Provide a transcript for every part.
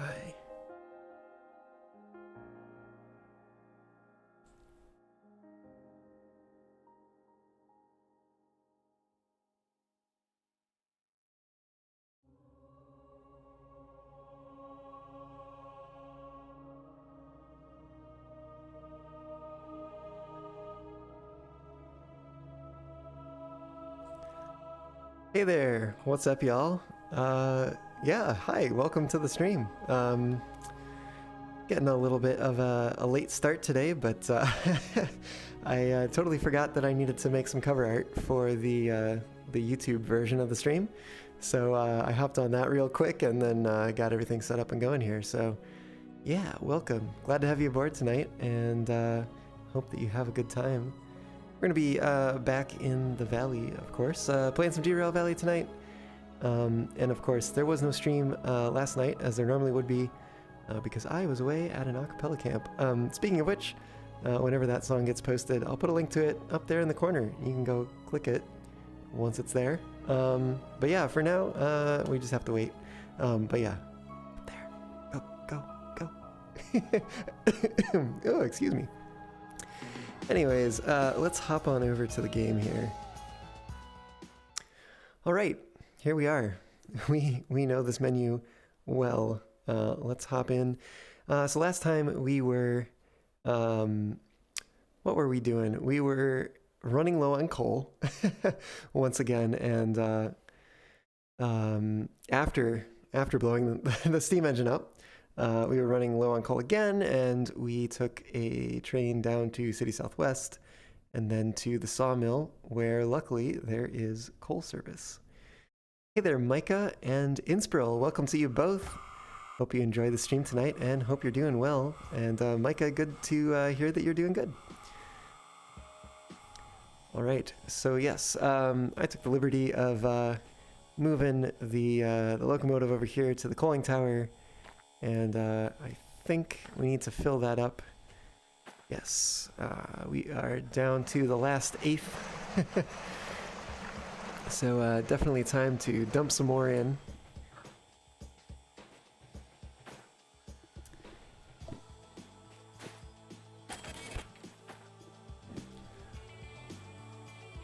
Hi. Hey there, what's up, y'all? Yeah, hi, welcome to the stream. Getting a little bit of a late start today, but I totally forgot that I needed to make some cover art for the YouTube version of the stream. So I hopped on that real quick and then got everything set up and going here. So yeah, welcome. Glad to have you aboard tonight, and hope that you have a good time. We're going to be back in the Valley, of course, playing some Derail Valley tonight. And of course, there was no stream last night, as there normally would be, because I was away at an acapella camp. Speaking of which, whenever that song gets posted, I'll put a link to it up there in the corner. You can go click it once it's there. But yeah, for now, we just have to wait. But yeah, up there. Go, go, go. Oh, excuse me. Anyways, let's hop on over to the game here. All right, here we are. We know this menu well. Let's hop in. So last time we were, what were we doing? We were running low on coal once again, and after blowing the steam engine up, we were running low on coal again, and we took a train down to City Southwest and then to the sawmill, where luckily there is coal service. Hey there, Micah and Inspiril. Welcome to you both. Hope you enjoy the stream tonight and hope you're doing well. And Micah, good to hear that you're doing good. All right, so yes, I took the liberty of moving the locomotive over here to the coaling tower. And I think we need to fill that up. Yes, we are down to the last eighth. So definitely time to dump some more in.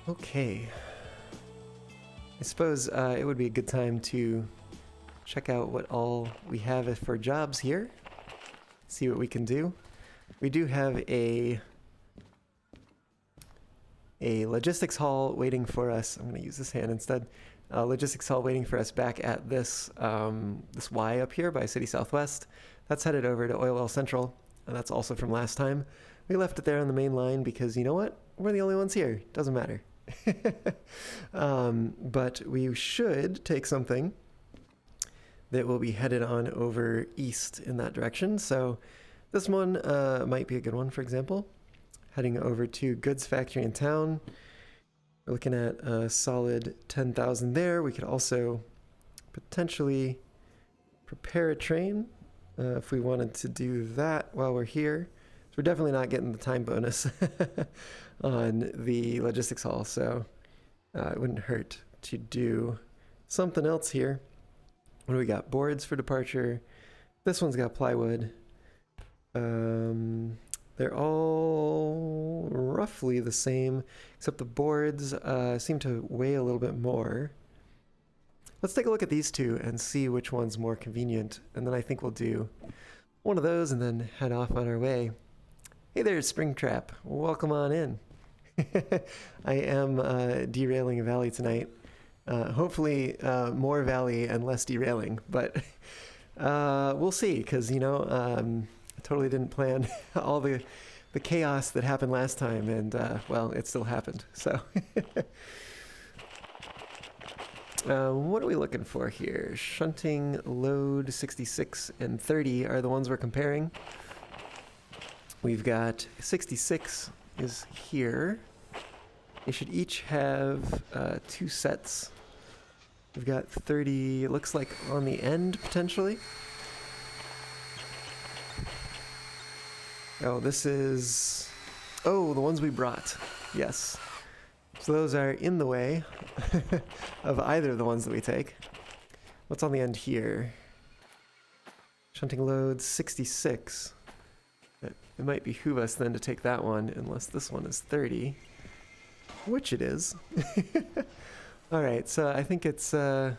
Okay. I suppose it would be a good time to check out what all we have for jobs here. See what we can do. We do have a logistics hall waiting for us. I'm going to use this hand instead. Logistics hall waiting for us back at this this Y up here by City Southwest. That's headed over to Oil Well Central, and that's also from last time. We left it there on the main line because, you know what? We're the only ones here. Doesn't matter. But we should take something that will be headed on over east in that direction. So this one might be a good one, for example. Heading over to Goods Factory in town. We're looking at a solid 10,000 there. We could also potentially prepare a train if we wanted to do that while we're here. So we're definitely not getting the time bonus on the logistics hall, so it wouldn't hurt to do something else here. What do we got? Boards for departure. This one's got plywood. They're all roughly the same, except the boards seem to weigh a little bit more. Let's take a look at these two and see which one's more convenient, and then I think we'll do one of those and then head off on our way. Hey there, Springtrap. Welcome on in. I am derailing a valley tonight. Hopefully more valley and less derailing, but we'll see, because, you know, I totally didn't plan all the chaos that happened last time, and well, it still happened. So what are we looking for here? Shunting, load 66 and 30 are the ones we're comparing. We've got 66 is here. They should each have 2 sets. We've got 30, it looks like on the end, potentially. Oh, this is... Oh, the ones we brought. Yes. So those are in the way of either of the ones that we take. What's on the end here? Shunting load 66. It might behoove us then to take that one, unless this one is 30. Which it is. Alright, so I think it's kind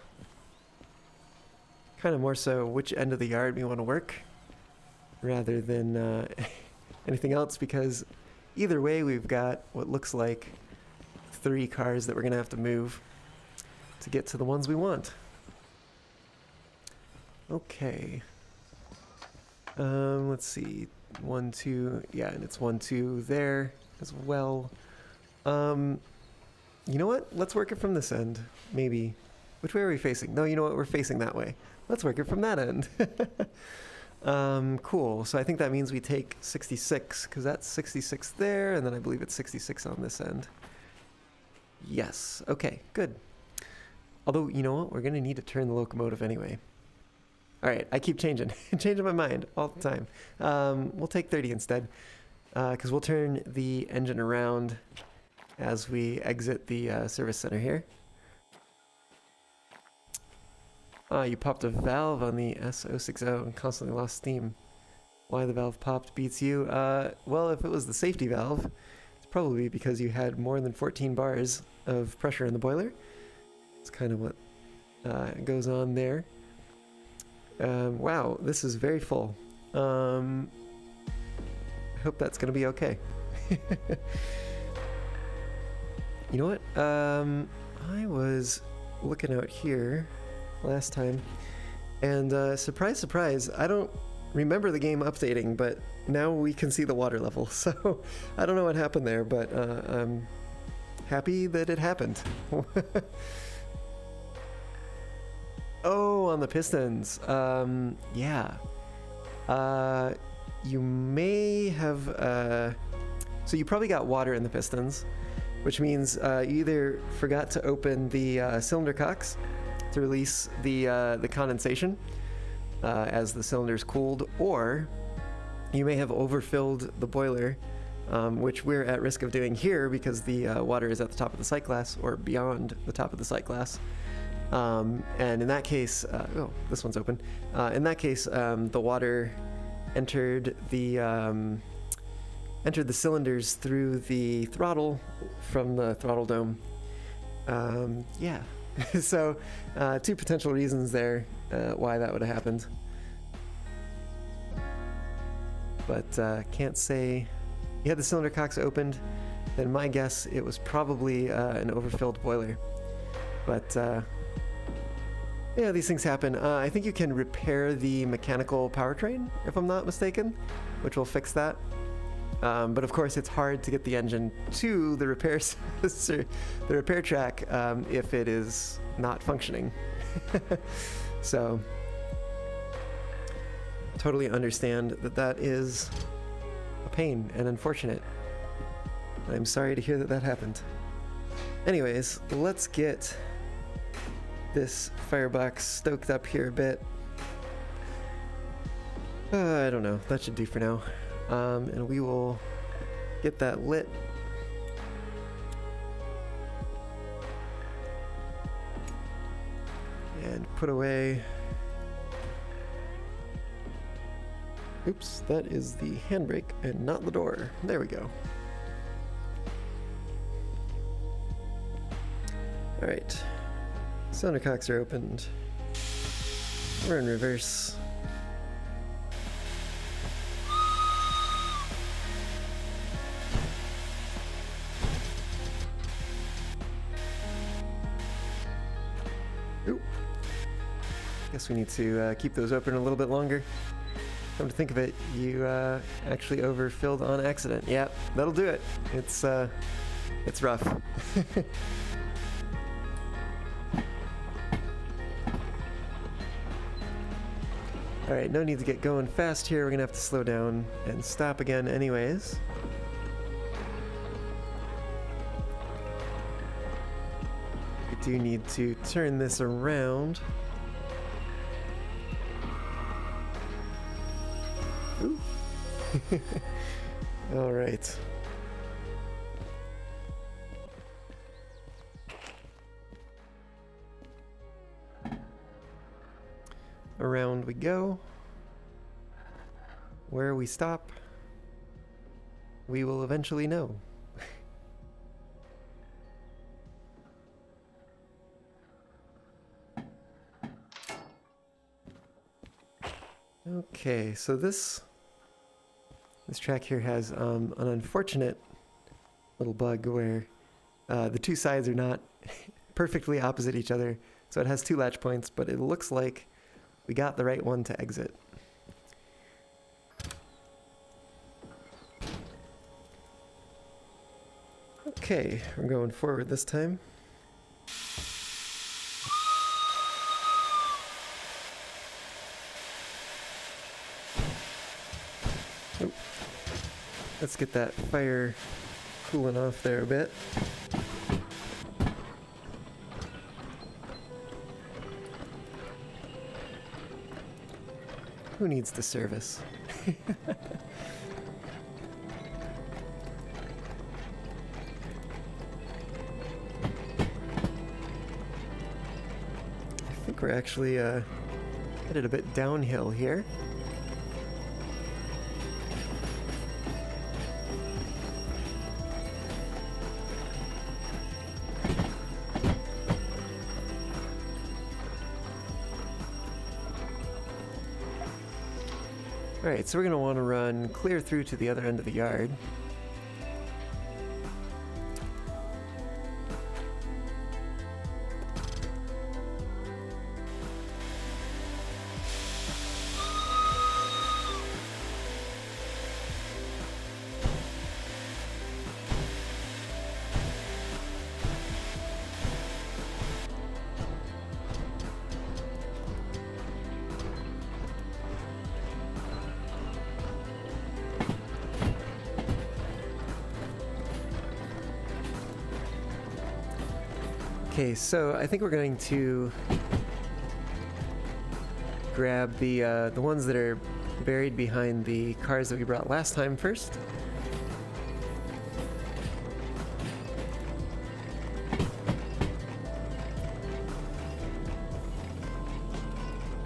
of more so which end of the yard we want to work, rather than anything else, because either way we've got what looks like 3 cars that we're going to have to move to get to the ones we want. Okay. Let's see. 1, 2, yeah, and it's 1, 2 there as well. You know what? Let's work it from this end, maybe. Which way are we facing? No, you know what? We're facing that way. Let's work it from that end. Cool. So I think that means we take 66, because that's 66 there, and then I believe it's 66 on this end. Yes. Okay, good. Although, you know what? We're going to need to turn the locomotive anyway. All right, I keep changing my mind all the time. We'll take 30 instead, because we'll turn the engine around as we exit the service center here. You popped a valve on the S060 and constantly lost steam. Why the valve popped beats you. Well, if it was the safety valve, it's probably because you had more than 14 bars of pressure in the boiler. It's kind of what goes on there. Wow, this is very full. I hope that's going to be okay. You know what? I was looking out here last time, and surprise, surprise, I don't remember the game updating, but now we can see the water level. So I don't know what happened there, but I'm happy that it happened. Oh, on the pistons. Yeah. You may have... so you probably got water in the pistons, which means you either forgot to open the cylinder cocks to release the condensation as the cylinders cooled, or you may have overfilled the boiler, which we're at risk of doing here because the water is at the top of the sight glass, or beyond the top of the sight glass. And in that case, oh, this one's open. In that case, the water entered the cylinders through the throttle from the throttle dome. Yeah. So, 2 potential reasons there why that would have happened. But can't say. You had the cylinder cocks opened, then my guess it was probably an overfilled boiler. But yeah, these things happen. I think you can repair the mechanical powertrain, if I'm not mistaken, which will fix that. But of course, it's hard to get the engine to the repair track if it is not functioning. So, totally understand that that is a pain and unfortunate. I'm sorry to hear that that happened. Anyways, let's get this firebox stoked up here a bit. I don't know. That should do for now. And we will get that lit. And put away. Oops, that is the handbrake and not the door. There we go. Alright. Cylinder cocks are opened. We're in reverse. Ooh. Guess we need to keep those open a little bit longer. Come to think of it, you actually overfilled on accident. Yeah, that'll do it. It's rough. Alright, no need to get going fast here. We're gonna have to slow down and stop again anyways. We do need to turn this around. Ooh. Alright. Around we go. where we stop, we will eventually know. Okay, so this track here has an unfortunate little bug where the two sides are not perfectly opposite each other. So it has two latch points, but it looks like we got the right one to exit. Okay, we're going forward this time. Oh. Let's get that fire cooling off there a bit. Who needs the service? I think we're actually headed a bit downhill here. Alright, so we're going to want to run clear through to the other end of the yard. Okay, so I think we're going to grab the ones that are buried behind the cars that we brought last time first.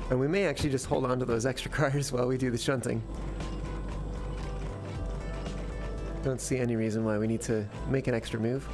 And we may actually just hold on to those extra cars while we do the shunting. Don't see any reason why we need to make an extra move.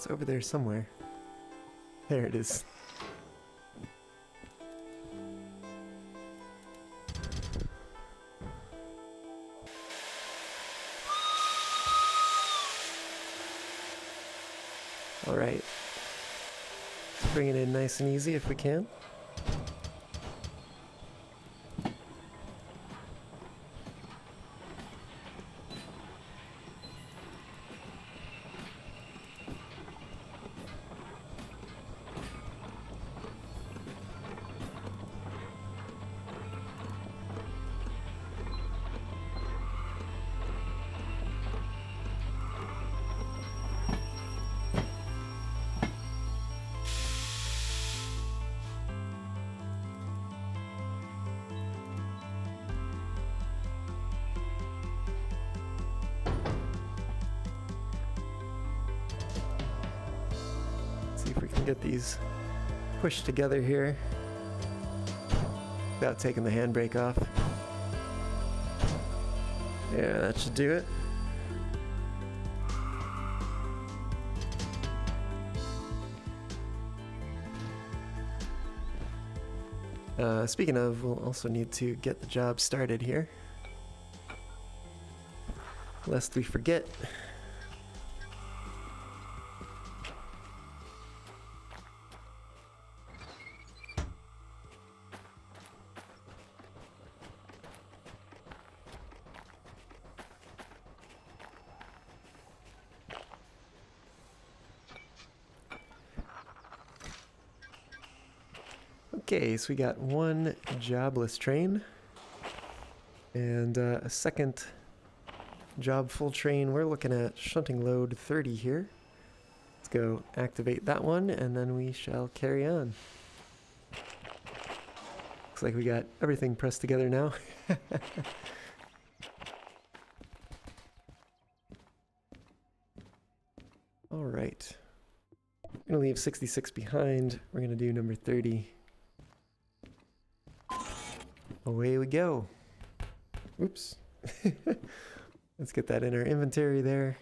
It's over there somewhere. There it is. All right. Let's bring it in nice and easy if we can. Get these pushed together here without taking the handbrake off. Yeah, that should do it. Speaking of, we'll also need to get the job started here, lest we forget. Okay, so we got one jobless train and a second job full train. We're looking at shunting load 30 here. Let's go activate that one and then we shall carry on. Looks like we got everything pressed together now. All right. We're gonna leave 66 behind. We're gonna do number 30. Away we go. Oops. Let's get that in our inventory there.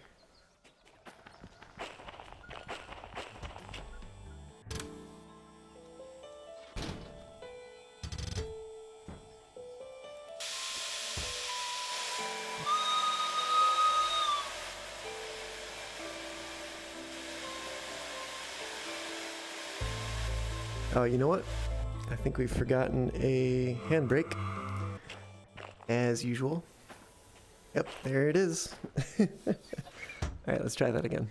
Oh, you know what? I think we've forgotten a handbrake, as usual. Yep, there it is. Alright, let's try that again.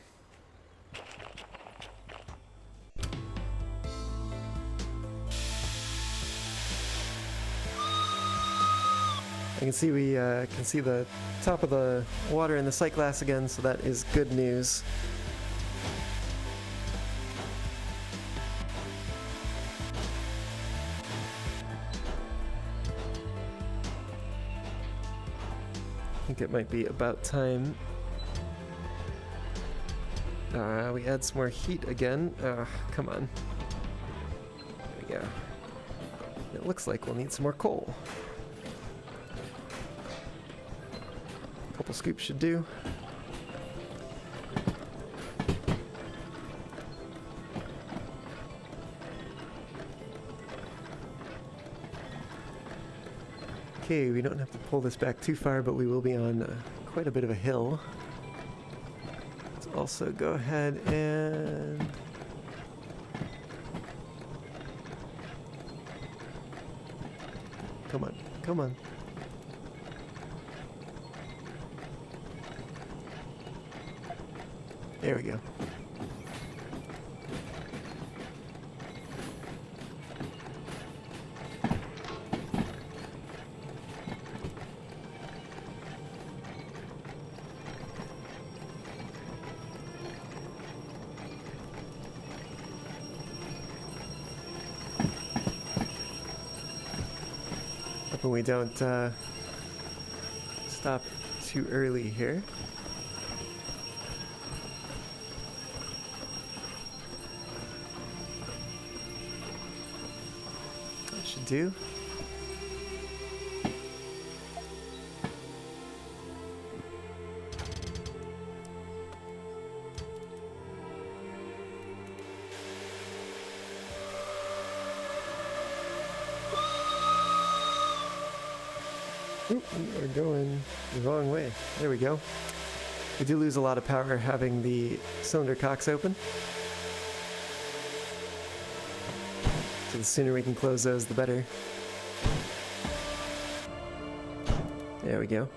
I can see we can see the top of the water in the sight glass again, so that is good news. I think it might be about time we add some more heat again. Come on. There we go. It looks like we'll need some more coal. A couple scoops should do. Okay, we don't have to pull this back too far, but we will be on quite a bit of a hill. Let's also go ahead and... Come on, come on. There we go. Hoping we don't stop too early here. That should do. Oop, we are going the wrong way. There we go. We do lose a lot of power having the cylinder cocks open. So the sooner we can close those, the better. There we go.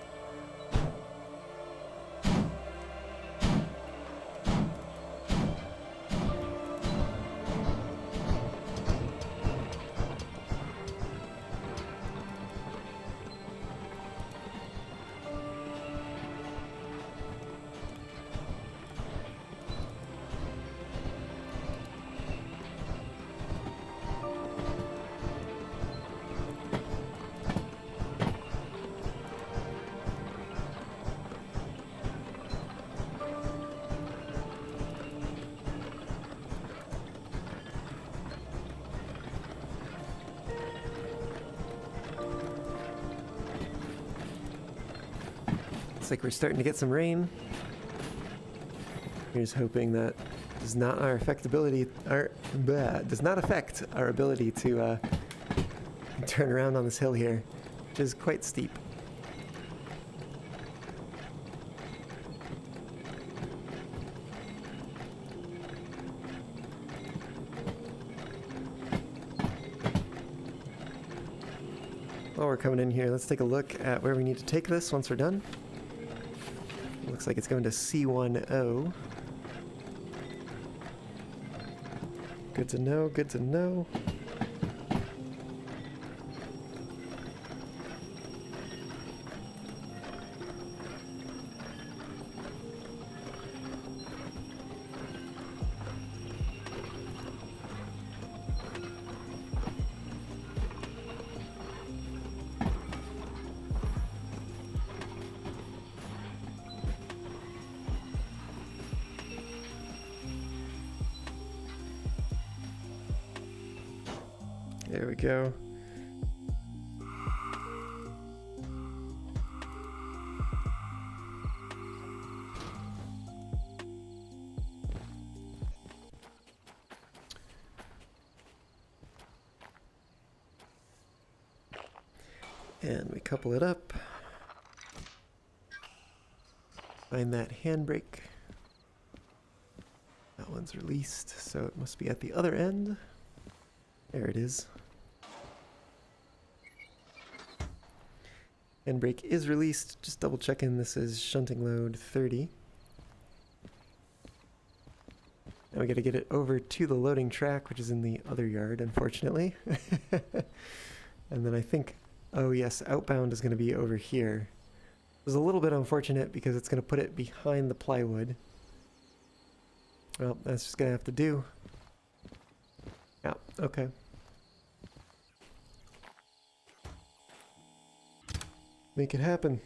Looks like we're starting to get some rain. Here's hoping that does not affect our ability to turn around on this hill here, which is quite steep. While we're coming in here, let's take a look at where we need to take this once we're done. Looks like it's going to C10. Good to know, good to know. There we go. And we couple it up. Find that handbrake. That one's released, so it must be at the other end. There it is. Handbrake is released. Just double checking this is shunting load 30. Now we gotta get it over to the loading track, which is in the other yard, unfortunately. And then I think, oh yes, outbound is gonna be over here. It was a little bit unfortunate because it's gonna put it behind the plywood. Well, that's just gonna have to do. Yeah, okay. Make it happen.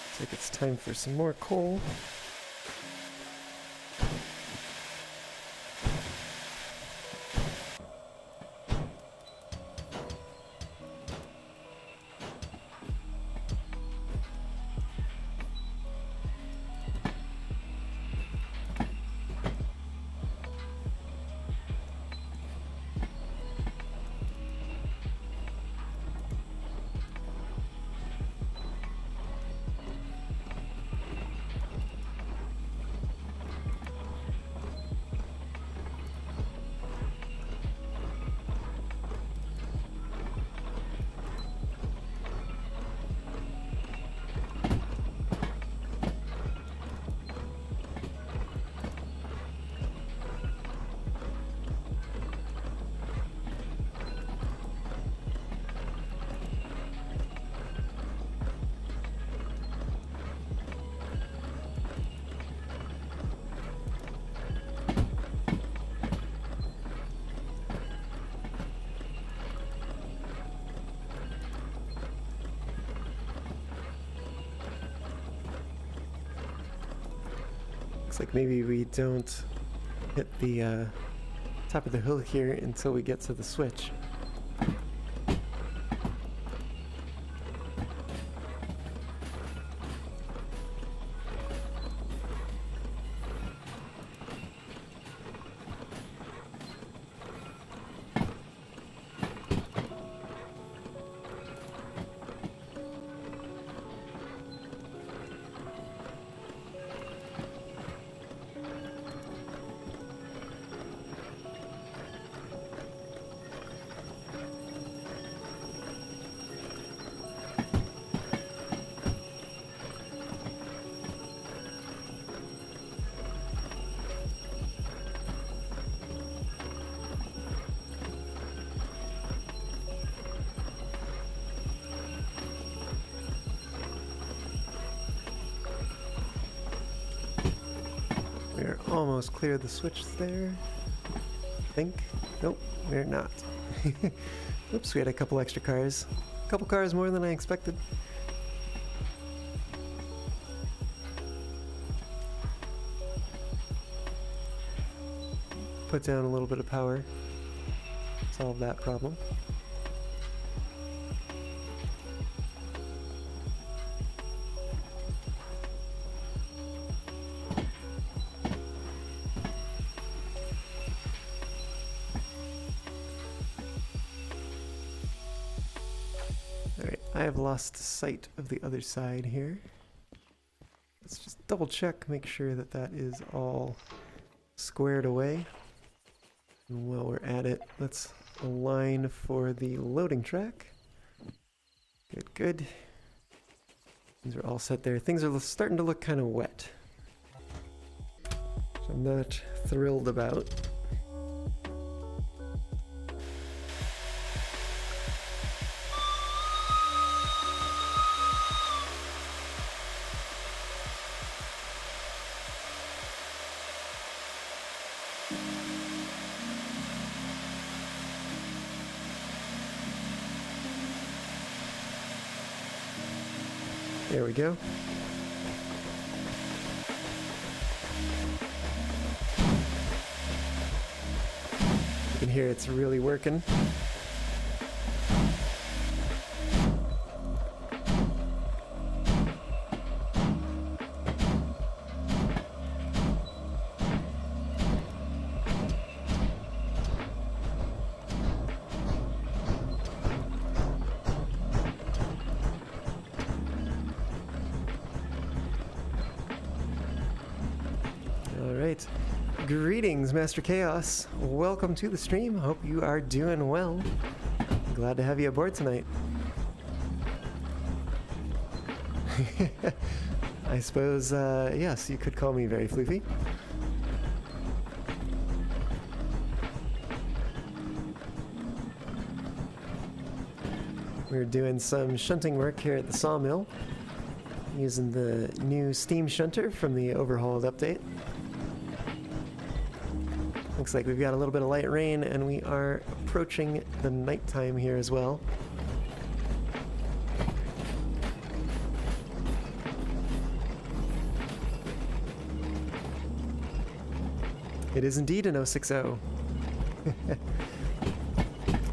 Looks like it's time for some more coal. Looks like maybe we don't hit the top of the hill here until we get to the switch. We're almost clear of the switch there. I think. Nope, we're not. Oops, we had a couple extra cars. A couple cars more than I expected. put down a little bit of power. Solve that problem. Alright, I have lost sight of the other side here. Let's just double check, make sure that that is all squared away. And while we're at it, let's align for the loading track. Good, good. Things are all set there. Things are starting to look kind of wet, which I'm not thrilled about. There we go. You can hear it's really working. Alright, greetings Master Chaos, welcome to the stream, hope you are doing well. Glad to have you aboard tonight. I suppose, yes, you could call me very floofy. We're doing some shunting work here at the sawmill, using the new steam shunter from the overhauled update. Looks like we've got a little bit of light rain, and we are approaching the nighttime here as well. It is indeed an 060.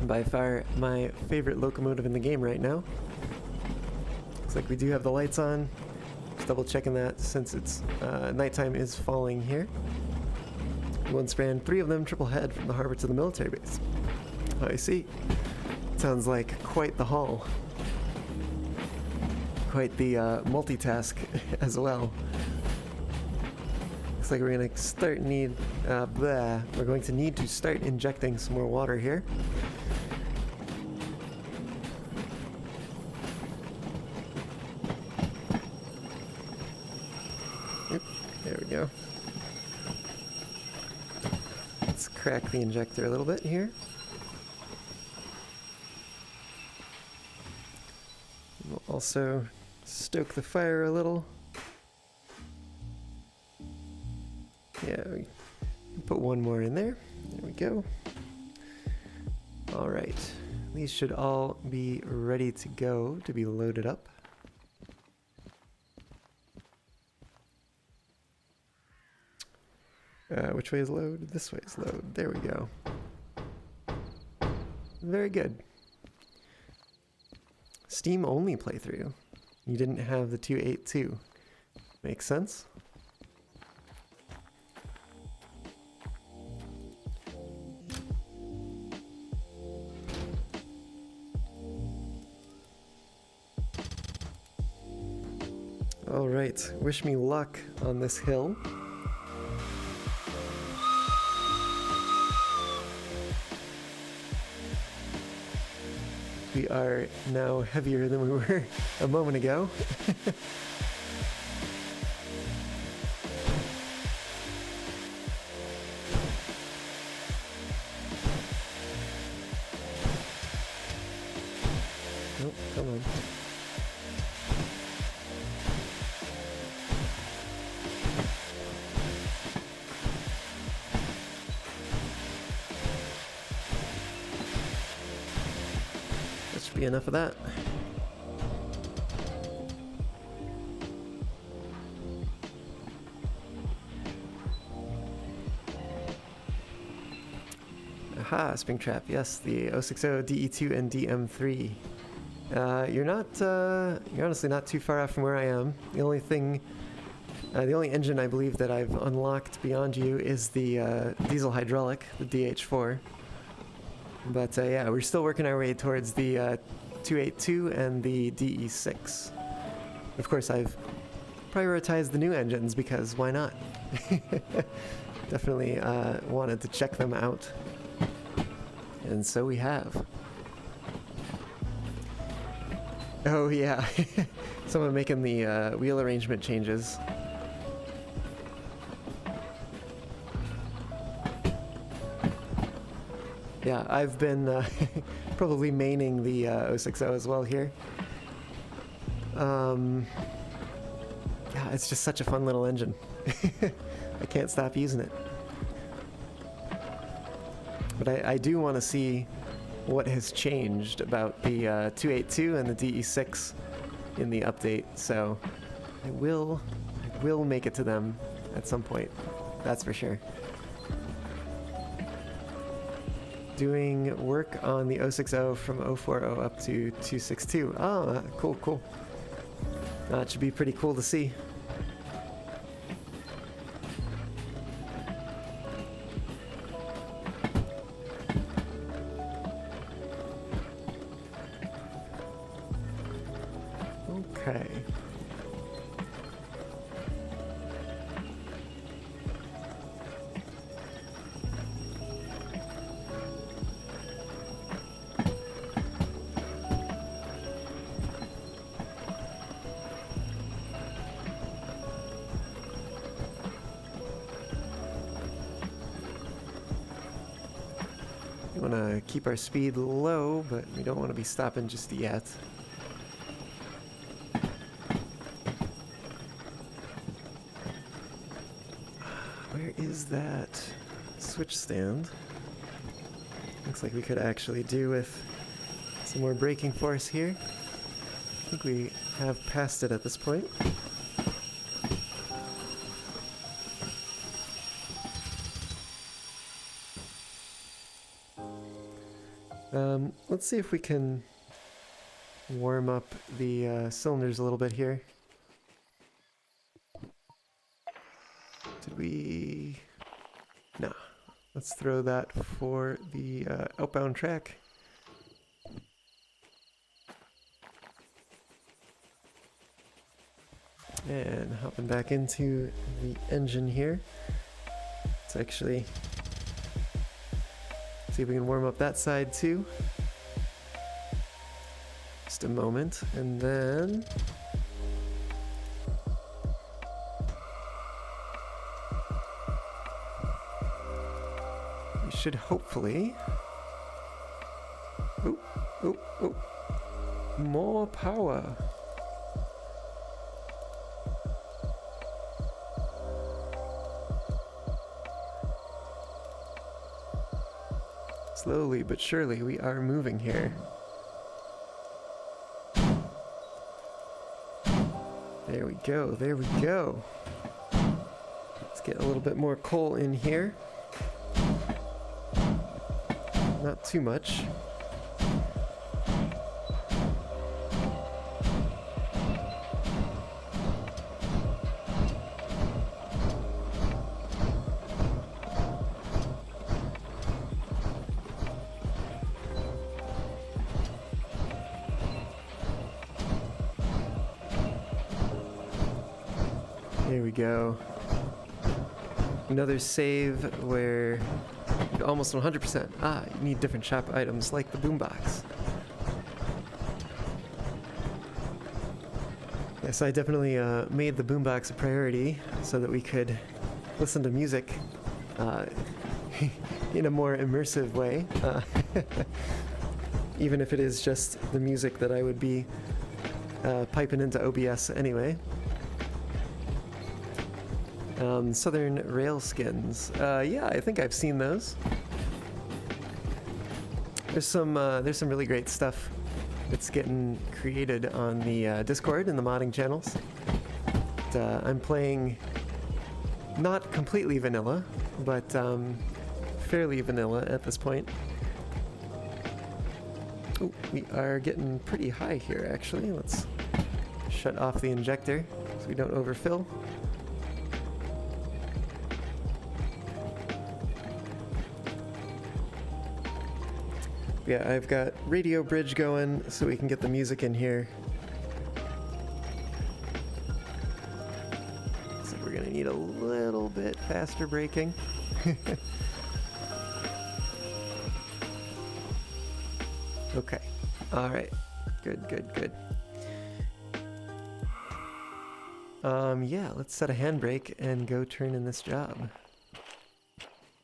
By far my favorite locomotive in the game right now. Looks like we do have the lights on. Just double checking that since it's nighttime is falling here. Once ran 3 of them triple head from the harbor to the military base. I see. Sounds like quite the haul. Quite the multitask as well. Looks like we're going to we're going to need to start injecting some more water here. Oop, there we go. Crack the injector a little bit here. We'll also stoke the fire a little. Yeah, we put one more in there. There we go. All right, these should all be ready to go to be loaded up. Which way is load? This way is load. There we go. Very good. Steam only playthrough. You didn't have the 282. Makes sense. All right, wish me luck on this hill. We are now heavier than we were a moment ago. Nope, come on. Be enough of that. Aha, Springtrap. Yes, the 060 DE2 and DM3. You're honestly not too far off from where I am. The only thing, the only engine I believe that I've unlocked beyond you is the diesel hydraulic, the DH4. But yeah, we're still working our way towards the 282 and the DE6. Of course, I've prioritized the new engines because why not? Definitely wanted to check them out. And so we have. Oh yeah, someone making the wheel arrangement changes. Yeah, I've been probably maining the 060 as well here. Yeah, it's just such a fun little engine. I can't stop using it. But I do want to see what has changed about the 282 and the DE6 in the update, so I will make it to them at some point, that's for sure. Doing work on the 060 from 040 up to 262. Oh, cool. It should be pretty cool to see. Okay. We want to keep our speed low, but we don't want to be stopping just yet. Where is that switch stand? Looks like we could actually do with some more braking force here. I think we have passed it at this point. Let's see if we can warm up the cylinders a little bit here. Did we... No. Let's throw that for the outbound track. And hopping back into the engine here. Let's actually see if we can warm up that side too. Just a moment, and then we should hopefully... Oh, more power. Slowly but surely we are moving here. There we go, there we go. Let's get a little bit more coal in here. Not too much. There we go. Another save where almost 100%. Ah, you need different shop items like the boombox. Yes, I definitely made the boombox a priority so that we could listen to music in a more immersive way. Even if it is just the music that I would be piping into OBS anyway. Southern rail skins. Yeah, I think I've seen those. There's some really great stuff that's getting created on the Discord and the modding channels. I'm playing not completely vanilla, but fairly vanilla at this point. Oh, we are getting pretty high here, actually. Let's shut off the injector so we don't overfill. Yeah, I've got radio bridge going so we can get the music in here. So we're gonna need a little bit faster braking. Okay. All right. Good, good, good. Yeah, let's set a handbrake and go turn in this job.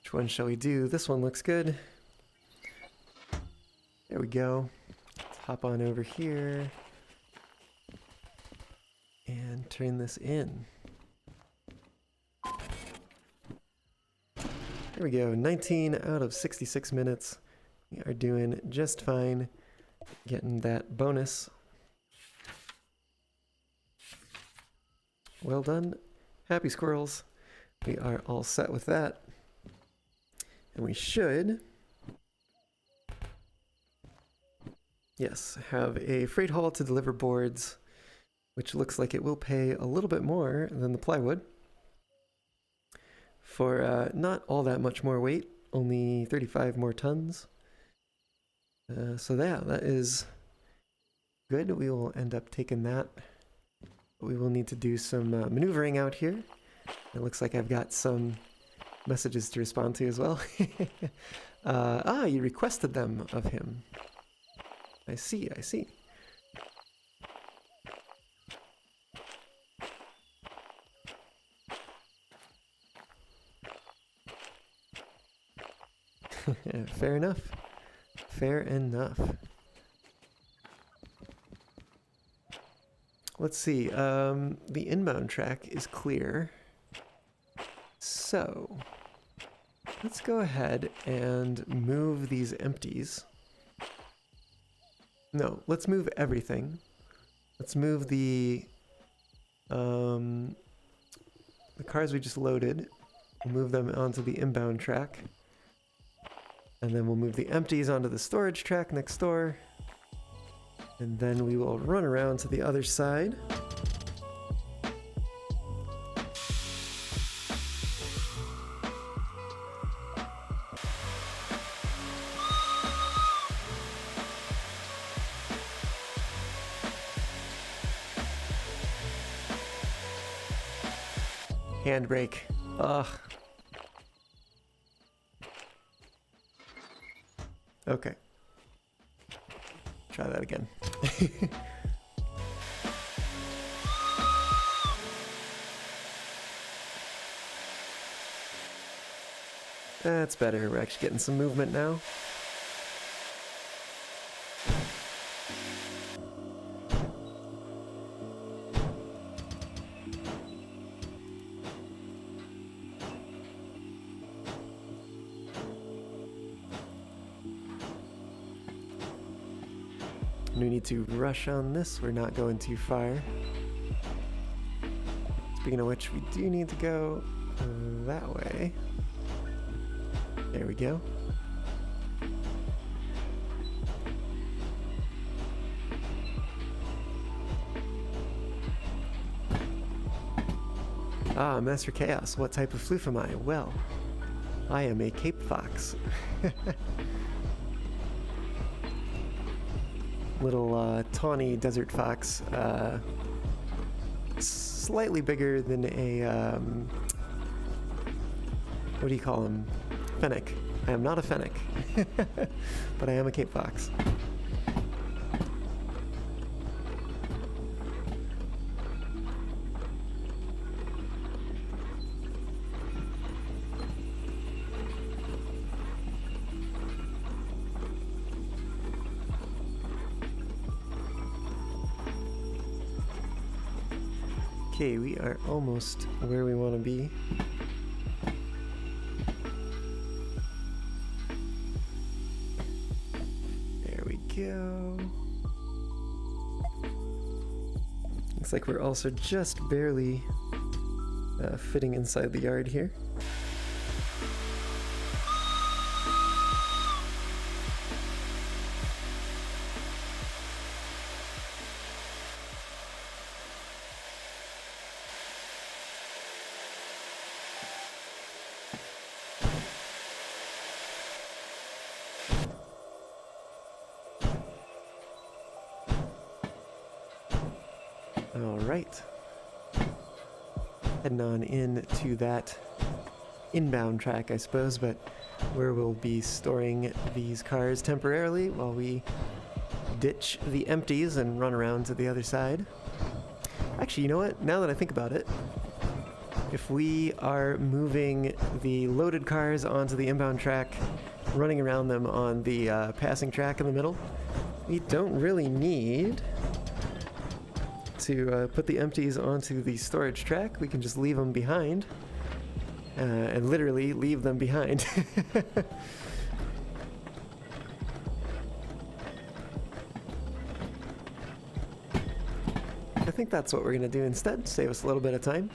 Which one shall we do? This one looks good. There we go. Let's hop on over here and turn this in. There we go. 19 out of 66 minutes. We are doing just fine. Getting that bonus. Well done. Happy squirrels. We are all set with that. And we should, yes, have a freight haul to deliver boards, which looks like it will pay a little bit more than the plywood. For not all that much more weight, only 35 more tons. So yeah, that is good. We will end up taking that. We will need to do some maneuvering out here. It looks like I've got some messages to respond to as well. You requested them of him. I see, I see. Fair enough. Fair enough. Let's see. The inbound track is clear. So let's go ahead and move these empties. No, let's move everything. Let's move the cars we just loaded. We'll move them onto the inbound track. And then we'll move the empties onto the storage track next door. And then we will run around to the other side. Handbrake. Ugh. Okay. Try that again. That's better. We're actually getting some movement now. We need to rush on this. We're not going too far. Speaking of which, we do need to go that way. There we go. Ah, Master Chaos, what type of floof am I? Well, I am a Cape Fox. Little tawny desert fox, slightly bigger than a, what do you call him? Fennec. I am not a fennec, but I am a Cape Fox. Okay, we are almost where we want to be. There we go. Looks like we're also just barely fitting inside the yard here. All right. Heading on into that inbound track, I suppose, but where we'll be storing these cars temporarily while we ditch the empties and run around to the other side. Actually, you know what? Now that I think about it, if we are moving the loaded cars onto the inbound track, running around them on the passing track in the middle, we don't really need to put the empties onto the storage track. We can just leave them behind, and literally leave them behind. I think that's what we're going to do instead, save us a little bit of time.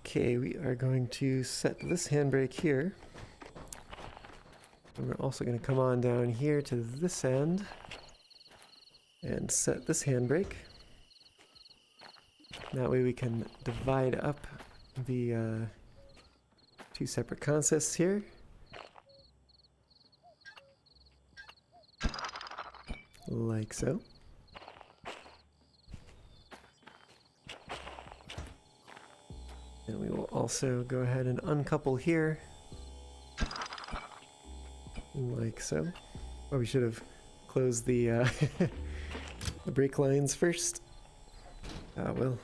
Okay, we are going to set this handbrake here. And we're also going to come on down here to this end and set this handbrake. That way we can divide up the two separate consists here. Like so. And we will also go ahead and uncouple here, like so. Well, we should have closed the, the brake lines first. Ah, well.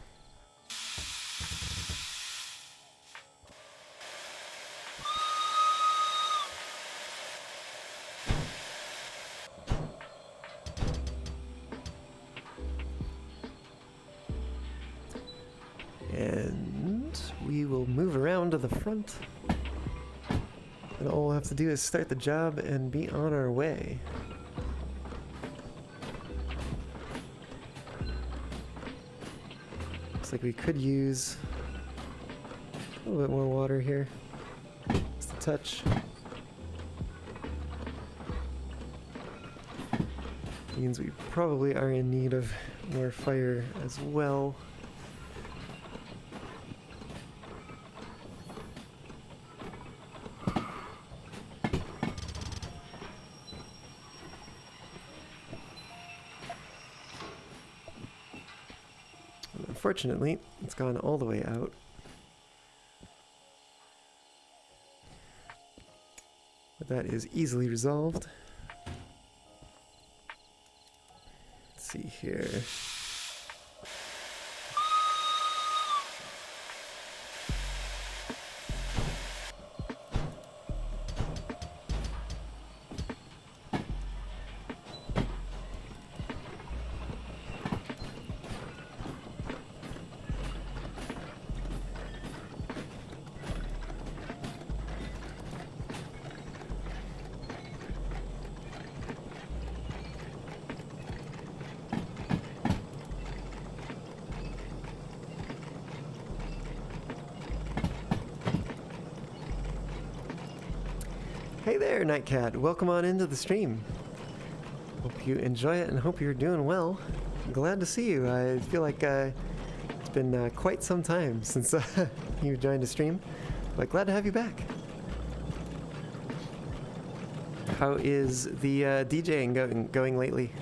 And we will move around to the front. And all we'll have to do is start the job and be on our way. Looks like we could use a little bit more water here. Just a touch. Means we probably are in need of more fire as well. Unfortunately, it's gone all the way out. But that is easily resolved. Let's see here. Hey there, Nightcat. Welcome on into the stream. Hope you enjoy it and hope you're doing well. Glad to see you. I feel like it's been quite some time since you joined the stream, but glad to have you back. How is the DJing going lately?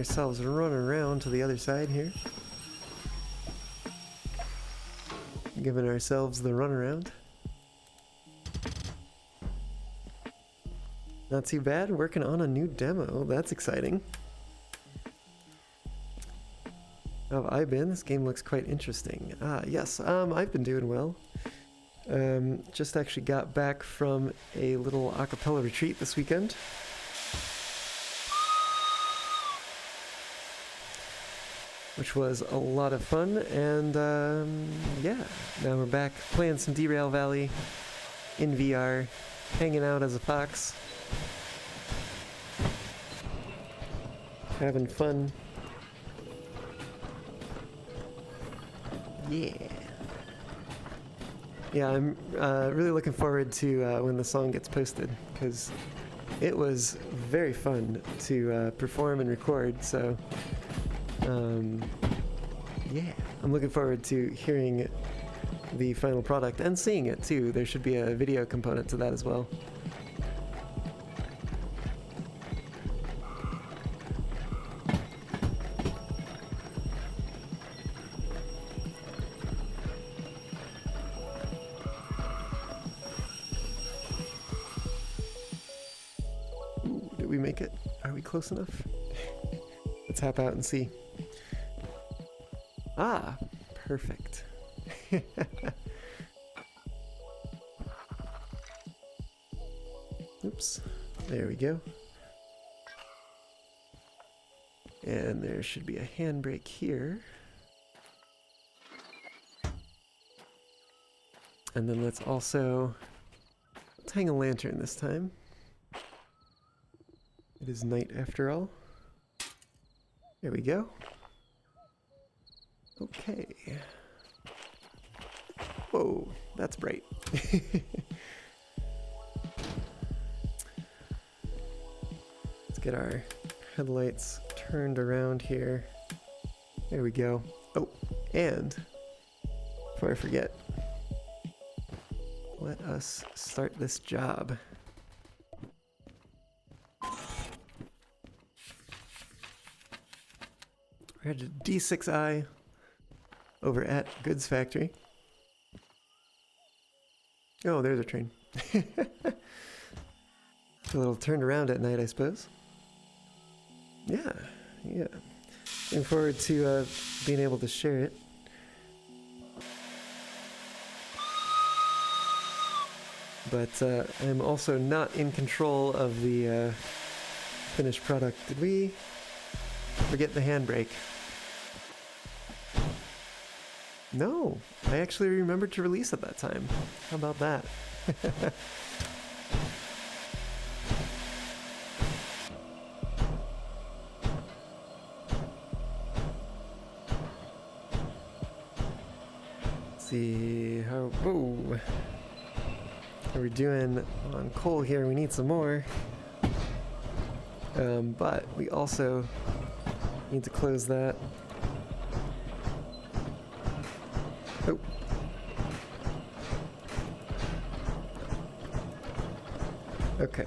ourselves run around to the other side here. Giving ourselves the runaround. Not too bad, working on a new demo, that's exciting. How have I been? This game looks quite interesting. Yes, I've been doing well. Just actually got back from a little a cappella retreat this weekend. Which was a lot of fun, and yeah, now we're back playing some Derail Valley in VR, hanging out as a fox, having fun. Yeah. Yeah, I'm really looking forward to when the song gets posted, because it was very fun to perform and record, so yeah, I'm looking forward to hearing the final product and seeing it too. There should be a video component to that as well. Ooh, did we make it? Are we close enough? Let's hop out and see. Ah, perfect. Oops, there we go. And there should be a handbrake here. And then let's hang a lantern this time. It is night after all. There we go. Okay. Whoa, that's bright. Let's get our headlights turned around here. There we go. Oh, and before I forget, let us start this job. We're at D6I over at Goods Factory. Oh, there's a train. A little turned around at night, I suppose. Yeah. Looking forward to being able to share it. But I'm also not in control of the finished product. Did we forget the handbrake? No, I actually remembered to release at that time. How about that? Let's see how. Whoa! How are we doing on coal here? We need some more. But we also need to close that. Oh. Okay.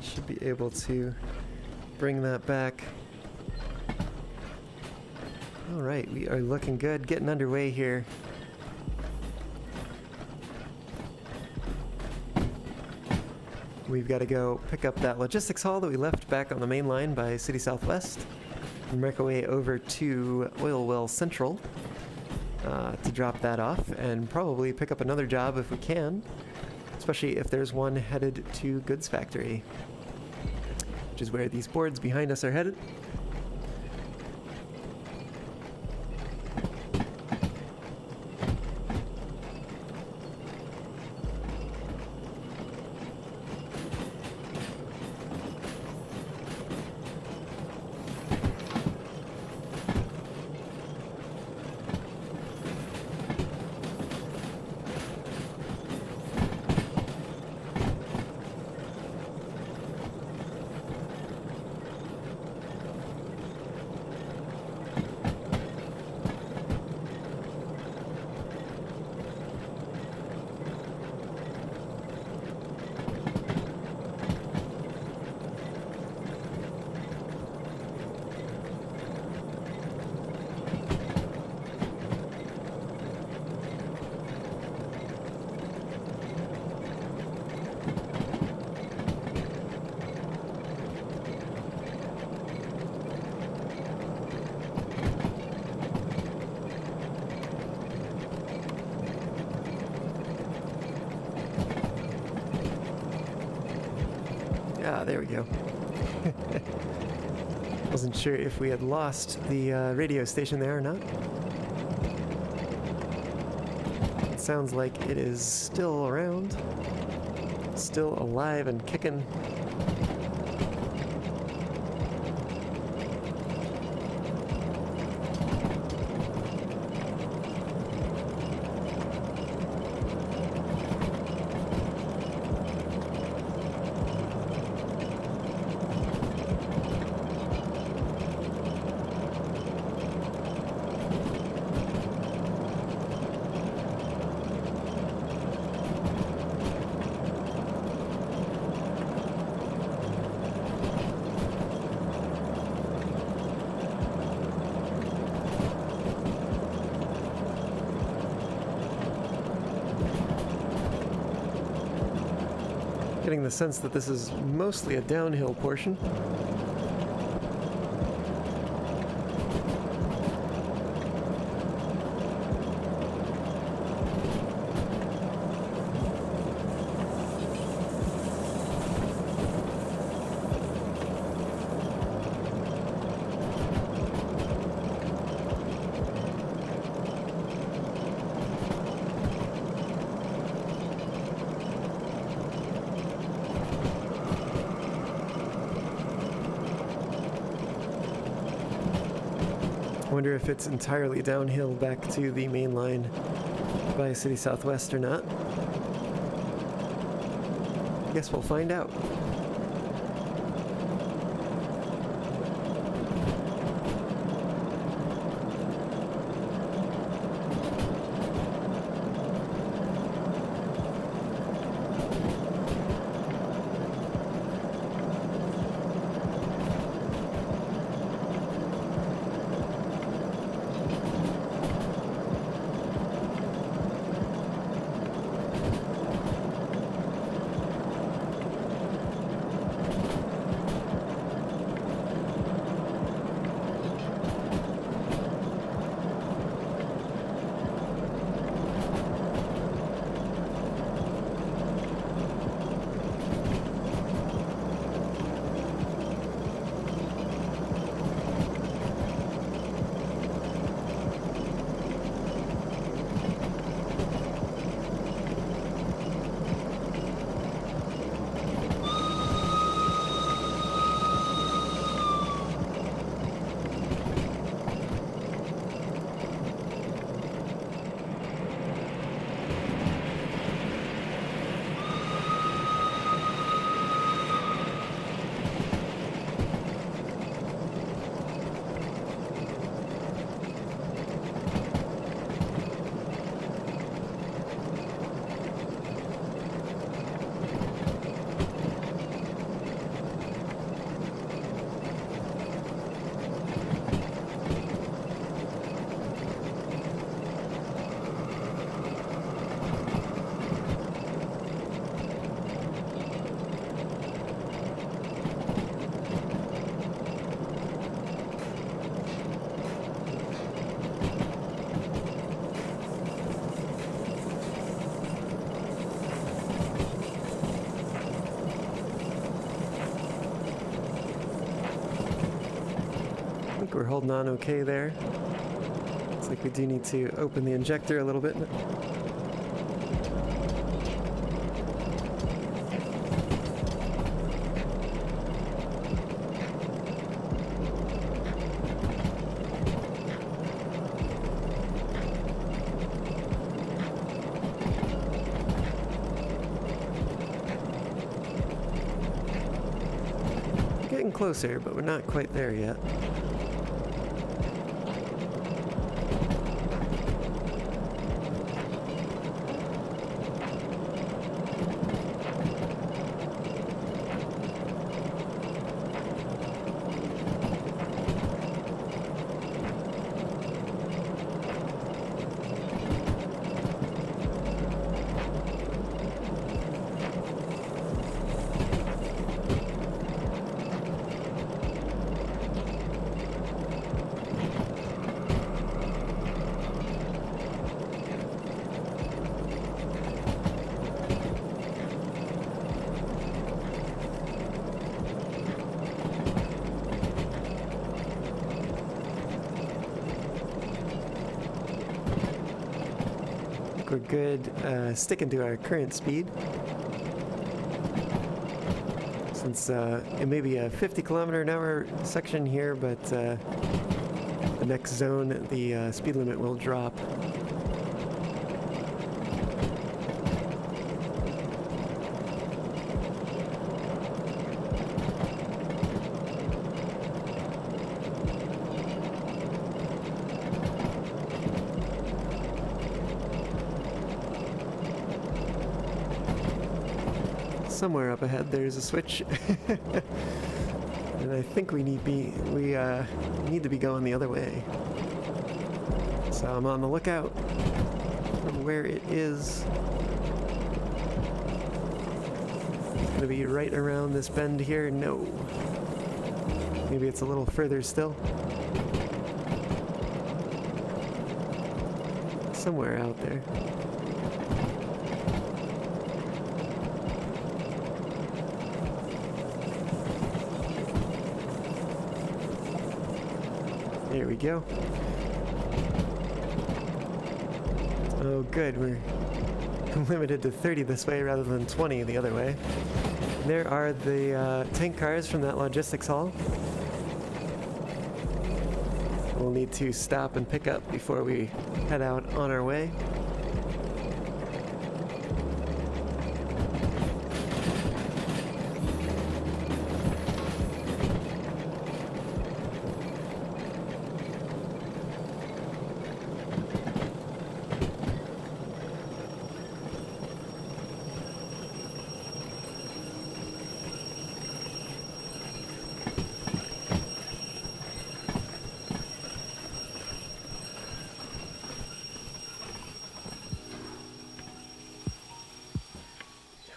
Should be able to bring that back. All right, we are looking good, getting underway here. We've got to go pick up that logistics haul that we left back on the main line by City Southwest and make our way over to Oil Well Central to drop that off and probably pick up another job if we can, especially if there's one headed to Goods Factory, which is where these boards behind us are headed. Ah, there we go. Wasn't sure if we had lost the radio station there or not. It sounds like it is still around, still alive and kicking. Getting the sense that this is mostly a downhill portion. I wonder if it's entirely downhill back to the main line by City Southwest or not. Guess we'll find out. We're holding on okay there. Looks like we do need to open the injector a little bit. Getting closer, but we're not quite there yet. we're good sticking to our current speed. Since it may be a 50-kilometer-an-hour section here, but the next zone, the speed limit will drop. Somewhere up ahead there's a switch. And I think we need to be going the other way. So I'm on the lookout for where it is. It's gonna be right around this bend here. No. Maybe it's a little further still. Somewhere out there. There we go. Oh good, we're limited to 30 this way rather than 20 the other way. There are the tank cars from that logistics hall. We'll need to stop and pick up before we head out on our way.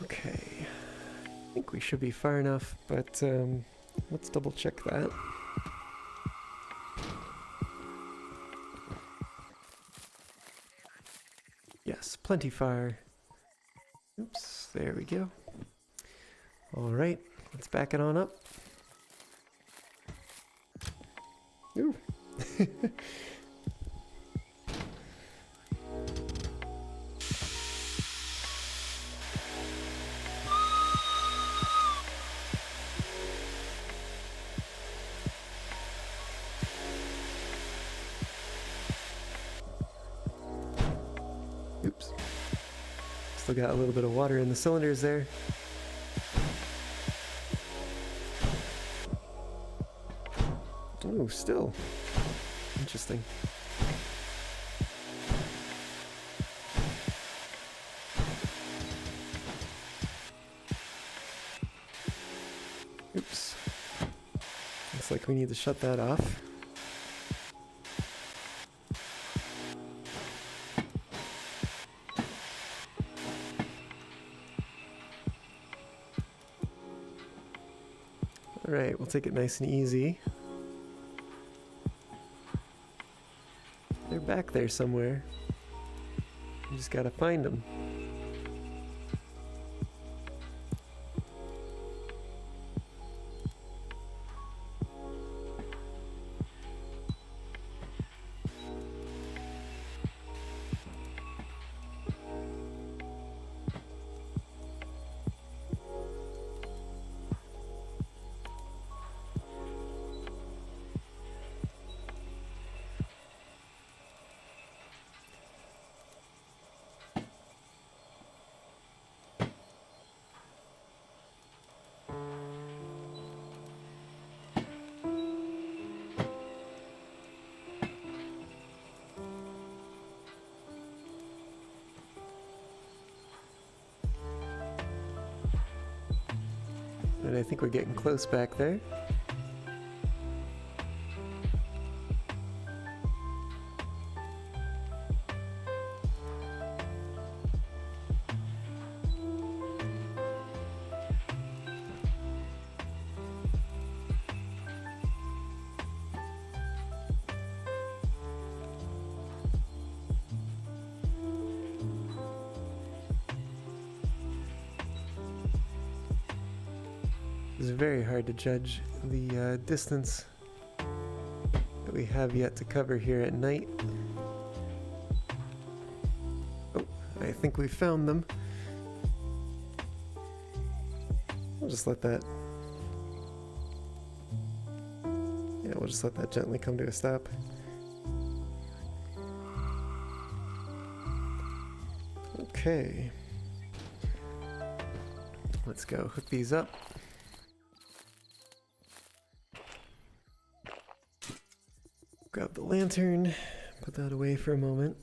Okay, I think we should be far enough, but let's double check that. Yes, plenty far. Oops, there we go. All right, let's back it on up. Ooh. Oops. Still got a little bit of water in the cylinders there. Oh, still. Interesting. Oops. Looks like we need to shut that off. Alright, we'll take it nice and easy. They're back there somewhere. You just gotta find them. And I think we're getting close back there. It's very hard to judge the distance that we have yet to cover here at night. Oh, I think we found them. We'll just let that... Yeah, we'll just let that gently come to a stop. Okay. Let's go hook these up. Grab the lantern, put that away for a moment.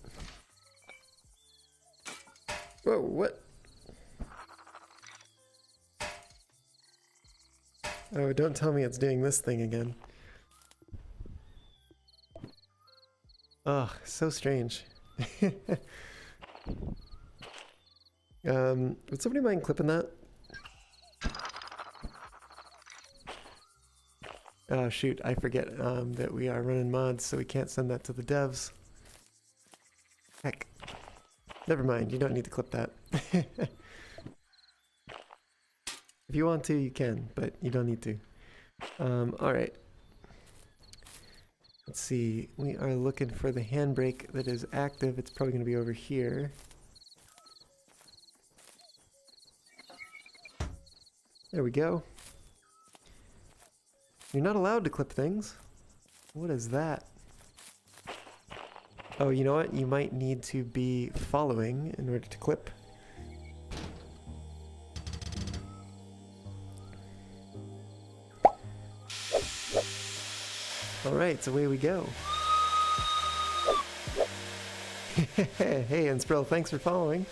Whoa, what? Oh, don't tell me it's doing this thing again. Ugh, so strange. Would somebody mind clipping that? Oh shoot, I forget that we are running mods, so we can't send that to the devs. Heck. Never mind, you don't need to clip that. If you want to, you can, but you don't need to. Alright. Let's see, we are looking for the handbrake that is active. It's probably going to be over here. There we go. You're not allowed to clip things. What is that? Oh, you know what? You might need to be following in order to clip. Alright, away we go. Hey, and Sprill, thanks for following.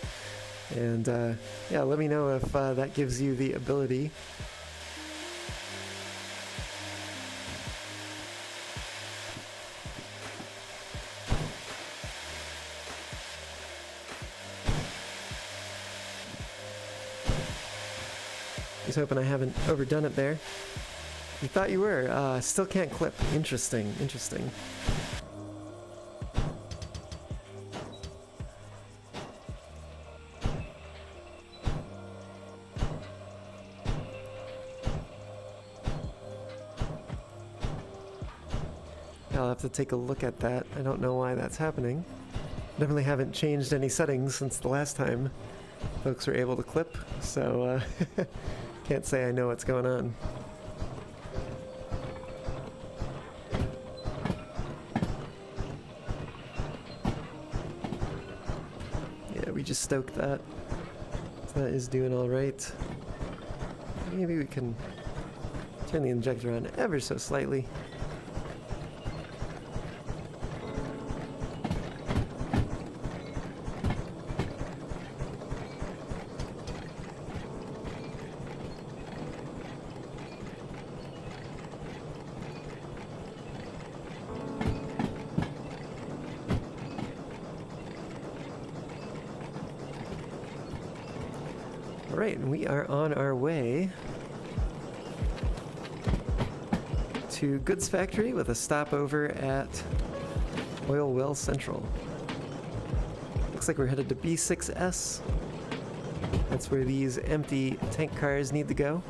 And yeah, let me know if that gives you the ability. Just hoping I haven't overdone it there. You thought you were. Still can't clip. Interesting, interesting. I'll have to take a look at that. I don't know why that's happening. Definitely haven't changed any settings since the last time folks were able to clip, so can't say I know what's going on. Yeah, we just stoked that. So that is doing all right. Maybe we can turn the injector on ever so slightly. Alright, and we are on our way to Goods Factory with a stopover at Oil Well Central. Looks like we're headed to B6S. That's where these empty tank cars need to go.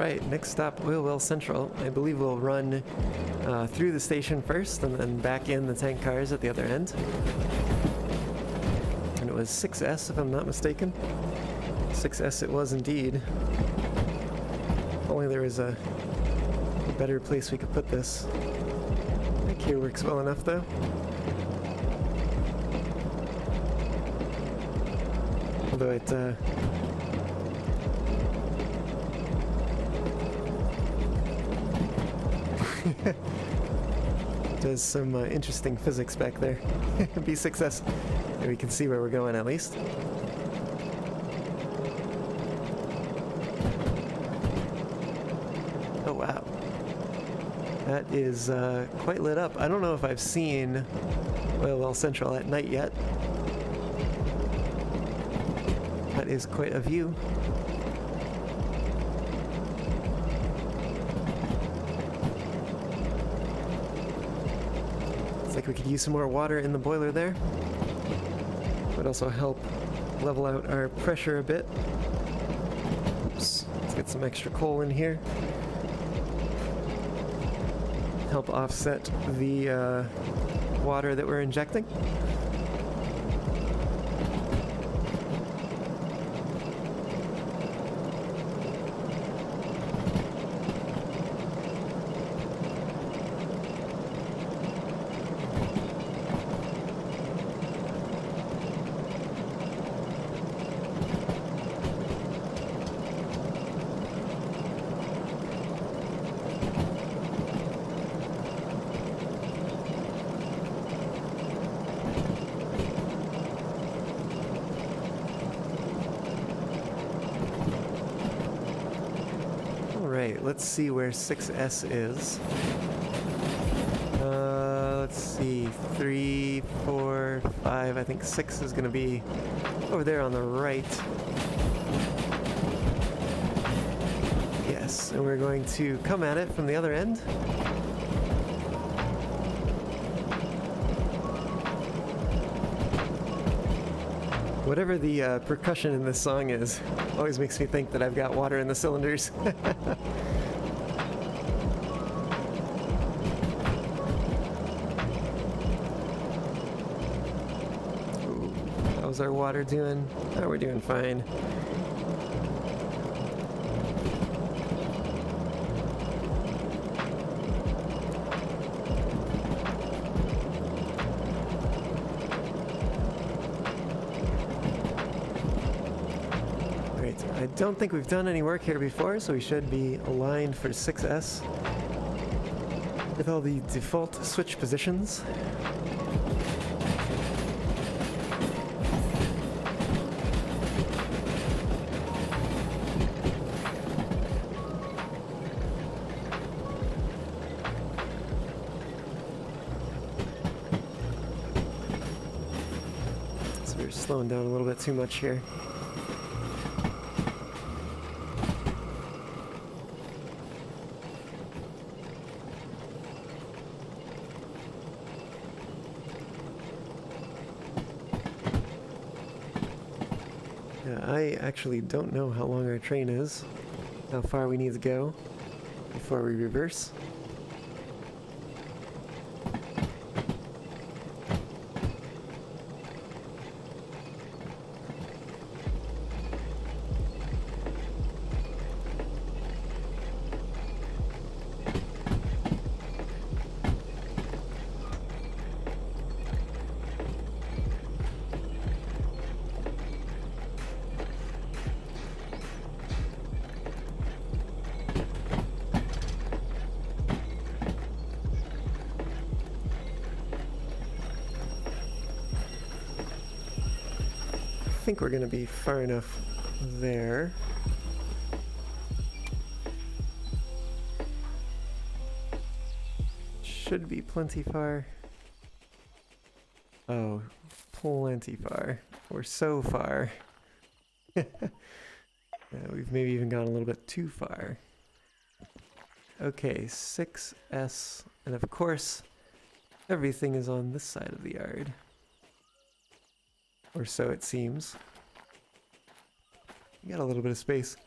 Alright, next stop, Oil Well Central. I believe we'll run through the station first and then back in the tank cars at the other end. And it was 6S if I'm not mistaken. 6S it was indeed. If only there was a better place we could put this. I think here works well enough though. Although it does some interesting physics back there. B6S. We can see where we're going at least. Oh wow. That is quite lit up. I don't know if I've seen Oil Well Central at night yet. That is quite a view. Looks like we could use some more water in the boiler there. Would also help level out our pressure a bit. Oops. Let's get some extra coal in here. Help offset the water that we're injecting. Let's see where 6S is. Let's see, 3, 4, 5. I think 6 is going to be over there on the right. Yes, and we're going to come at it from the other end. Whatever the percussion in this song is, always makes me think that I've got water in the cylinders. Ooh, how's our water doing? Oh, we're doing fine. I don't think we've done any work here before, so we should be aligned for 6S with all the default switch positions. So we're slowing down a little bit too much here. I actually don't know how long our train is, how far we need to go before we reverse. I think we're going to be far enough there. Should be plenty far. Oh, plenty far. We're so far. We've maybe even gone a little bit too far. Okay, 6S. And of course, everything is on this side of the yard. Or so it seems. You got a little bit of space.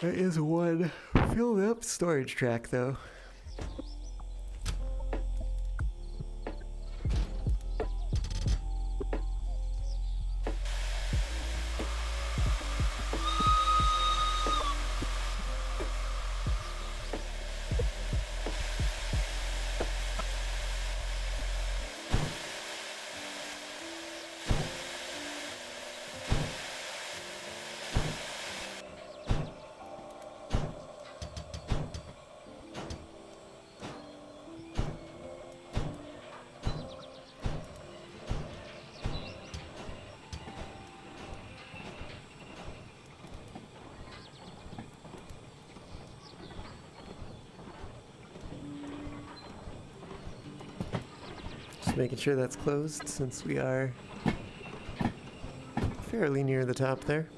There is one filled up storage track though. Making sure that's closed since we are fairly near the top there.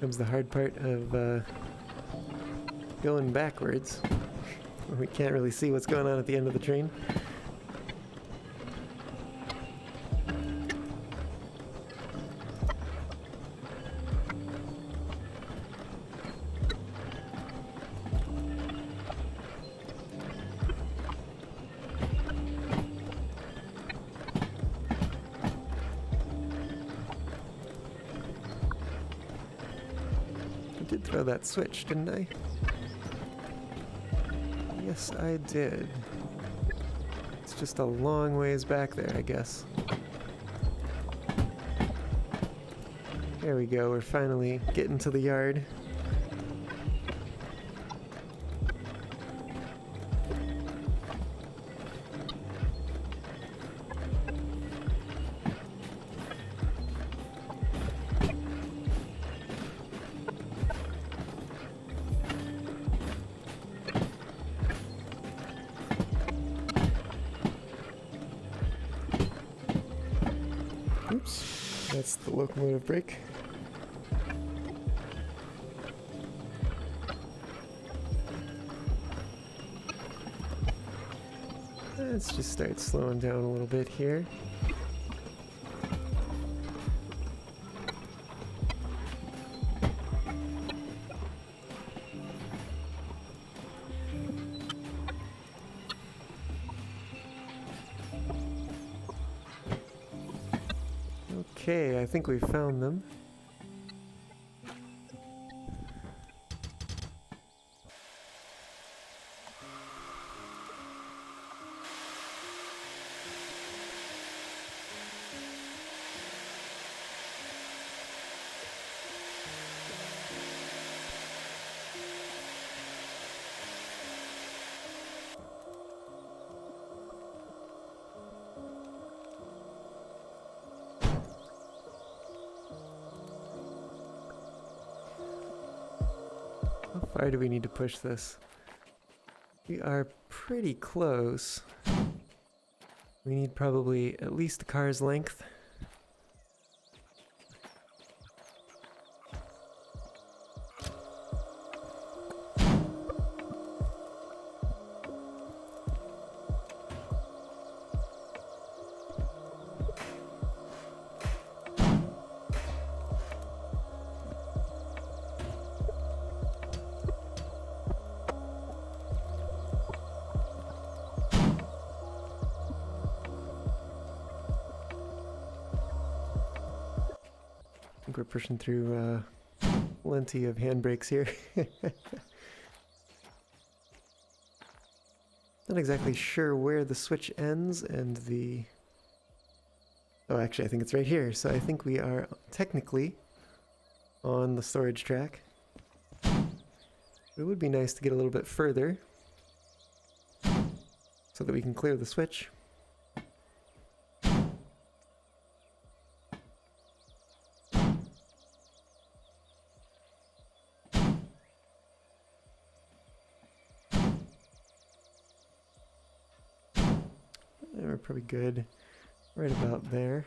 Comes the hard part of going backwards. We can't really see what's going on at the end of the train. I did throw that switch, didn't I? Yes, I did. It's just a long ways back there, I guess. There we go, we're finally getting to the yard. Oops, that's the locomotive brake. Let's just start slowing down a little bit here. Okay, I think we found them. How far do we need to push this? We are pretty close. We need probably at least a car's length. I think we're pushing through plenty of handbrakes here. Not exactly sure where the switch ends and the... Oh, actually, I think it's right here. So I think we are technically on the storage track. It would be nice to get a little bit further so that we can clear the switch. We're pretty good right about there.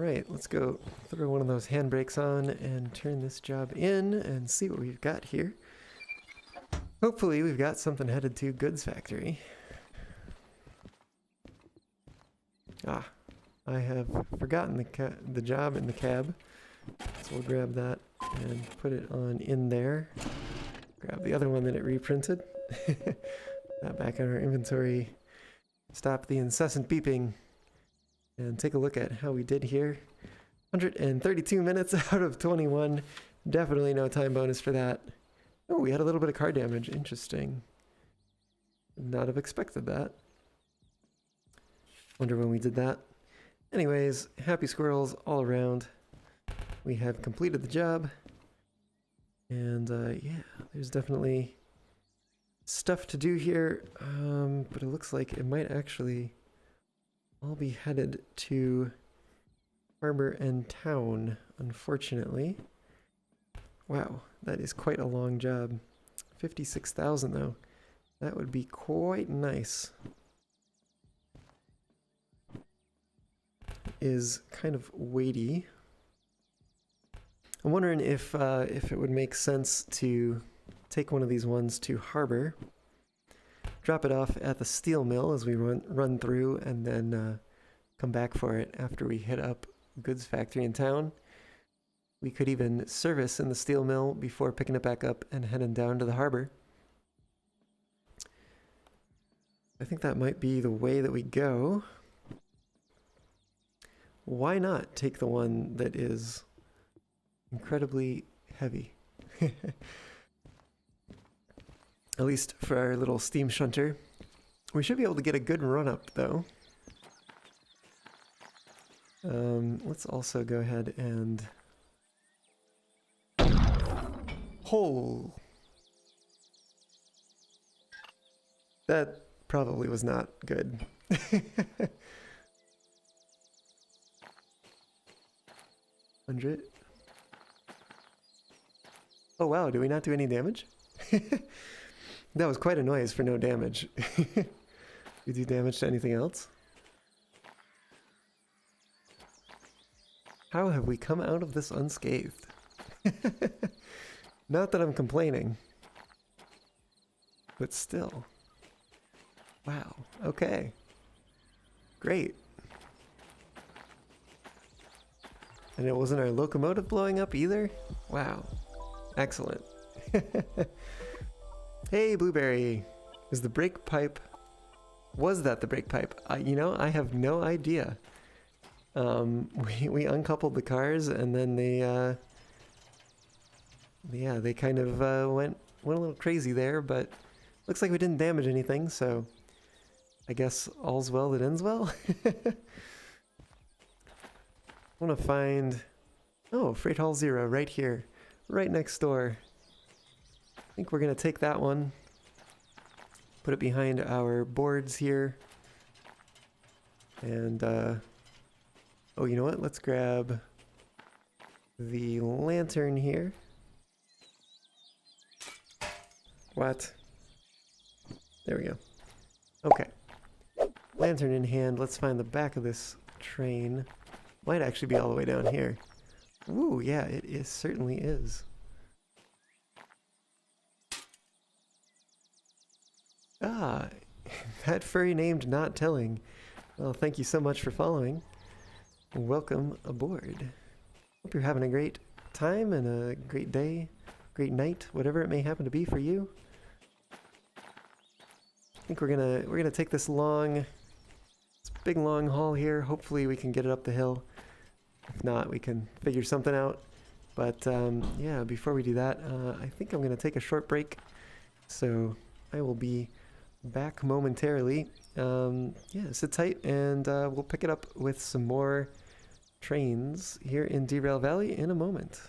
Alright, let's go throw one of those handbrakes on and turn this job in and see what we've got here. Hopefully we've got something headed to goods factory. Ah, I have forgotten the job in the cab, so we'll grab that and put it on in there. Grab the other one that it reprinted. That back in our inventory. Stop the incessant beeping and take a look at how we did here. 132 minutes out of 21. Definitely no time bonus for that. Oh, we had a little bit of car damage. Interesting. Would not have expected that. Wonder when we did that. Anyways, happy squirrels all around. We have completed the job. And yeah, there's definitely stuff to do here. But it looks like it might actually all be headed to harbor and town, unfortunately. Wow, that is quite a long job. 56,000 though. That would be quite nice. Is kind of weighty. I'm wondering if it would make sense to take one of these ones to harbor, drop it off at the steel mill as we run through, and then come back for it after we hit up goods factory in town. We could even service in the steel mill before picking it back up and heading down to the harbor. I think that might be the way that we go. Why not take the one that is incredibly heavy? At least for our little steam shunter. We should be able to get a good run up though. Let's also go ahead and... Oh! That probably was not good. 100. Oh wow, did we not do any damage? That was quite a noise for no damage. You do damage to anything else? How have we come out of this unscathed? Not that I'm complaining, but still. Wow, okay. Great. And it wasn't our locomotive blowing up either? Wow. Excellent. Hey, Blueberry. Is the brake pipe... Was that the brake pipe? You know, I have no idea. We uncoupled the cars and then they... yeah, they kind of went a little crazy there, but looks like we didn't damage anything, so I guess all's well that ends well. I want to find... Oh, Freight Hall 0 right here, right next door. I think we're going to take that one, put it behind our boards here, and oh, you know what? Let's grab the lantern here. What? There we go. Okay. Lantern in hand. Let's find the back of this train. Might actually be all the way down here. Ooh, yeah, it is, certainly is. Ah, that furry named Not Telling. Well, thank you so much for following. Welcome aboard. Hope you're having a great time and a great day, great night, whatever it may happen to be for you. I think we're gonna take this big long haul here. Hopefully we can get it up the hill. If not, we can figure something out. But yeah, before we do that, I think I'm gonna take a short break. So I will be back momentarily. Yeah, sit tight and we'll pick it up with some more trains here in Derail Valley in a moment.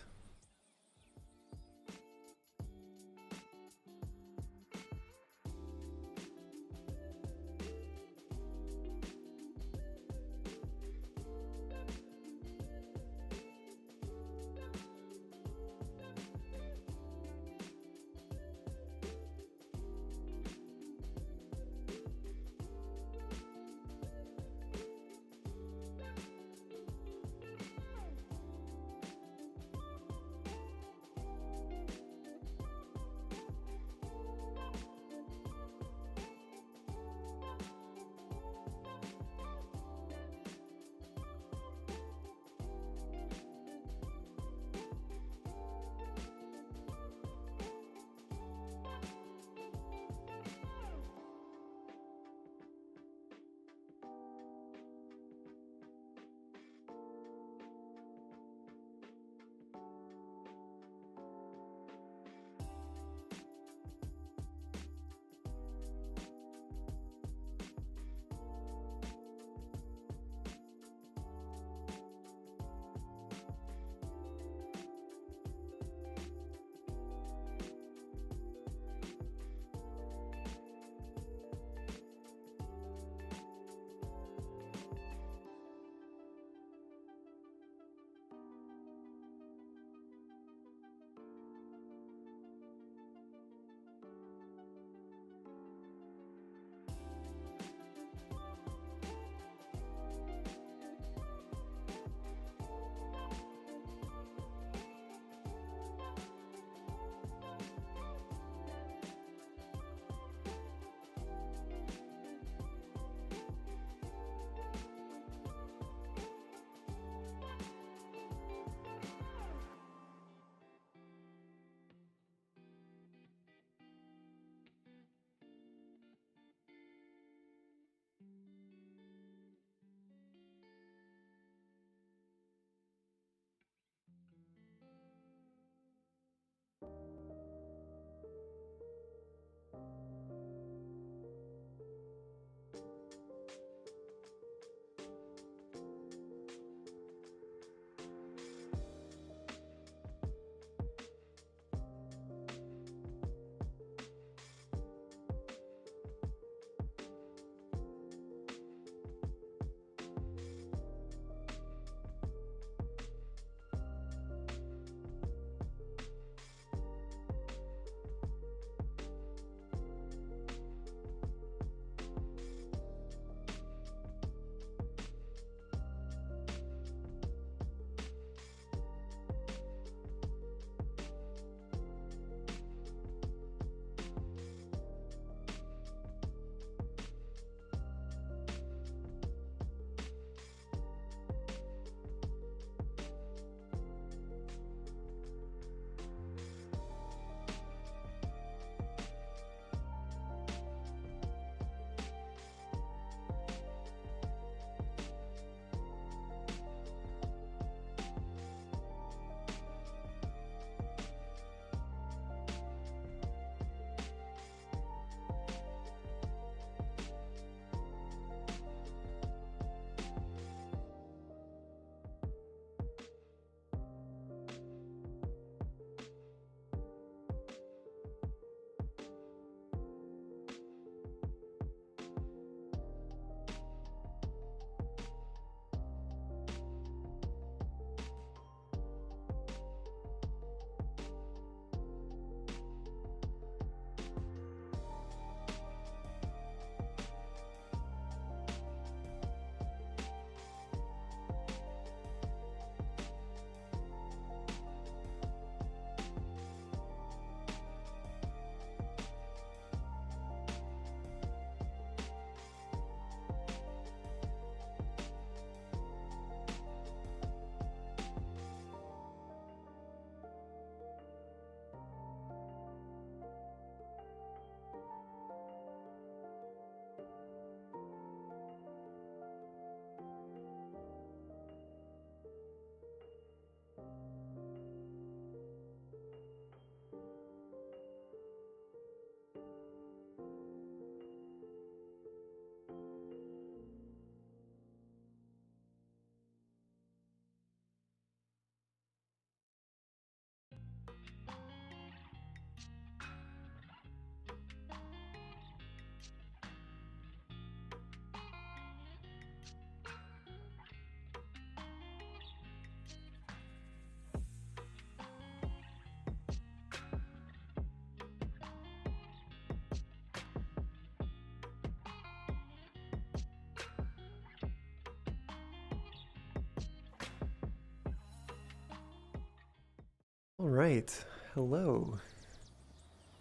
All right, hello.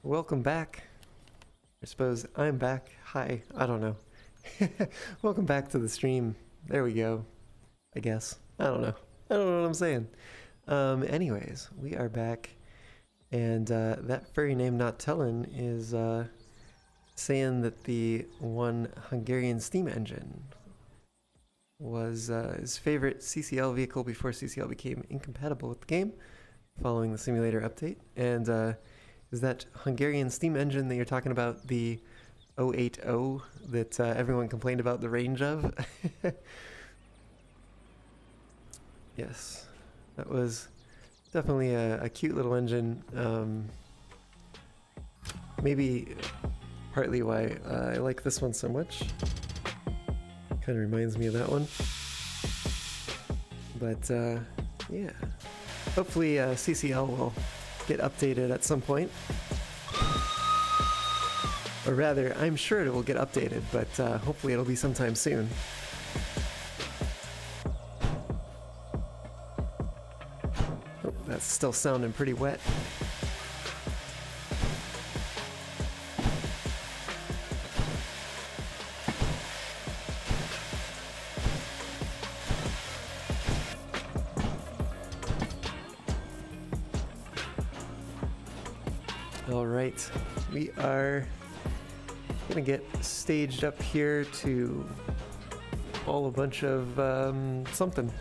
Welcome back. I suppose I'm back. Hi, I don't know. Welcome back to the stream. There we go. I guess. I don't know. I don't know what I'm saying. Anyways, we are back, and that furry name not telling is saying that the one Hungarian steam engine was his favorite CCL vehicle before CCL became incompatible with the game following the simulator update. And is that Hungarian steam engine that you're talking about the 080 that everyone complained about the range of? Yes, that was definitely a cute little engine. Maybe partly why I like this one so much. Kind of reminds me of that one. But yeah, hopefully CCL will get updated at some point. Or rather, I'm sure it will get updated, but hopefully it'll be sometime soon. Oh, that's still sounding pretty wet. All right, we are gonna get staged up here to haul a bunch of something.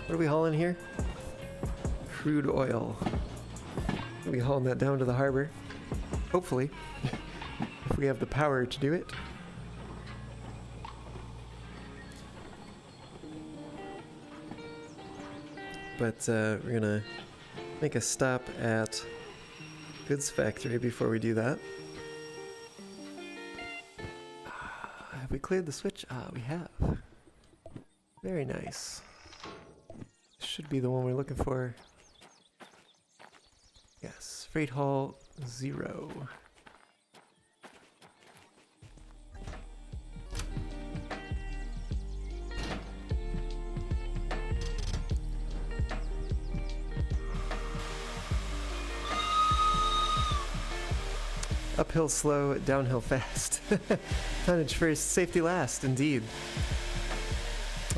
What are we hauling here? Crude oil. We'll be hauling that down to the harbor, hopefully, if we have the power to do it. But we're gonna make a stop at Goods Factory before we do that. Have we cleared the switch? Ah, we have. Very nice. Should be the one we're looking for. Yes, Freight Hall 0. Uphill slow, downhill fast. Tonnage first, safety last, indeed.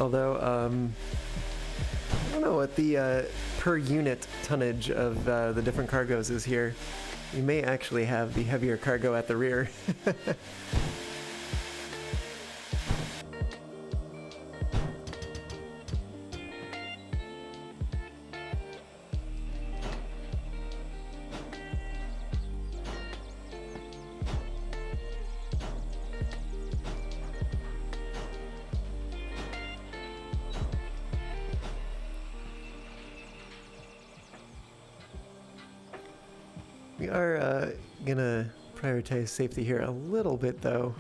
Although, I don't know what the per unit tonnage of the different cargoes is here. You may actually have the heavier cargo at the rear. We are gonna prioritize safety here a little bit though,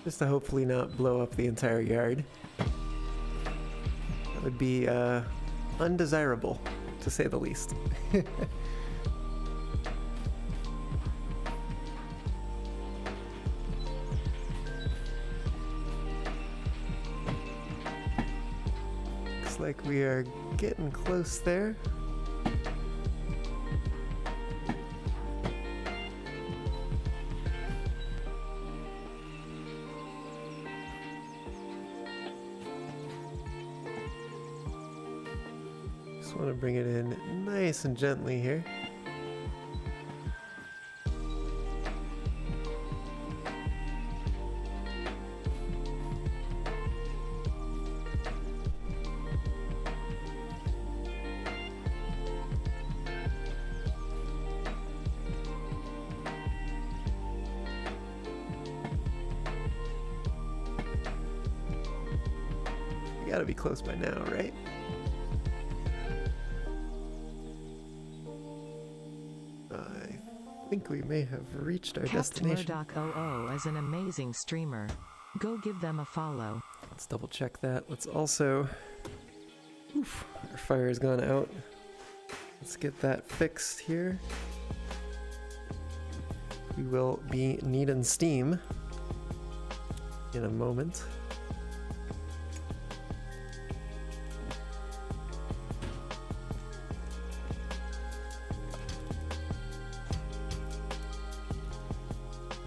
just to hopefully not blow up the entire yard. That would be undesirable, to say the least. Looks like we are getting close there. Just want to bring it in nice and gently here. You gotta be close by now, right? I think we may have reached our destination. Murdoch00 is an amazing streamer. Go give them a follow. Let's double check that. Let's also... Oof, our fire has gone out. Let's get that fixed here. We will be needing steam in a moment.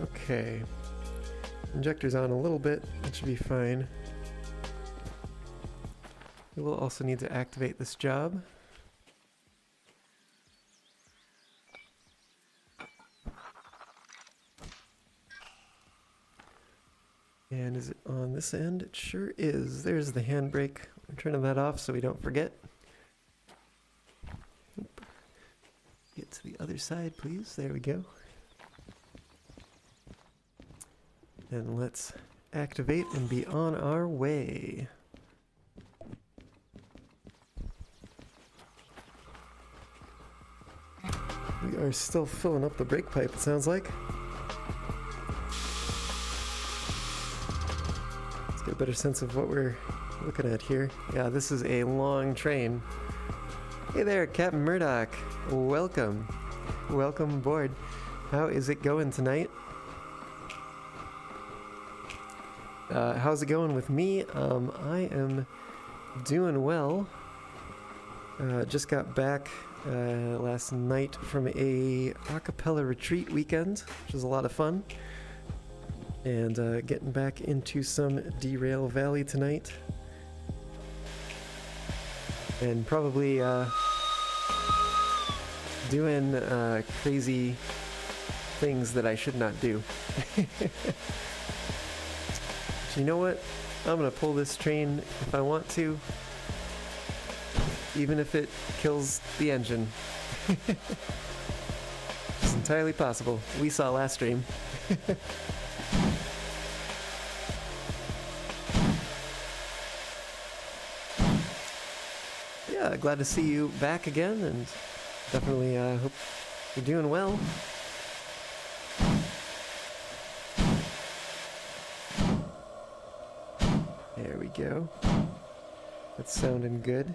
Okay. Injector's on a little bit. It should be fine. We will also need to activate this job. And is it on this end? It sure is. There's the handbrake. I'm turning that off so we don't forget. Oop. Get to the other side, please. There we go. And let's activate and be on our way. We are still filling up the brake pipe, it sounds like. Let's get a better sense of what we're looking at here. Yeah, this is a long train. Hey there, Captain Murdoch. Welcome. Welcome aboard. How is it going tonight? How's it going with me? I am doing well. Just got back last night from a acapella retreat weekend, which was a lot of fun. And getting back into some Derail Valley tonight. And probably doing crazy things that I should not do. You know what? I'm gonna pull this train if I want to, even if it kills the engine. It's entirely possible. We saw last stream. Yeah, glad to see you back again, and definitely hope you're doing well. There we go. That's sounding good.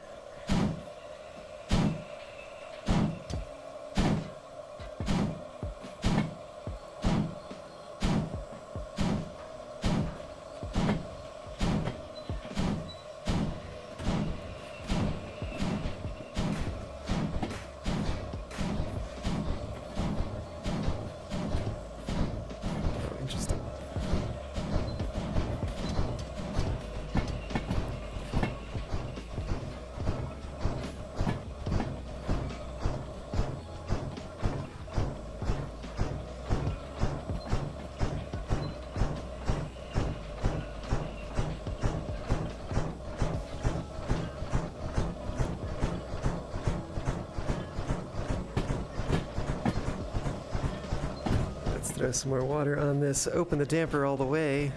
Throw some more water on this. Open the damper all the way.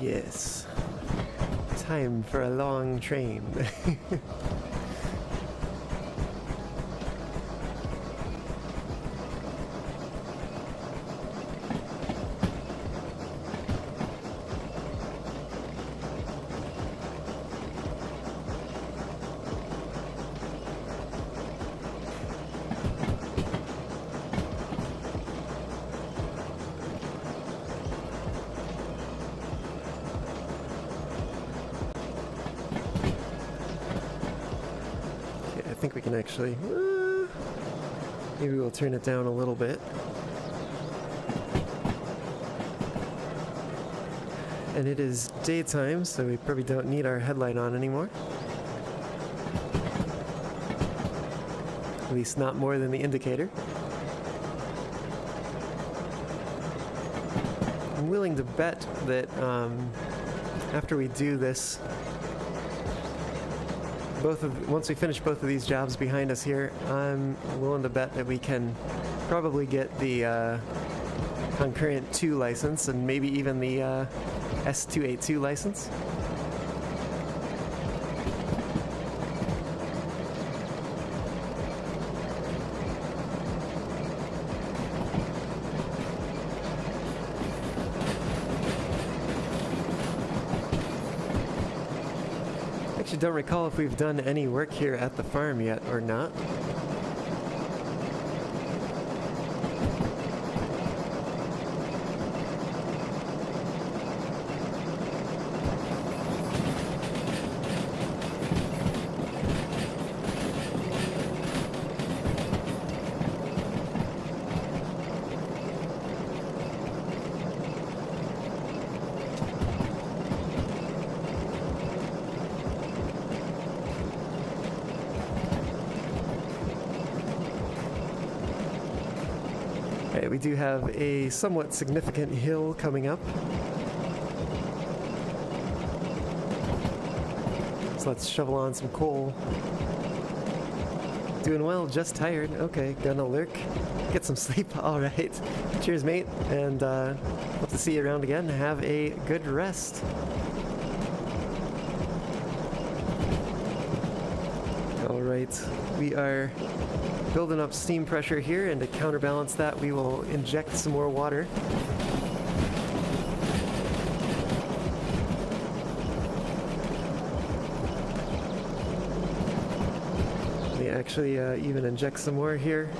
Yes. Time for a long train. I think we can actually, maybe we'll turn it down a little bit. And it is daytime, so we probably don't need our headlight on anymore. At least not more than the indicator. I'm willing to bet that after we do this, once we finish both of these jobs behind us here, I'm willing to bet that we can probably get the concurrent 2 license and maybe even the S282 license. I don't recall if we've done any work here at the farm yet or not. Alright, we do have a somewhat significant hill coming up. So let's shovel on some coal. Doing well, just tired. Okay, gonna lurk. Get some sleep. Alright. Cheers, mate. And hope to see you around again. Have a good rest. Alright, we are building up steam pressure here, and to counterbalance that, we will inject some more water. We actually even inject some more here.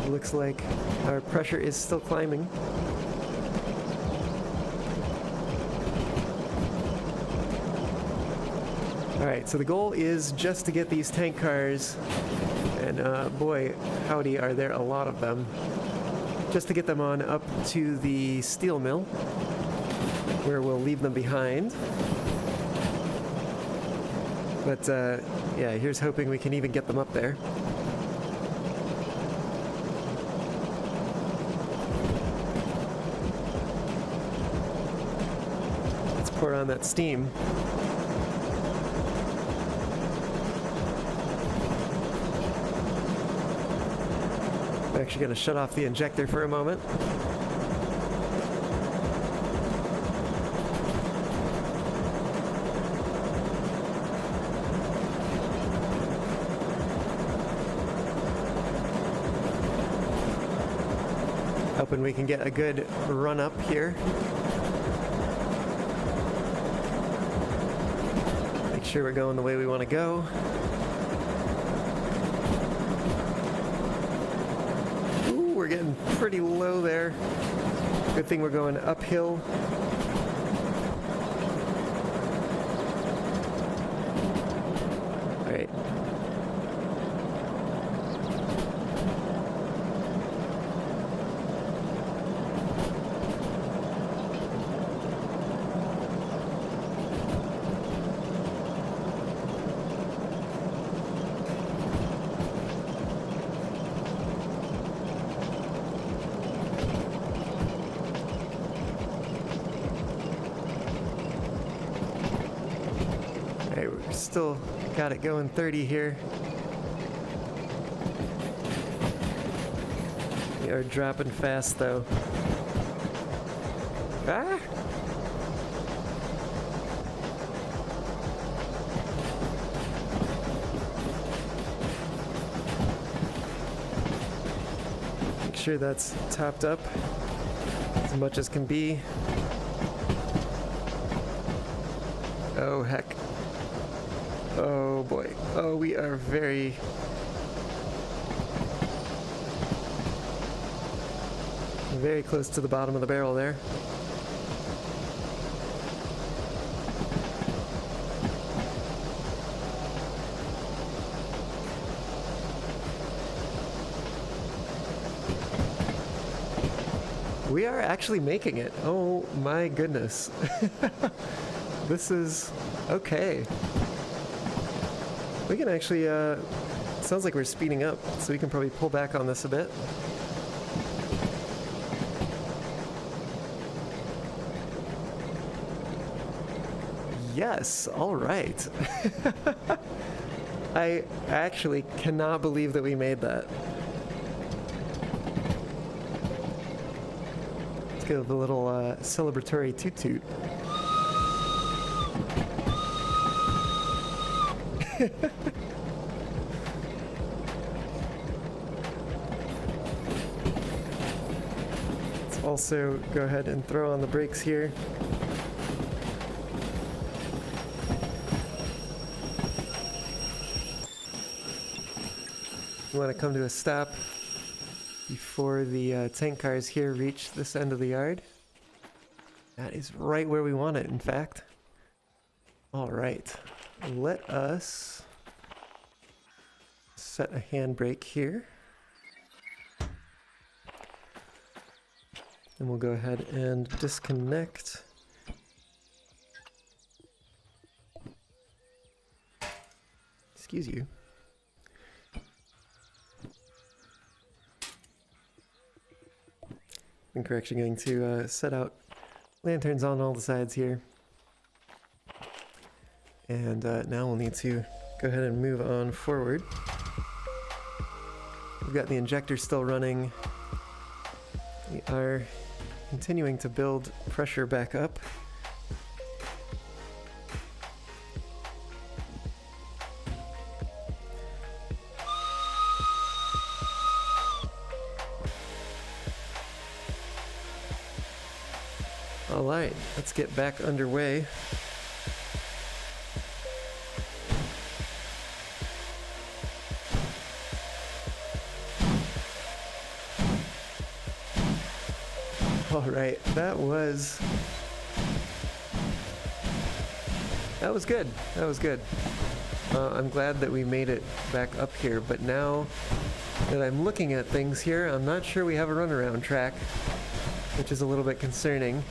It looks like our pressure is still climbing. Alright, so the goal is just to get these tank cars, and boy, howdy, are there a lot of them, just to get them on up to the steel mill, where we'll leave them behind. But yeah, here's hoping we can even get them up there. Let's pour on that steam. I'm actually going to shut off the injector for a moment. Hoping we can get a good run up here. Make sure we're going the way we want to go. We're getting pretty low there. Good thing we're going uphill. All right. Alright, we're still got it going 30 here. We are dropping fast though. Ah! Make sure that's topped up as much as can be. Oh heck. Oh boy. Oh, we are very close to the bottom of the barrel there. We are actually making it. Oh my goodness. This is okay. We can actually, sounds like we're speeding up, so we can probably pull back on this a bit. Yes, all right. I actually cannot believe that we made that. Let's give a little celebratory toot-toot. Let's also go ahead and throw on the brakes here. We want to come to a stop before the tank cars here reach this end of the yard. That is right where we want it, in fact. All right. Let us set a handbrake here. And we'll go ahead and disconnect. Excuse you. think we're actually going to set out lanterns on all the sides here. And now we'll need to go ahead and move on forward. We've got the injector still running. We are continuing to build pressure back up. All right, let's get back underway. All right, that was good. That was good. I'm glad that we made it back up here, but now that I'm looking at things here, I'm not sure we have a runaround track, which is a little bit concerning.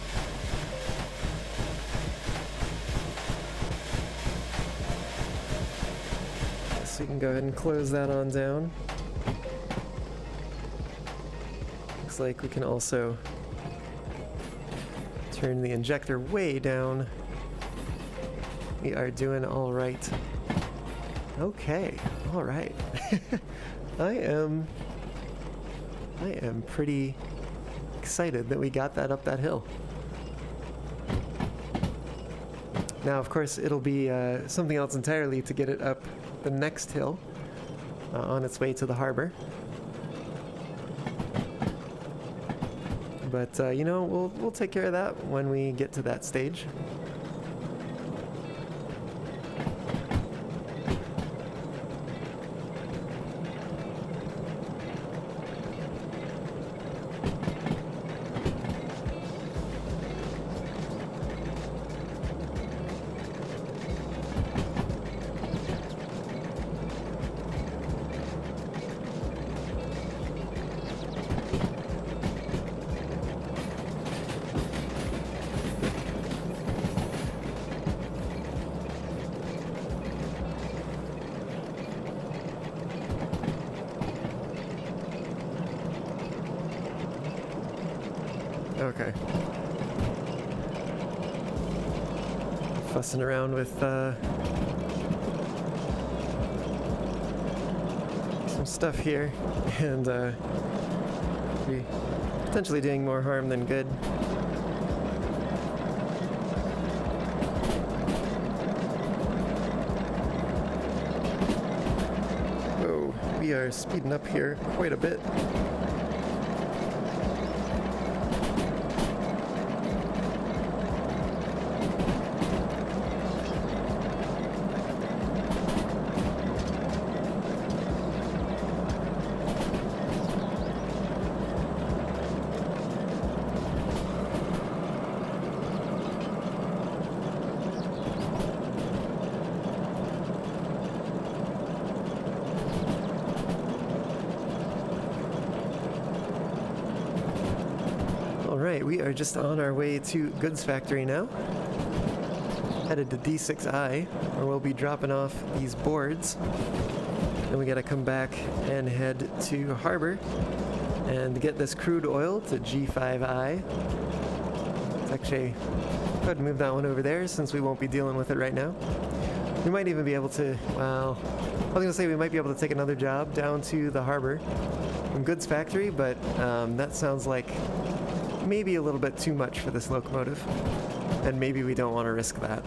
So you can go ahead and close that on down. Looks like we can also turn the injector way down. We are doing all right. Okay, all right. I am pretty excited that we got that up that hill. Now, of course, it'll be something else entirely to get it up the next hill on its way to the harbor. But, you know, we'll take care of that when we get to that stage. Okay. Fussing around with some stuff here, and be potentially doing more harm than good. Whoa, we are speeding up here quite a bit. Alright, we are just on our way to Goods Factory now. Headed to D6I, where we'll be dropping off these boards. Then we gotta come back and head to Harbor and get this crude oil to G5I. Let's actually go ahead and move that one over there since we won't be dealing with it right now. We might even be able to, well, I was gonna say we might be able to take another job down to the harbor from Goods Factory, but that sounds like maybe a little bit too much for this locomotive, and maybe we don't want to risk that.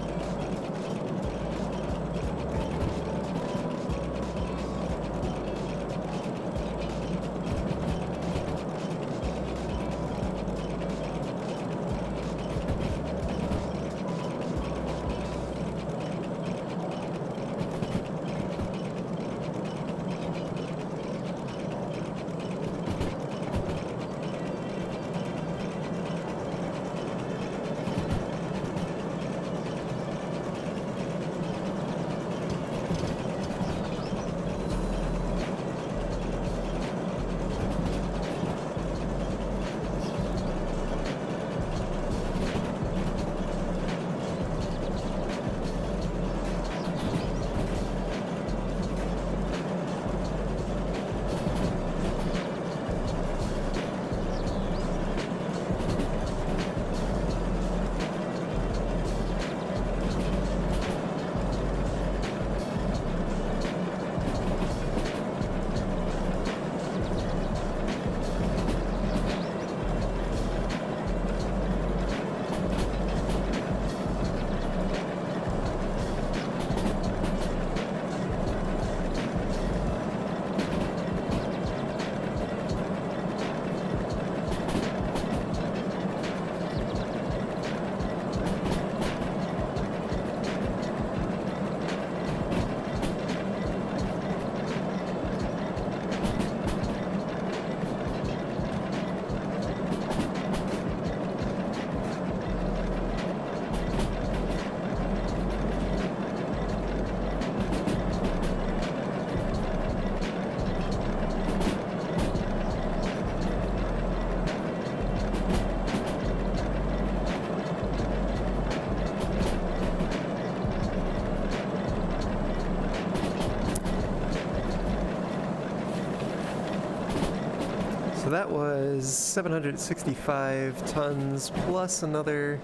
So that was 765 tons plus another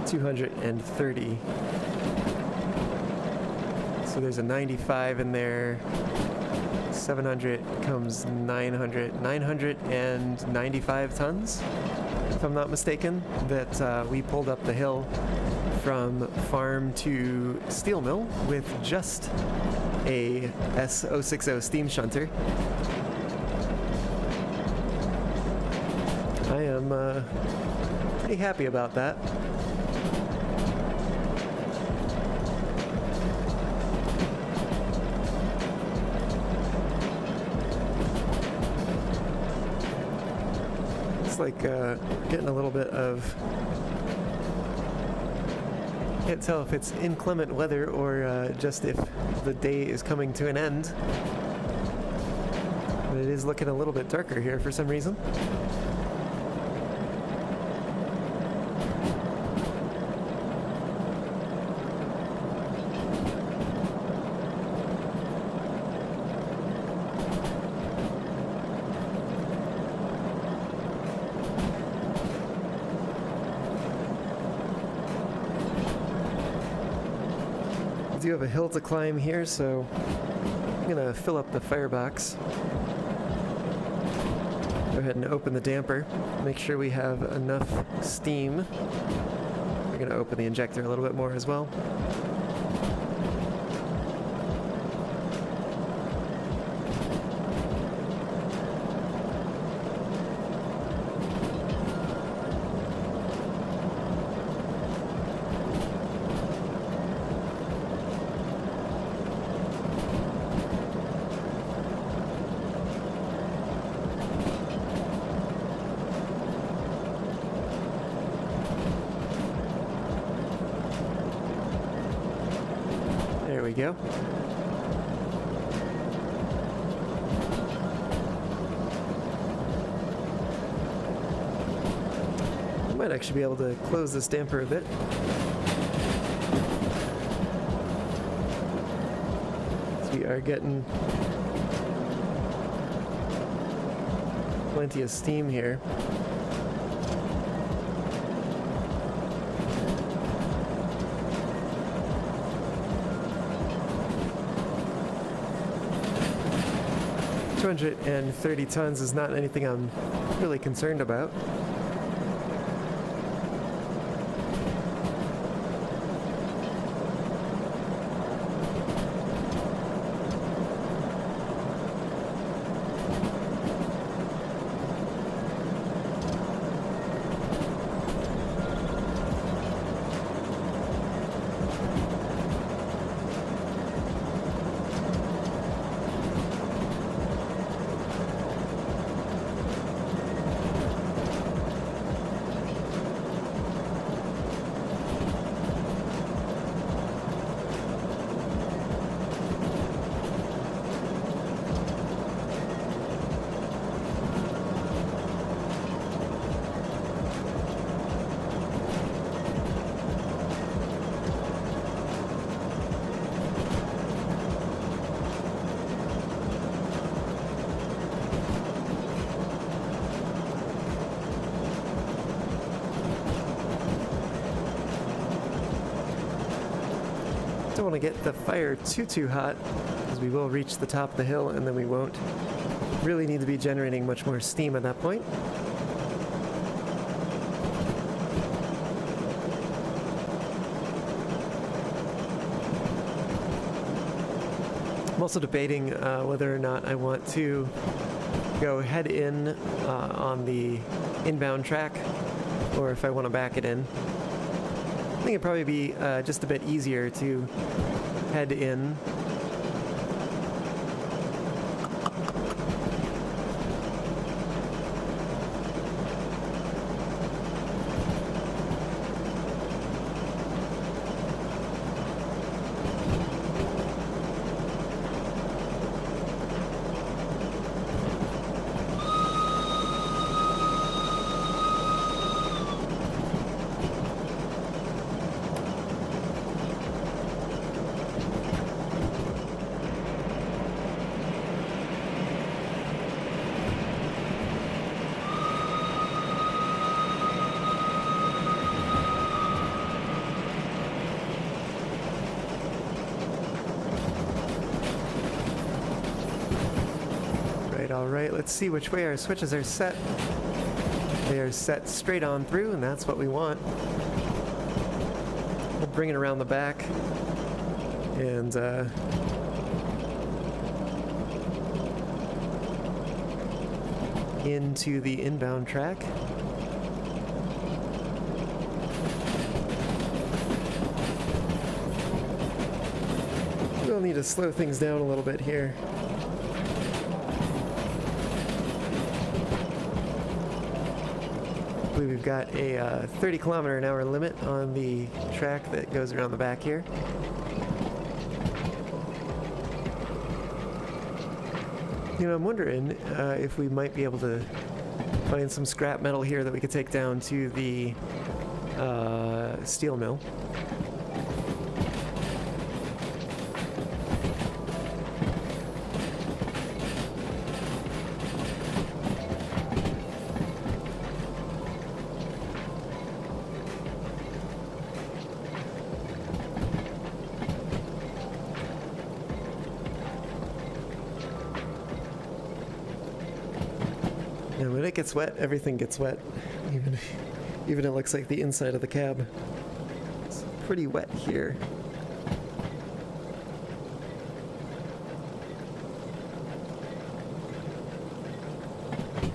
230. So there's a 95 in there. 700 comes 995 tons, if I'm not mistaken, that we pulled up the hill from farm to steel mill with just a S060 steam shunter. I am pretty happy about that. It's like getting a little bit of, can't tell if it's inclement weather or just if the day is coming to an end. But it is looking a little bit darker here for some reason. I do have a hill to climb here, so I'm gonna fill up the firebox. Go ahead and open the damper. Make sure we have enough steam. We're gonna open the injector a little bit more as well. There we go. I might actually be able to close this damper a bit. So we are getting plenty of steam here. $230 tons is not anything I'm really concerned about. Don't want to get the fire too hot, because we will reach the top of the hill and then we won't really need to be generating much more steam at that point. I'm also debating whether or not I want to go head in on the inbound track, or if I want to back it in. I think it'd probably be just a bit easier to head in. all right. Let's see which way our switches are set. They are set straight on through, and that's what we want. We'll bring it around the back and into the inbound track. We'll need to slow things down a little bit here. I believe we've got a 30-kilometer-an-hour limit on the track that goes around the back here. You know, I'm wondering if we might be able to find some scrap metal here that we could take down to the steel mill. And when it gets wet, everything gets wet. Even it looks like the inside of the cab. It's pretty wet here.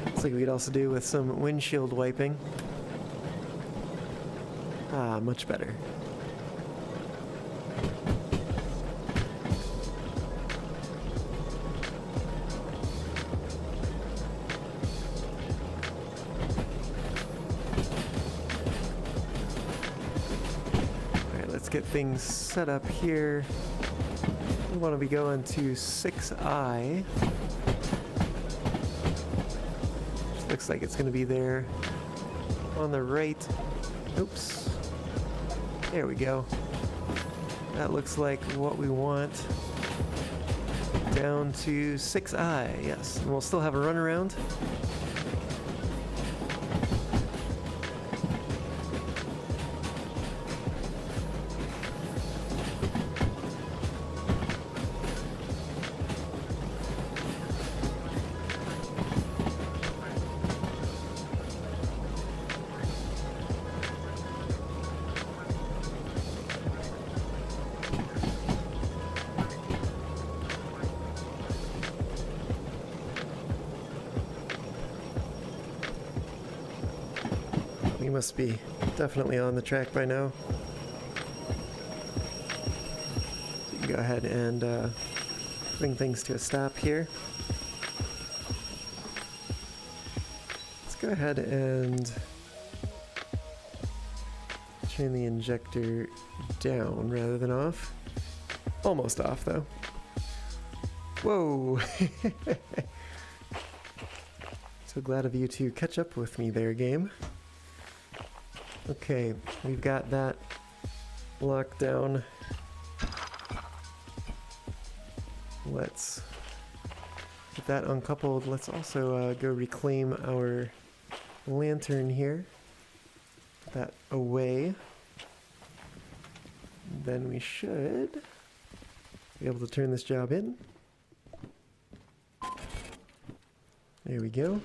Looks like we could also do with some windshield wiping. Ah, much better. Let's get things set up here. We want to be going to 6I. Which looks like it's going to be there on the right. Oops. There we go. That looks like what we want. Down to 6I, yes. And we'll still have a runaround. We must be definitely on the track by now. So you can go ahead and bring things to a stop here. Let's go ahead and turn the injector down rather than off. Almost off though. Whoa! So glad of you to catch up with me there, game. Okay, we've got that locked down. Let's get that uncoupled. Let's also go reclaim our lantern here. Put that away. Then we should be able to turn this job in. There we go.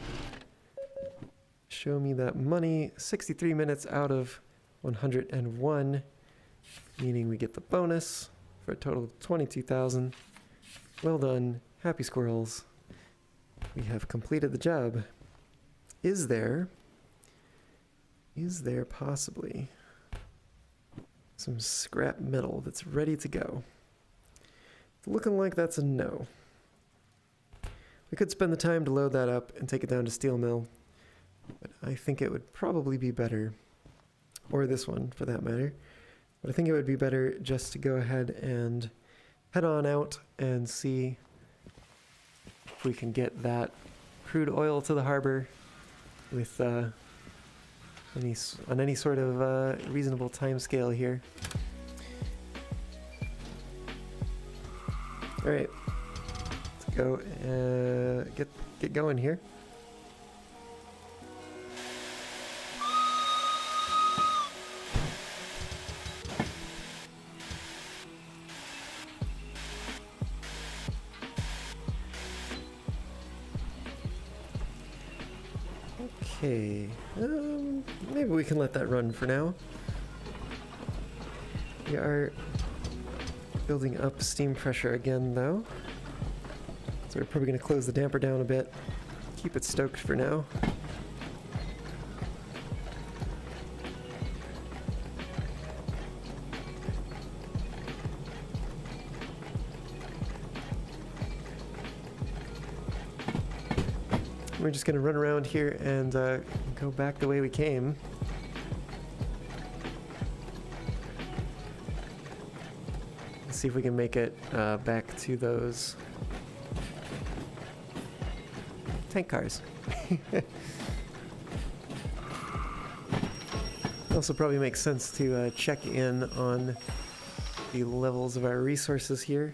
Show me that money. 63 minutes out of 101, meaning we get the bonus for a total of 22,000. Well done, happy squirrels. We have completed the job. Is there possibly some scrap metal that's ready to go? It's looking like that's a no. We could spend the time to load that up and take it down to steel mill. But I think it would probably be better, or this one for that matter, but I think it would be better just to go ahead and head on out and see if we can get that crude oil to the harbor with any sort of reasonable time scale here. All right, let's go get going here. Okay, maybe we can let that run for now. We are building up steam pressure again though. So we're probably going to close the damper down a bit. Keep it stoked for now. We're just going to run around here and go back the way we came. Let's see if we can make it back to those tank cars. Also probably makes sense to check in on the levels of our resources here.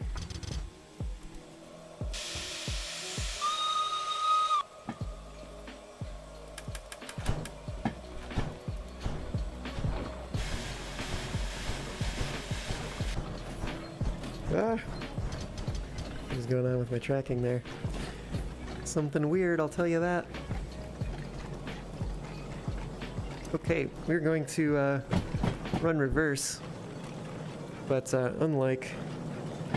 What is going on with my tracking there? Something weird, I'll tell you that. Okay, we're going to run reverse, but unlike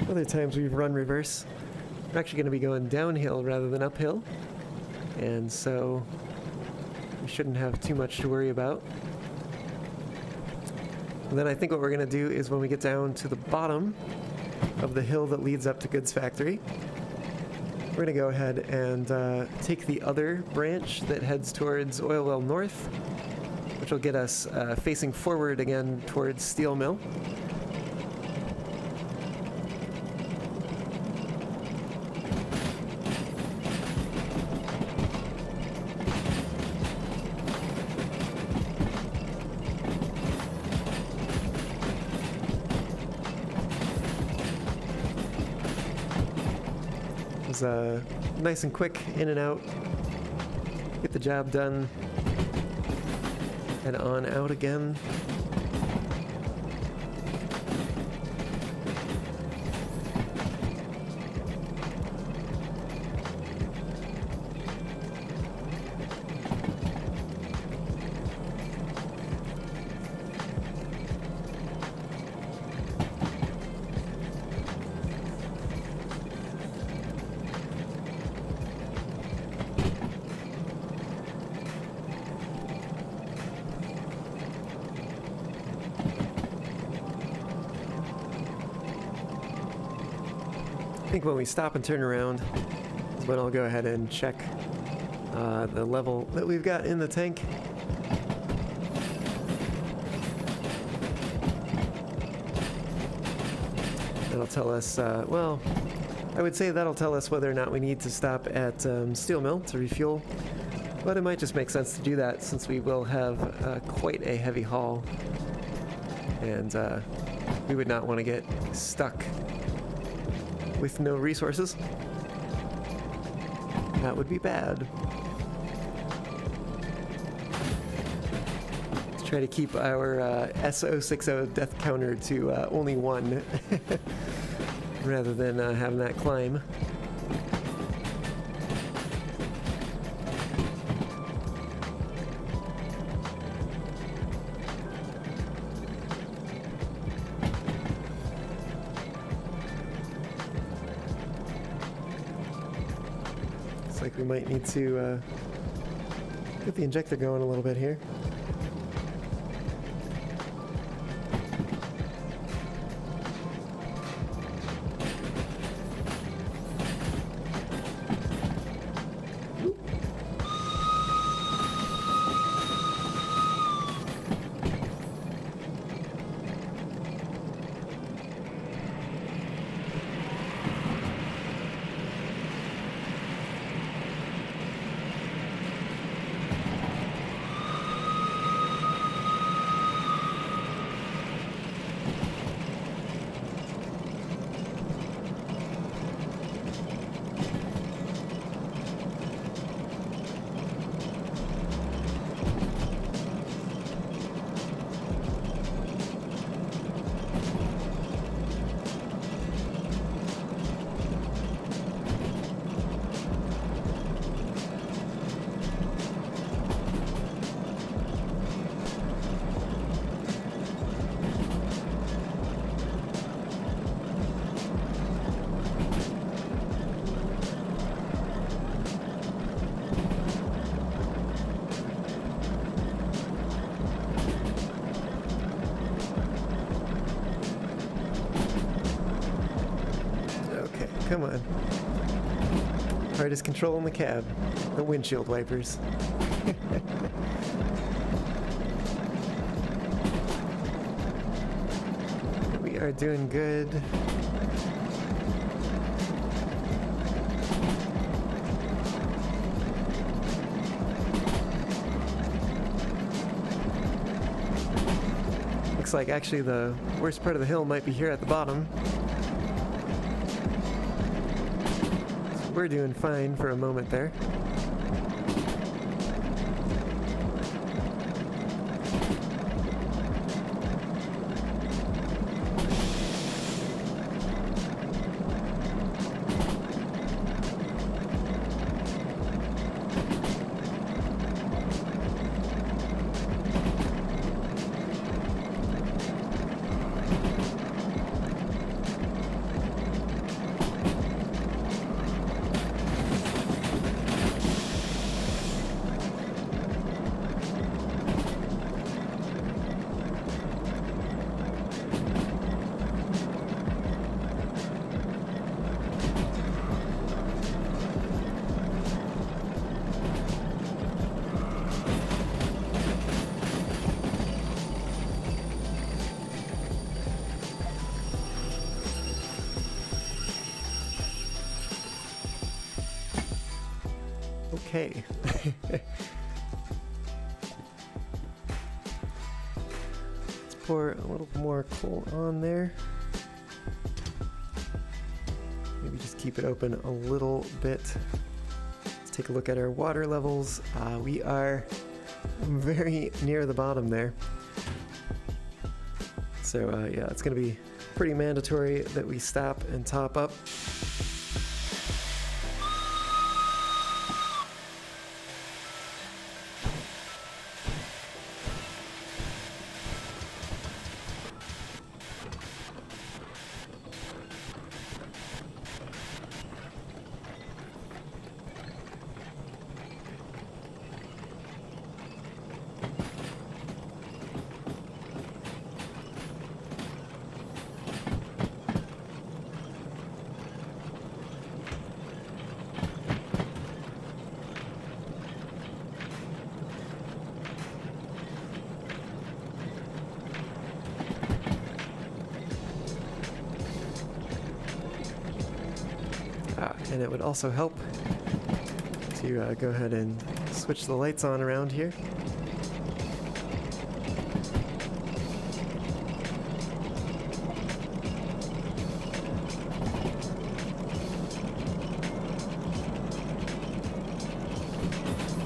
other times we've run reverse, we're actually going to be going downhill rather than uphill, and so we shouldn't have too much to worry about. And then I think what we're going to do is when we get down to the bottom of the hill that leads up to Goods Factory, we're going to go ahead and take the other branch that heads towards Oil Well North, which will get us facing forward again towards Steel Mill. Nice and quick, in and out, get the job done, head on out again. I think when we stop and turn around is when I'll go ahead and check the level that we've got in the tank. That'll tell us, well, I would say that'll tell us whether or not we need to stop at Steel Mill to refuel, but it might just make sense to do that since we will have quite a heavy haul, and we would not want to get stuck with no resources. That would be bad. Let's try to keep our S060 death counter to only 1 rather than having that climb. Like we might need to get the injector going a little bit here. come on. Hardest control in the cab. The windshield wipers. We are doing good. Looks like actually the worst part of the hill might be here at the bottom. So we're doing fine for a moment there. Okay. Let's pour a little more coal on there. Maybe just keep it open a little bit. Let's take a look at our water levels. We are very near the bottom there. So yeah, it's going to be pretty mandatory that we stop and top up. And it would also help to go ahead and switch the lights on around here.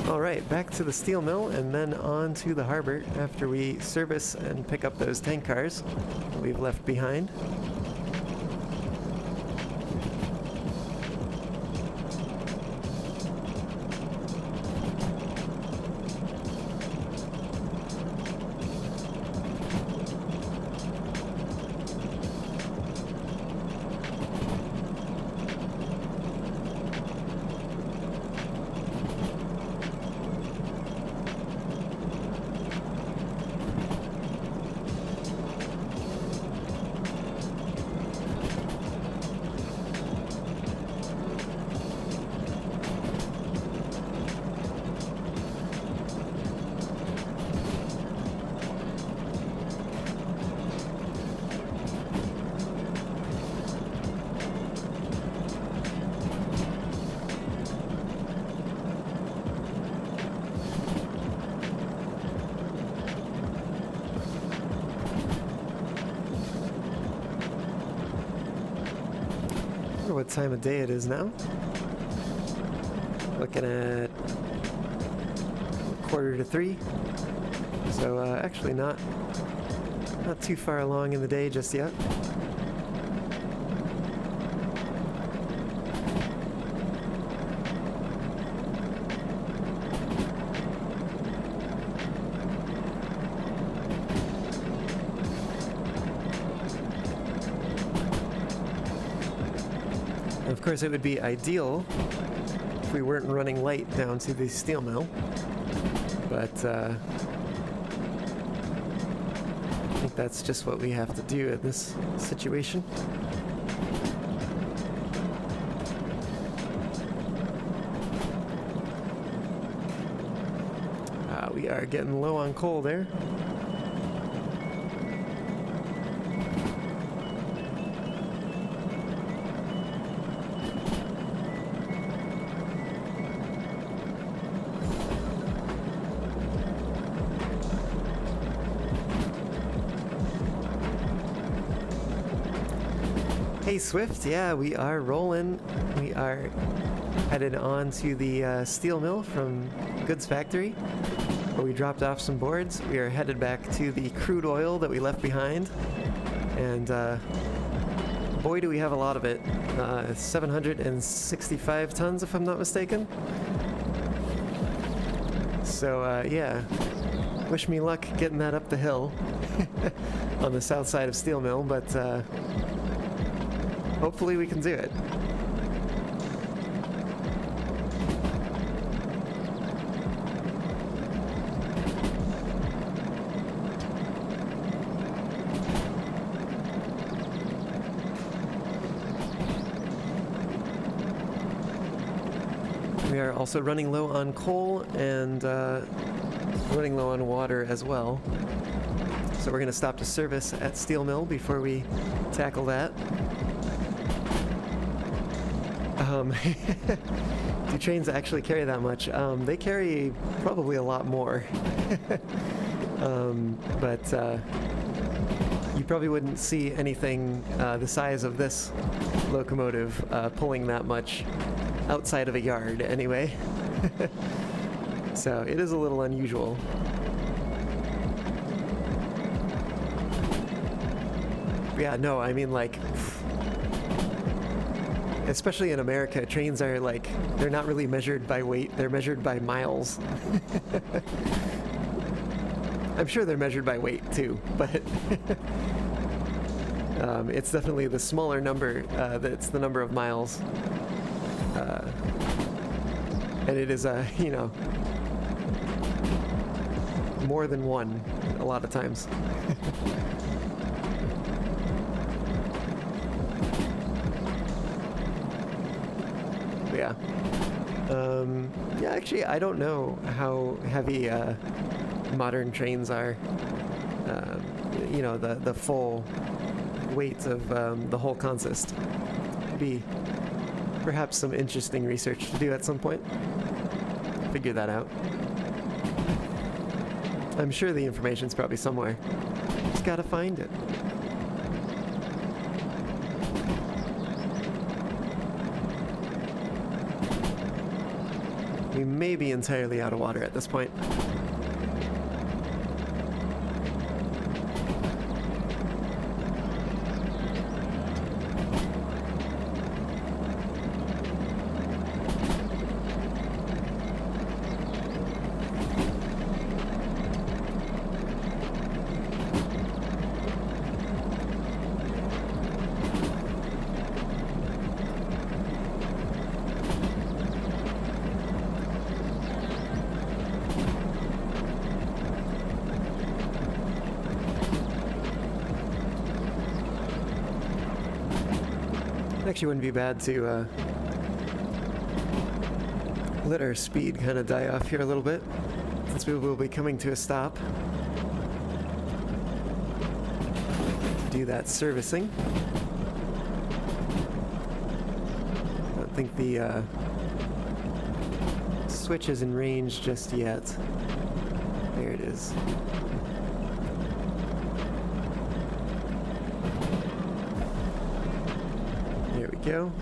All right, back to the steel mill and then on to the harbor after we service and pick up those tank cars that we've left behind. What time of day it is now. Looking at 2:45. So actually not too far along in the day just yet. Of course, it would be ideal if we weren't running light down to the steel mill, but I think that's just what we have to do in this situation. we are getting low on coal there. Hey Swift, yeah, we are rolling. We are headed on to the steel mill from Goods Factory, where we dropped off some boards. We are headed back to the crude oil that we left behind, and boy do we have a lot of it. 765 tons if I'm not mistaken. So yeah, wish me luck getting that up the hill on the south side of steel mill, but hopefully we can do it. We are also running low on coal and running low on water as well. So we're going to stop to service at steel mill before we tackle that. Do trains actually carry that much? They carry probably a lot more. But you probably wouldn't see anything the size of this locomotive pulling that much outside of a yard anyway. So it is a little unusual. Yeah, no, I mean, like, especially in America, trains are like, they're not really measured by weight, they're measured by miles. I'm sure they're measured by weight too, but it's definitely the smaller number that's the number of miles. And it is, you know, more than one a lot of times. Yeah. Yeah, actually, I don't know how heavy modern trains are. You know, the full weight of the whole consist. Be perhaps some interesting research to do at some point. Figure that out. I'm sure the information's probably somewhere. Just gotta find it. We may be entirely out of water at this point. Actually wouldn't be bad to let our speed kind of die off here a little bit, since we will be coming to a stop. Do that servicing. I don't think the switch is in range just yet. There it is. There we go.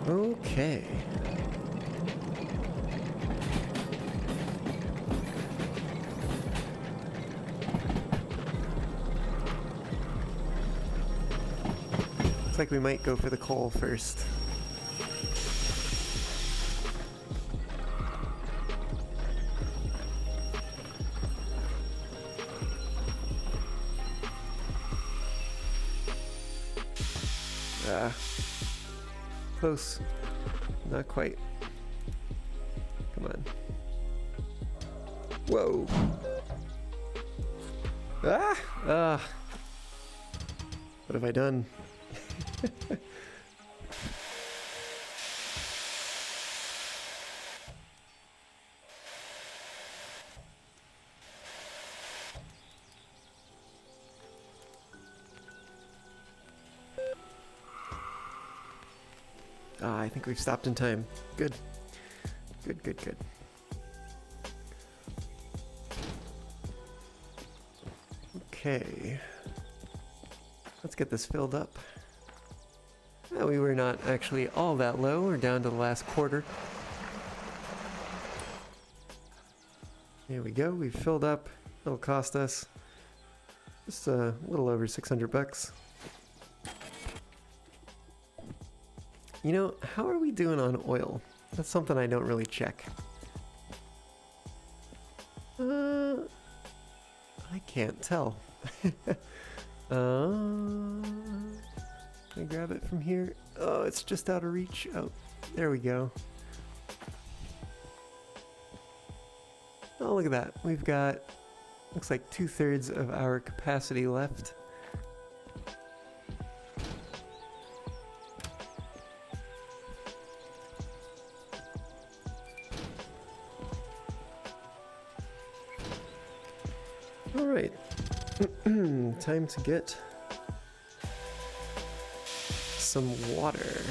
Okay. Looks like we might go for the coal first. Close. Not quite. Whoa. Ah! Ah! What have I done? Ah, I think we've stopped in time. Good. Good, good, good. Okay. Let's get this filled up. Well, we were not actually all that low. We're down to the last quarter. There we go. We've filled up. It'll cost us just a little over 600 bucks. You know, how are we doing on oil? That's something I don't really check. I can't tell. Can I grab it from here? Oh, it's just out of reach. Oh, there we go. Oh, look at that. We've got, looks like 2/3 of our capacity left. All right. Time to get some water.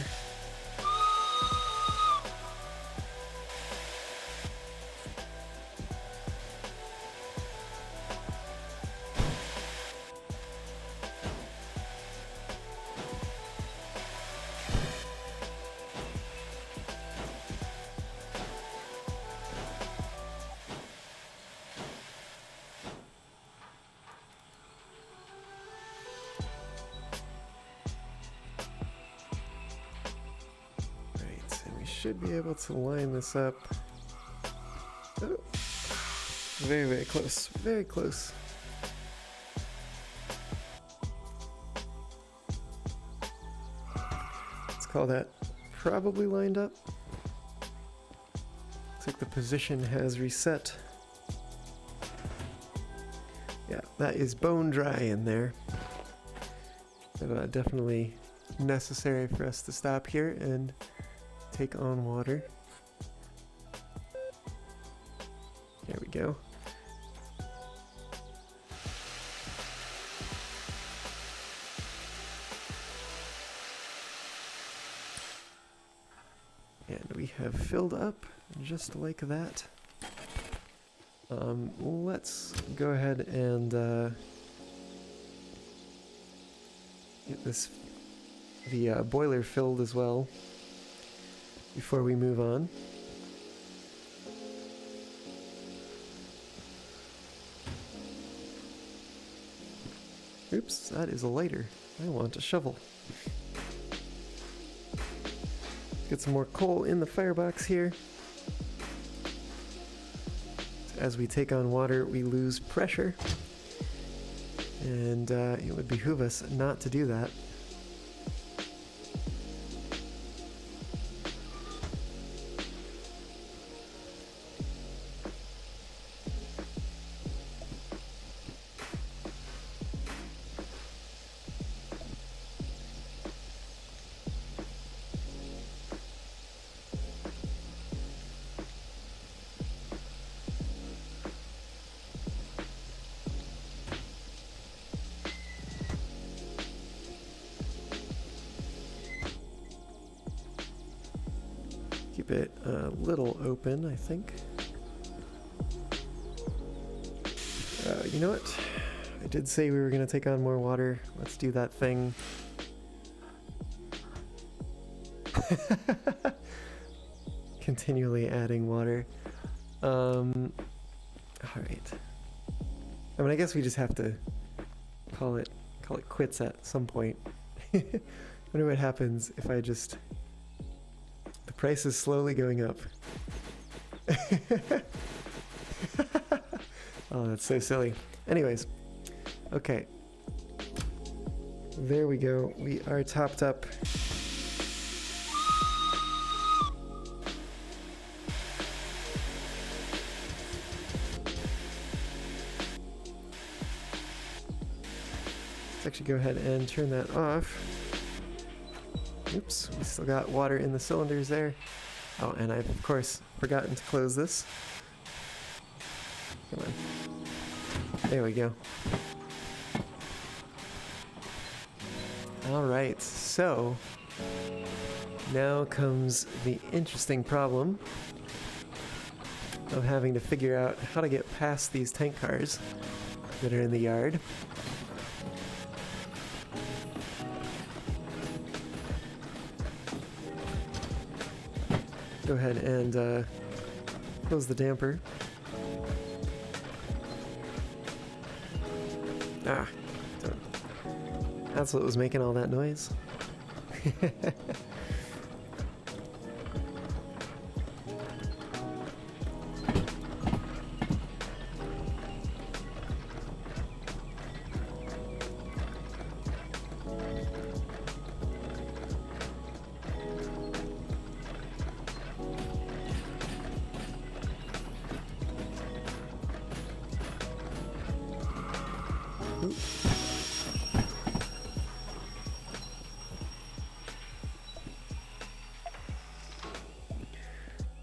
Should be able to line this up. Oh, very, very close. Very close. Let's call that probably lined up. Looks like the position has reset. Yeah, that is bone dry in there. So, definitely necessary for us to stop here and take on water. There we go. And we have filled up just like that. Let's go ahead and get the boiler filled as well before we move on. Oops, that is a lighter. I want a shovel. Get some more coal in the firebox here. As we take on water, we lose pressure. And it would behoove us not to do that. Keep it a little open, I think. You know what? I did say we were going to take on more water. Let's do that thing. Continually adding water. All right. I mean, I guess we just have to call it quits at some point. Wonder what happens if I just... The price is slowly going up. Oh, that's so silly. Anyways, okay. There we go. We are topped up. Let's actually go ahead and turn that off. Oops, we still got water in the cylinders there. Oh, and I've of course forgotten to close this. Come on. There we go. Alright, so now comes the interesting problem of having to figure out how to get past these tank cars that are in the yard. Go ahead and close the damper. Ah, that's what was making all that noise. Oop.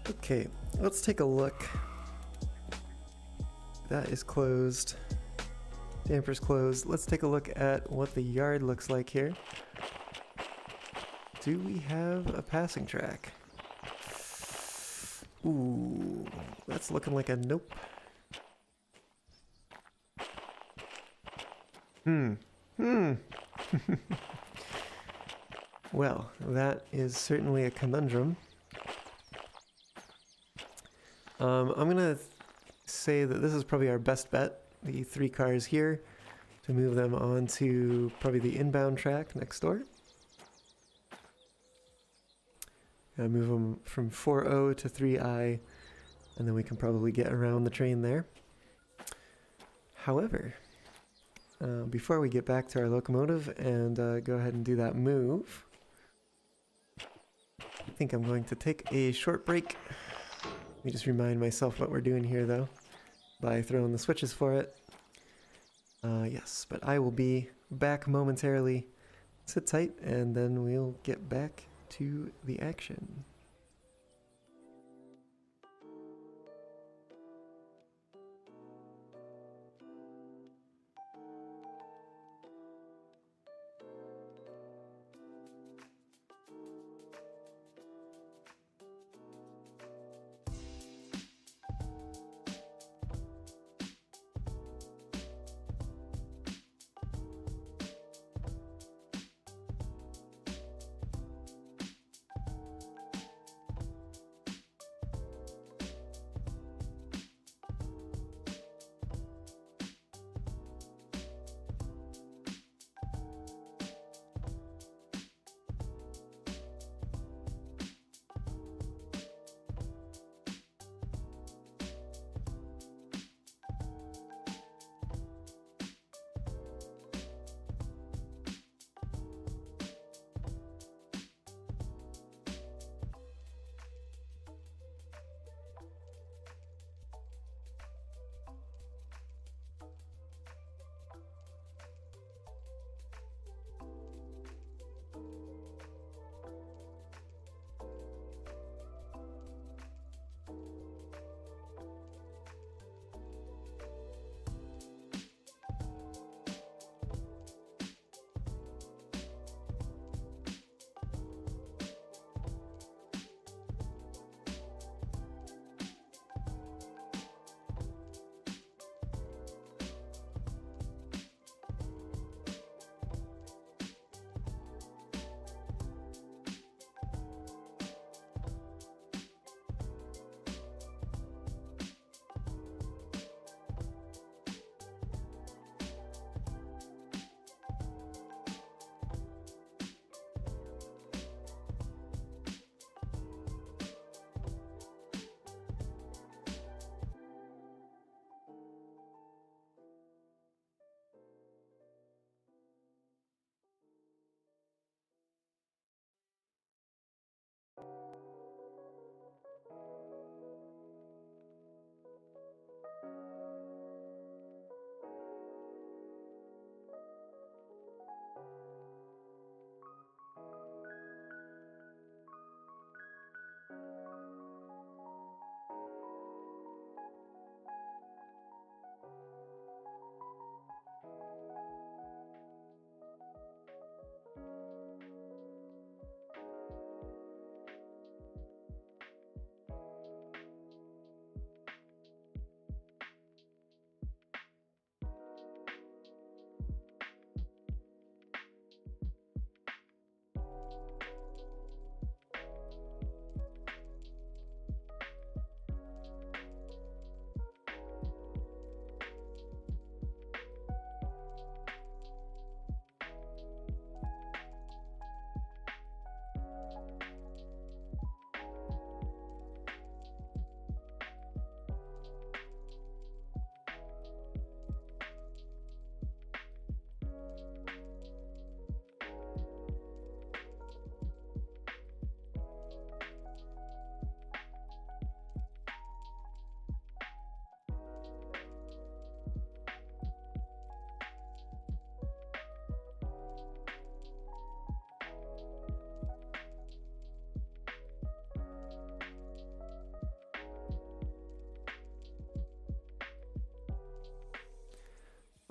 Okay, let's take a look. That is closed. Damper's closed. Let's take a look at what the yard looks like here. Do we have a passing track? Ooh, that's looking like a nope. Well, that is certainly a conundrum. I'm gonna say that this is probably our best bet, the 3 cars here, to move them onto probably the inbound track next door. Move them from 4O to 3I, and then we can probably get around the train there. However, before we get back to our locomotive and go ahead and do that move, I think I'm going to take a short break. Let me just remind myself what we're doing here though, by throwing the switches for it. Yes, but I will be back momentarily. Sit tight and then we'll get back to the action.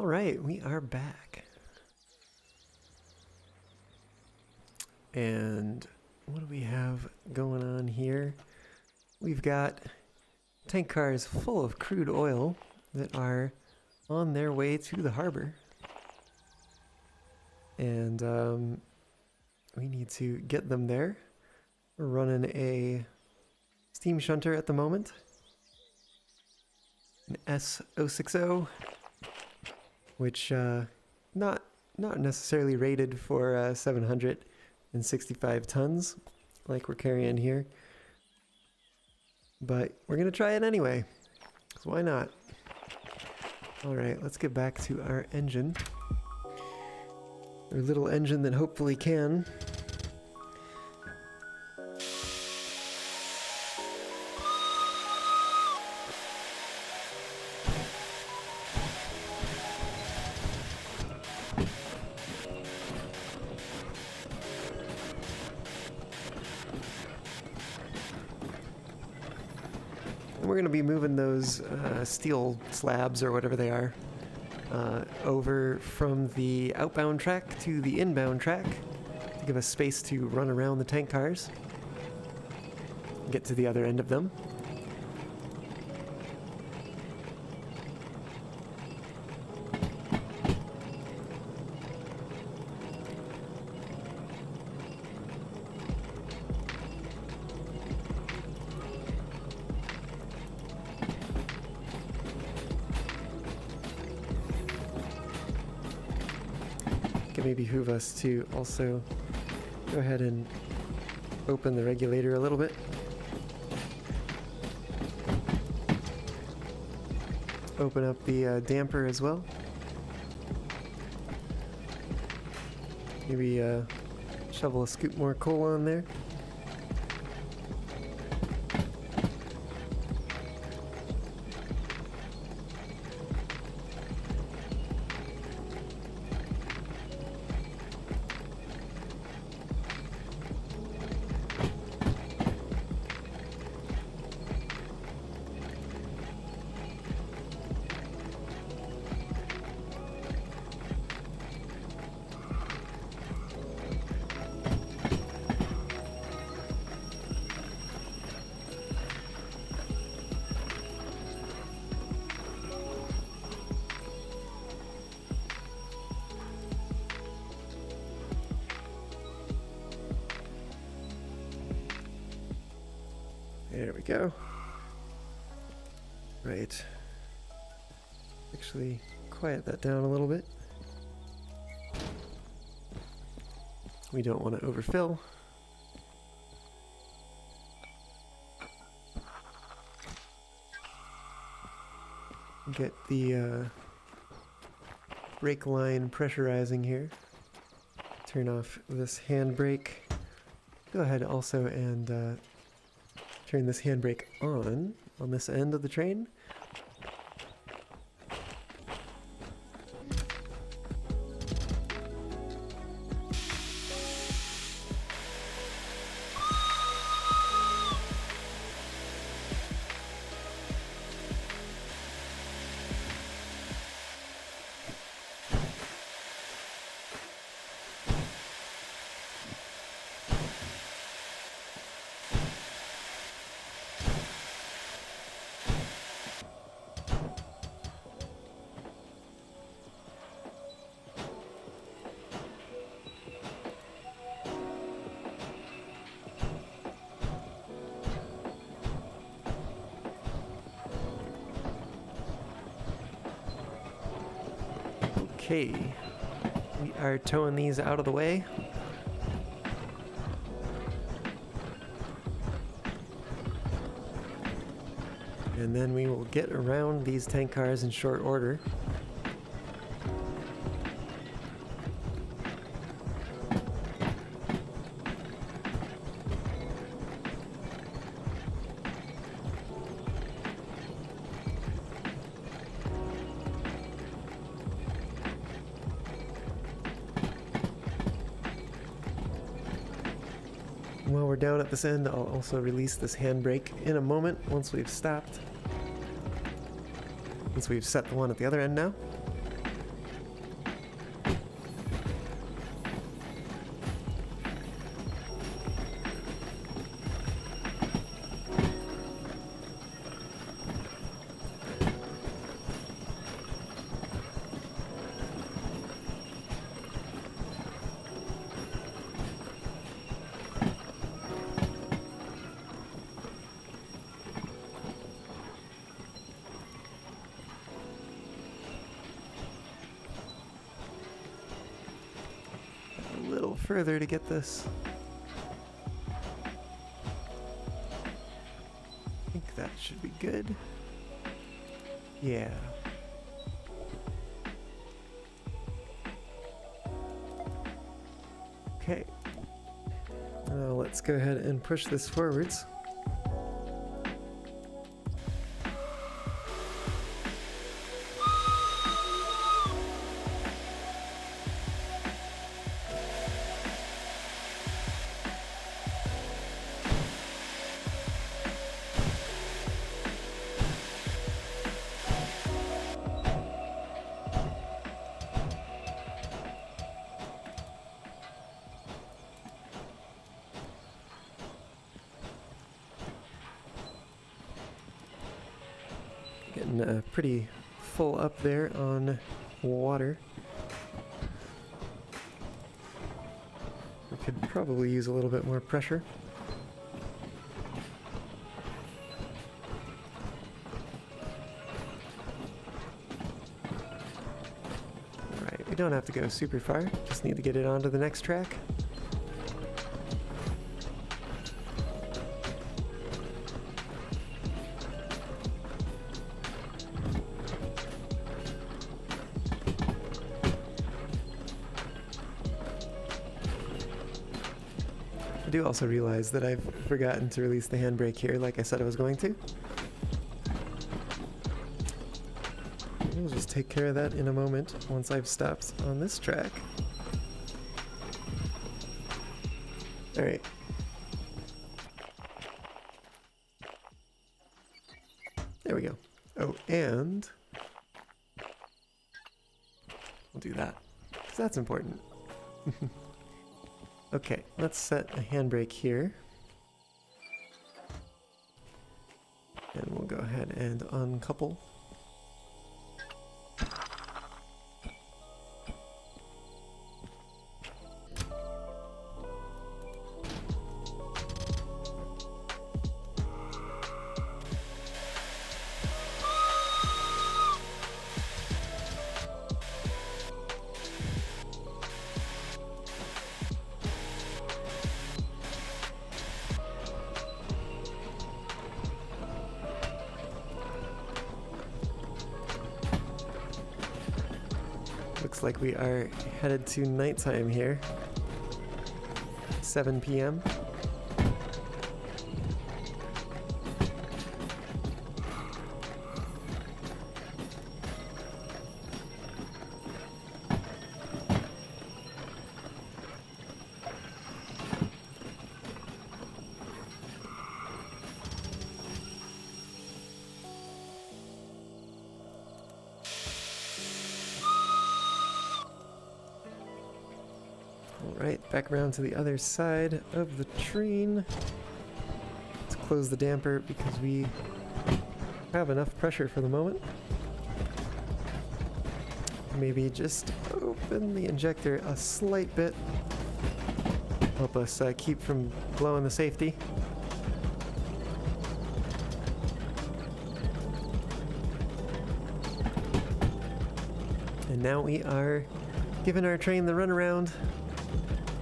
Alright, we are back. And what do we have going on here? We've got tank cars full of crude oil that are on their way to the harbor. And we need to get them there. We're running a steam shunter at the moment. An S060, which not necessarily rated for 765 tons like we're carrying here. But we're going to try it anyway, so why not? Alright, let's get back to our engine. Our little engine that hopefully can. We're going to be moving those steel slabs, or whatever they are, over from the outbound track to the inbound track to give us space to run around the tank cars and get to the other end of them. It may behoove us to also go ahead and open the regulator a little bit. Open up the damper as well. Maybe shovel a scoop more coal on there. There we go. Right. Actually, quiet that down a little bit. We don't want to overfill. Get the brake line pressurizing here. Turn off this handbrake. Go ahead also and turn this handbrake on this end of the train. Okay, we are towing these out of the way. And then we will get around these tank cars in short order. While we're down at this end, I'll also release this handbrake in a moment once we've stopped. Once we've set the one at the other end now. further to get this. I think that should be good. Yeah. Okay. Let's go ahead and push this forwards. Getting pretty full up there on water. We could probably use a little bit more pressure. Alright, we don't have to go super far, just need to get it onto the next track. I do also realize that I've forgotten to release the handbrake here like I said I was going to. We'll just take care of that in a moment once I've stopped on this track. Alright. There we go. Oh, and we'll do that, because that's important. Okay, let's set a handbrake here. And we'll go ahead and uncouple. Looks like we are headed to nighttime here. 7 p.m. Alright, back around to the other side of the train. Let's close the damper because we have enough pressure for the moment. Maybe just open the injector a slight bit. Help us keep from blowing the safety. And now we are giving our train the runaround.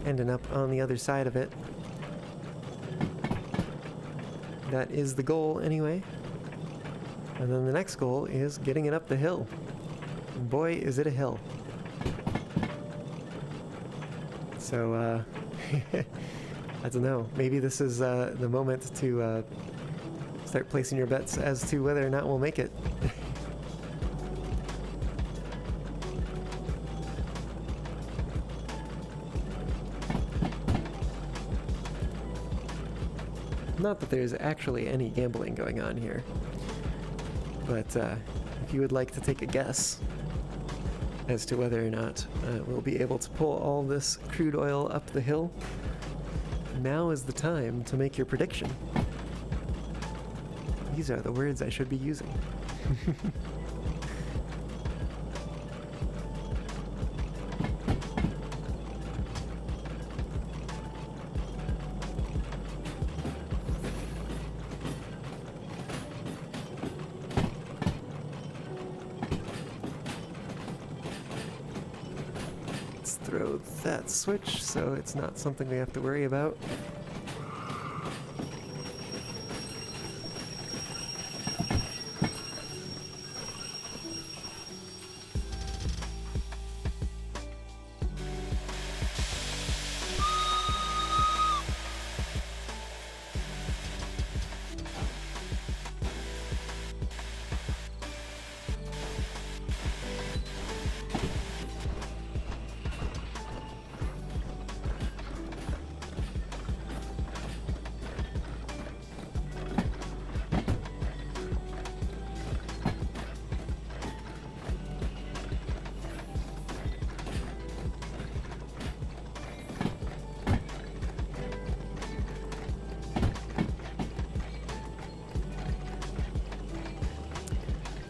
Ending up on the other side of it. That is the goal anyway. And then the next goal is getting it up the hill. And boy, is it a hill. So, I don't know. Maybe this is the moment to start placing your bets as to whether or not we'll make it. Not that there's actually any gambling going on here, but if you would like to take a guess as to whether or not we'll be able to pull all this crude oil up the hill, now is the time to make your prediction. These are the words I should be using. let's throw that switch so it's not something we have to worry about.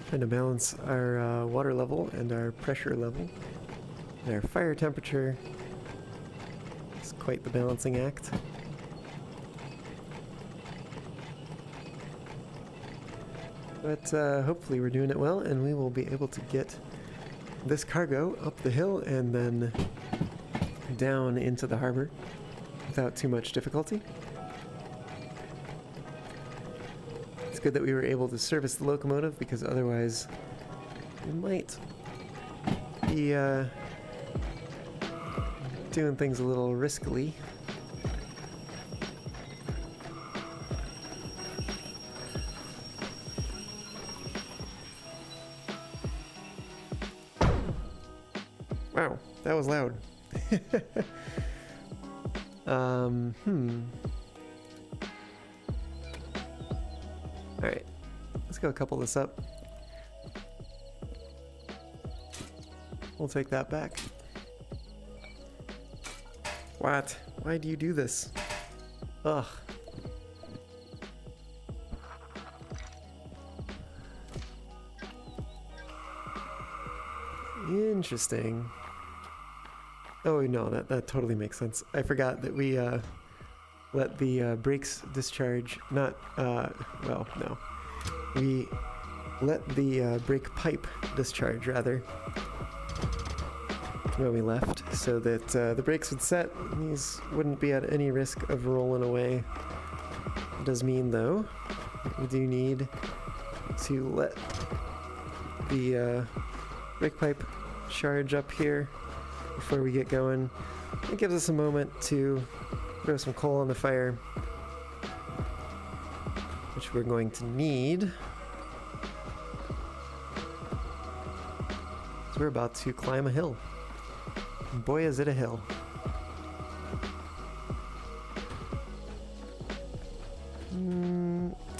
Trying to balance our water level and our pressure level and our fire temperature. It's quite the balancing act. But hopefully we're doing it well, and we will be able to get this cargo up the hill and then down into the harbor without too much difficulty. It's good that we were able to service the locomotive, because otherwise we might be doing things a little riskily. Wow, that was loud. Alright, let's go couple this up. We'll take that back. What? Why do you do this? Ugh. Interesting. Oh no, that totally makes sense. I forgot that we let the brakes discharge, not, well, no. We let the brake pipe discharge, rather, when we left, so that the brakes would set, and these wouldn't be at any risk of rolling away. It does mean, though, that we do need to let the brake pipe charge up here before we get going. It gives us a moment to throw some coal on the fire, which we're going to need. So we're about to climb a hill. And boy, is it a hill.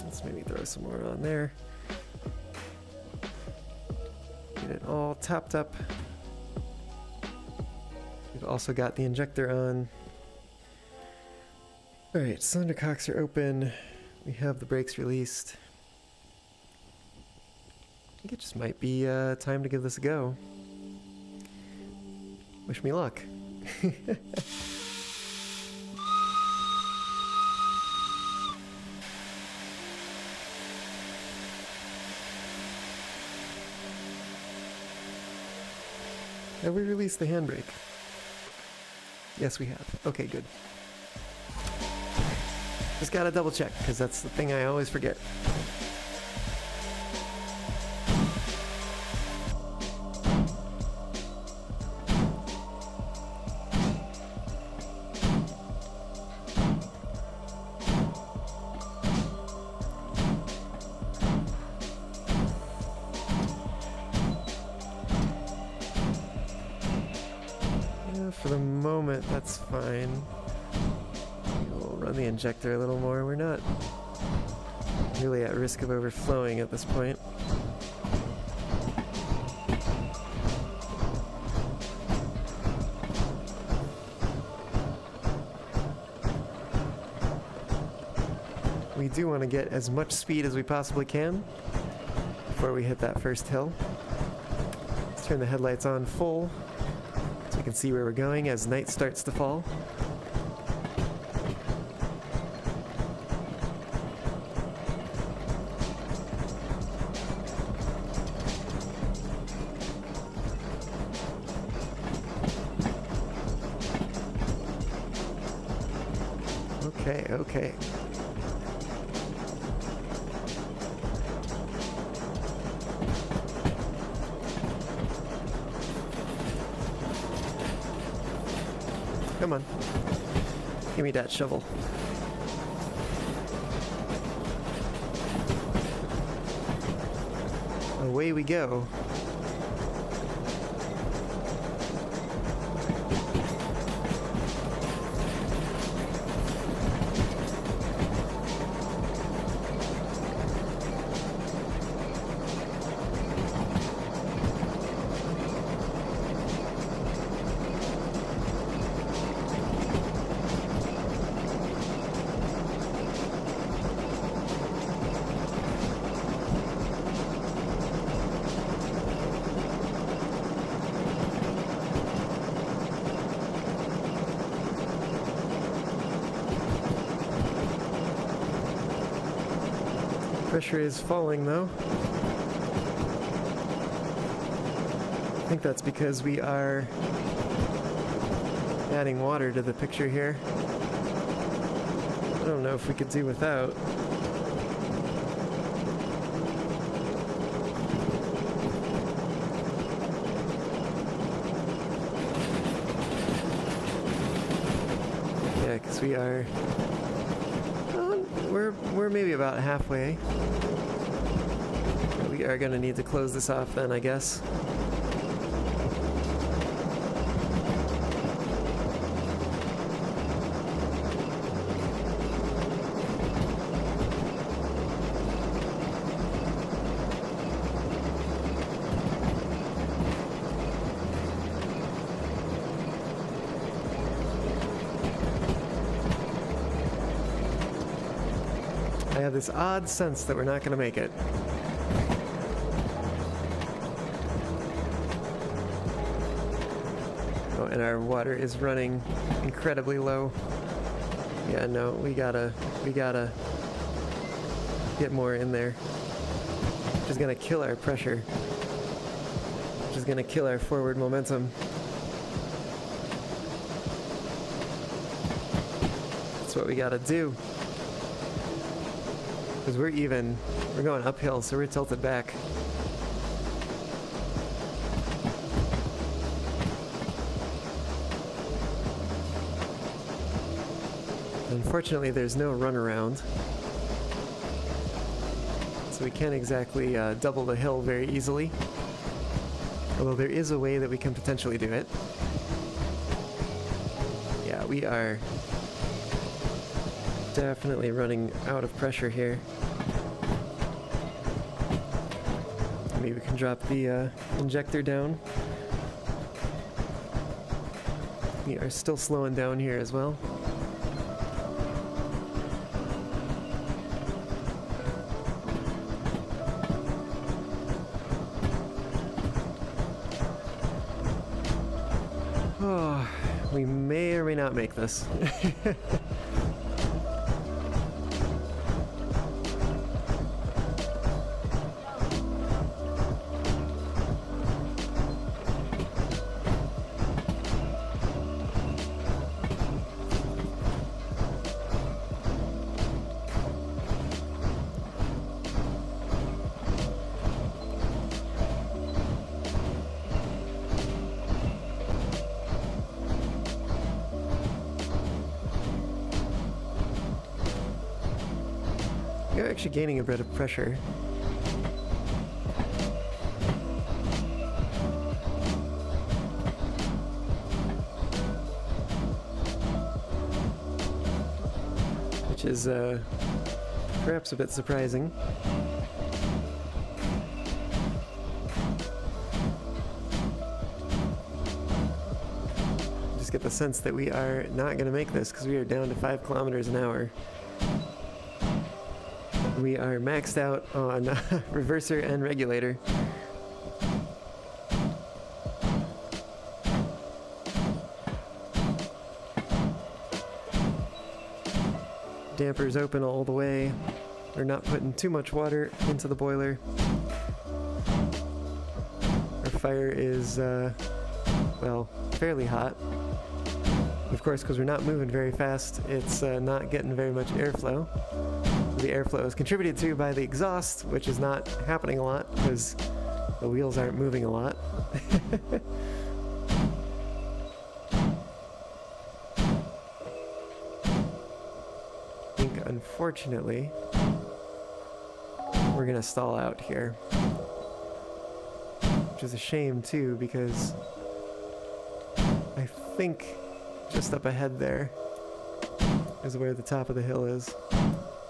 Let's maybe throw some more on there. Get it all topped up. We've also got the injector on. Alright, cylinder cocks are open. We have the brakes released. I think it just might be time to give this a go. Wish me luck. Have we released the handbrake? Yes, we have. Okay, good. Just gotta double check, because that's the thing I always forget. For the moment, that's fine. We'll run the injector a little more. We're not really at risk of overflowing at this point. We do want to get as much speed as we possibly can before we hit that first hill. Let's turn the headlights on full, so we can see where we're going as night starts to fall. Okay, okay. Come on. Give me that shovel. Away we go. Pressure is falling though. I think that's because we are adding water to the picture here. I don't know if we could do without. Yeah, because we are... We're maybe about halfway. We are going to need to close this off then, I guess. I have this odd sense that we're not going to make it. Oh, and our water is running incredibly low. Yeah, no, we gotta get more in there. Which is gonna kill our pressure. Which is gonna kill our forward momentum. That's what we gotta do. Because we're going uphill, so we're tilted back. Unfortunately, there's no runaround. So we can't exactly double the hill very easily. Although there is a way that we can potentially do it. Yeah, we are definitely running out of pressure here. Maybe we can drop the injector down. We are still slowing down here as well. Oh, we may or may not make this. You're actually gaining a bit of pressure. Which is perhaps a bit surprising. Just get the sense that we are not going to make this because we are down to 5 kilometers an hour. We are maxed out on reverser and regulator. Dampers open all the way. We're not putting too much water into the boiler. Our fire is, well, fairly hot. Of course, because we're not moving very fast, it's not getting very much airflow. The airflow is contributed to by the exhaust, which is not happening a lot because the wheels aren't moving a lot. I think, unfortunately, we're gonna stall out here. Which is a shame, too, because I think just up ahead there is where the top of the hill is.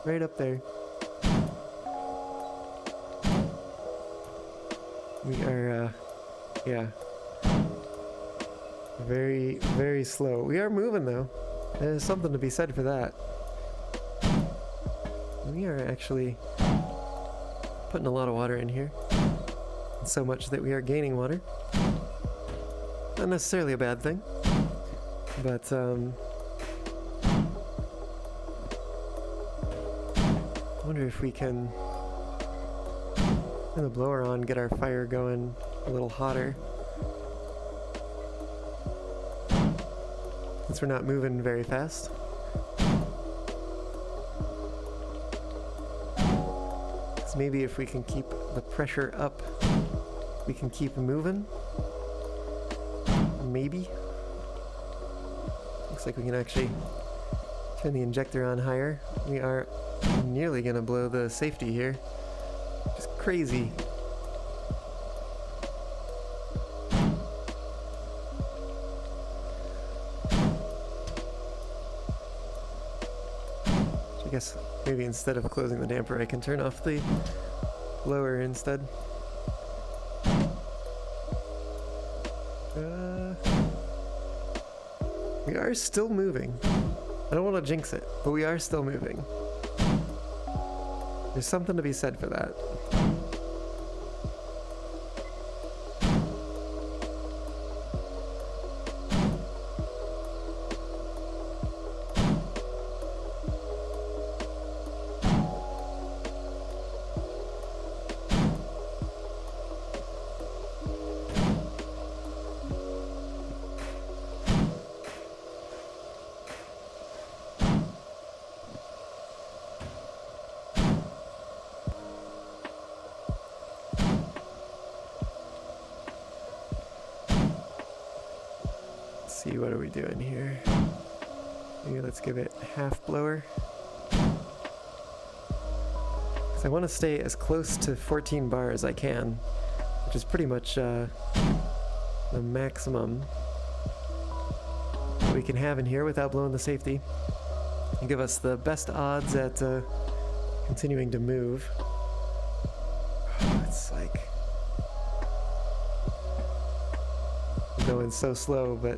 Right up there. We are, yeah. Very, very slow. We are moving, though. There's something to be said for that. We are actually putting a lot of water in here. So much that we are gaining water. Not necessarily a bad thing. But, I wonder if we can turn the blower on, get our fire going a little hotter. Since we're not moving very fast. So maybe if we can keep the pressure up, we can keep moving. Maybe. Looks like we can actually turn the injector on higher. We are nearly gonna blow the safety here. Just crazy. I guess maybe instead of closing the damper, I can turn off the blower instead. We are still moving. I don't want to jinx it, but we are still moving. There's something to be said for that. See, what are we doing here? Maybe let's give it half blower. Because I want to stay as close to 14 bar as I can, which is pretty much the maximum that we can have in here without blowing the safety. And give us the best odds at continuing to move. It's like going so slow, but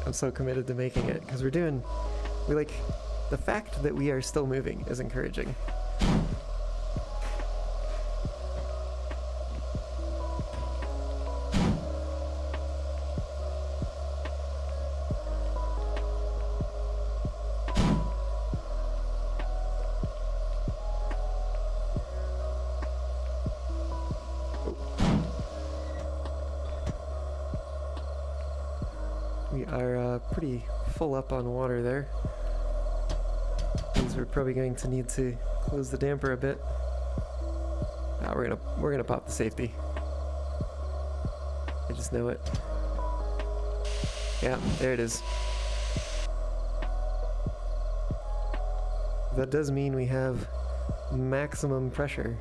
I'm so committed to making it because the fact that we are still moving is encouraging. We are pretty full up on water there. Means we're probably going to need to close the damper a bit. We're gonna pop the safety. I just know it. Yeah, there it is. That does mean we have maximum pressure.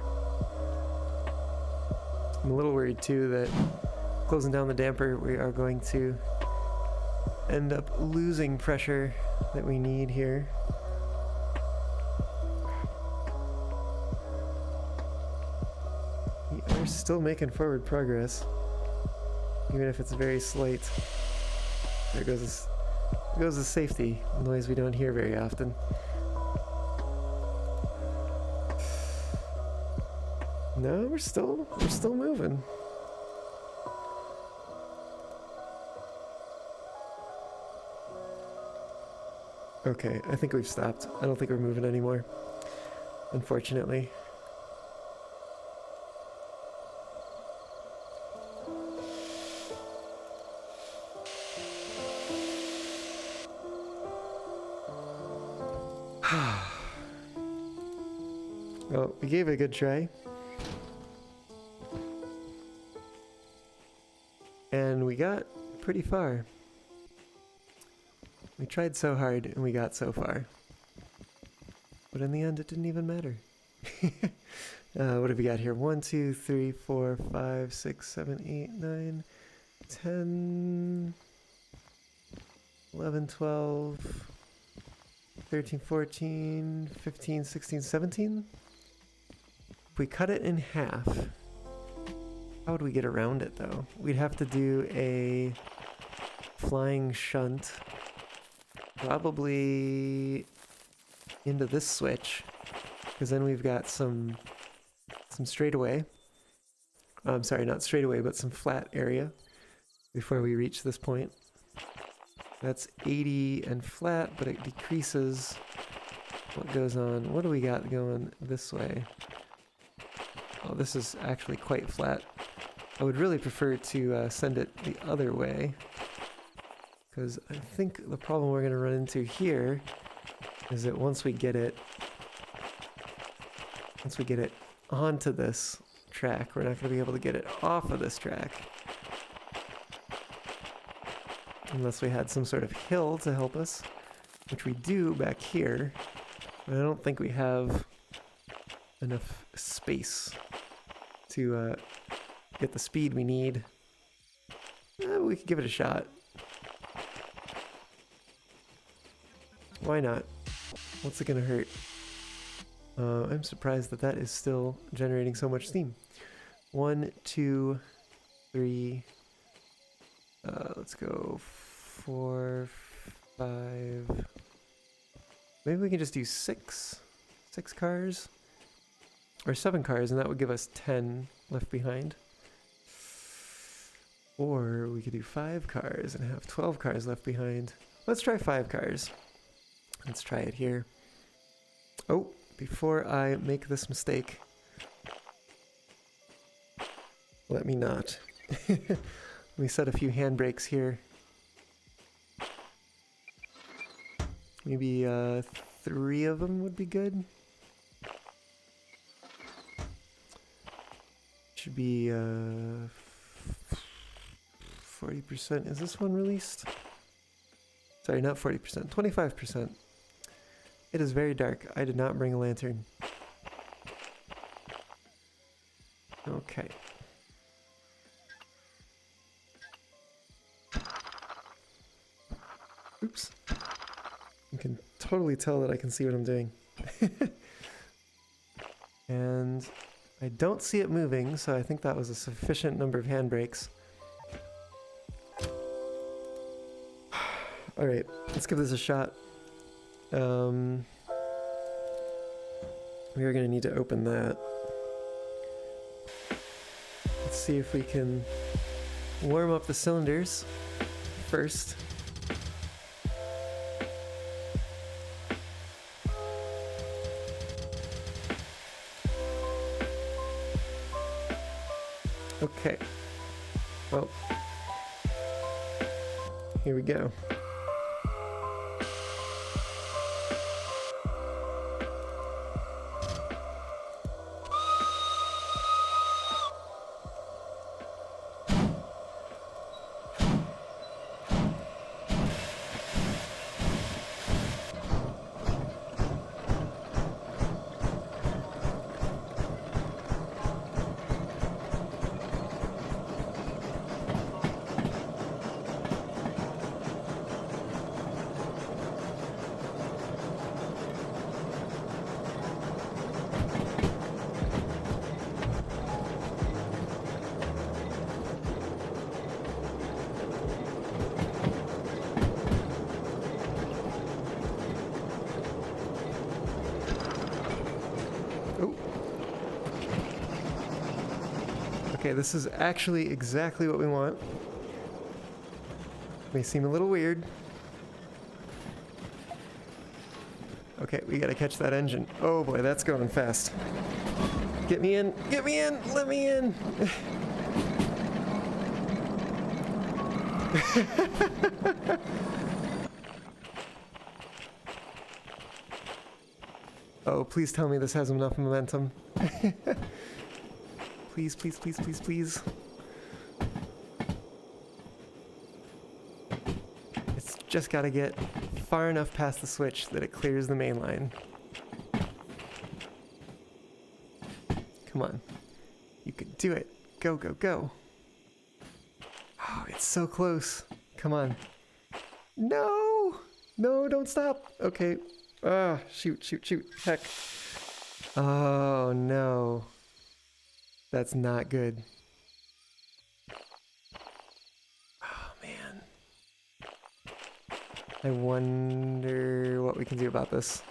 I'm a little worried too that closing down the damper, we are going to end up losing pressure that we need here. We are still making forward progress, even if it's very slight. There goes the safety noise we don't hear very often. No, we're still moving. Okay, I think we've stopped. I don't think we're moving anymore, unfortunately. Well, we gave it a good try. And we got pretty far. We tried so hard and we got so far. But in the end, it didn't even matter. What have we got here? 1, 2, 3, 4, 5, 6, 7, 8, 9, 10, 11, 12, 13, 14, 15, 16, 17? If we cut it in half, how would we get around it though? We'd have to do a flying shunt, probably into this switch, because then we've got some straightaway. I'm sorry, not straightaway, but some flat area before we reach this point. That's 80 and flat, but it decreases what goes on. What do we got going this way? Oh, this is actually quite flat. I would really prefer to send it the other way, because I think the problem we're going to run into here is that once we get it onto this track, we're not going to be able to get it off of this track. Unless we had some sort of hill to help us, which we do back here. But I don't think we have enough space to get the speed we need. We could give it a shot. Why not? What's it gonna hurt? I'm surprised that that is still generating so much steam. 1, 2, 3. Let's go 4, 5. Maybe we can just do 6 cars, or 7 cars, and that would give us 10 left behind. Or we could do 5 cars and have 12 cars left behind. Let's try 5 cars. Let's try it here. Oh, before I make this mistake, let me not. Let me set a few handbrakes here. Maybe 3 of them would be good. Should be 40%. Is this one released? Sorry, not 40%, 25%. It is very dark. I did not bring a lantern. Okay. Oops. You can totally tell that I can see what I'm doing. And I don't see it moving, so I think that was a sufficient number of handbrakes. Alright, let's give this a shot. We are going to need to open that. Let's see if we can warm up the cylinders first. Okay. Well, here we go. Okay, this is actually exactly what we want. May seem a little weird. Okay, we gotta catch that engine. Oh boy, that's going fast. Get me in, let me in. Oh, please tell me this has enough momentum. Please, please, please, please, please. It's just got to get far enough past the switch that it clears the main line. Come on. You can do it. Go, go, go. Oh, it's so close. Come on. No! No, don't stop. Okay. Ah, shoot, shoot, shoot. Heck. Oh, no. That's not good. Oh, man. I wonder what we can do about this.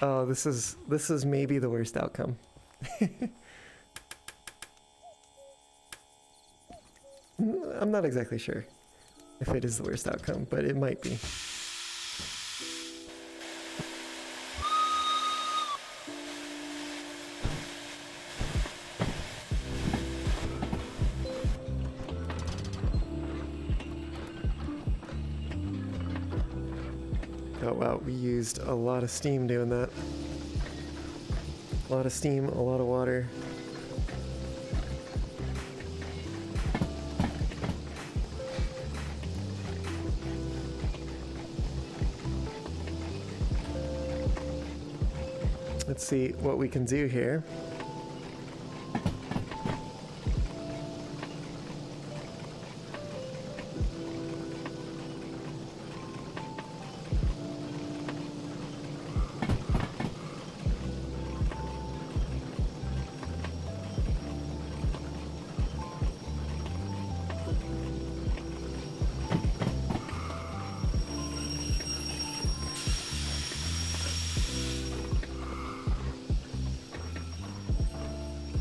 Oh, this is maybe the worst outcome. I'm not exactly sure if it is the worst outcome, but it might be. Oh wow, we used a lot of steam doing that. A lot of steam, a lot of water. Let's see what we can do here.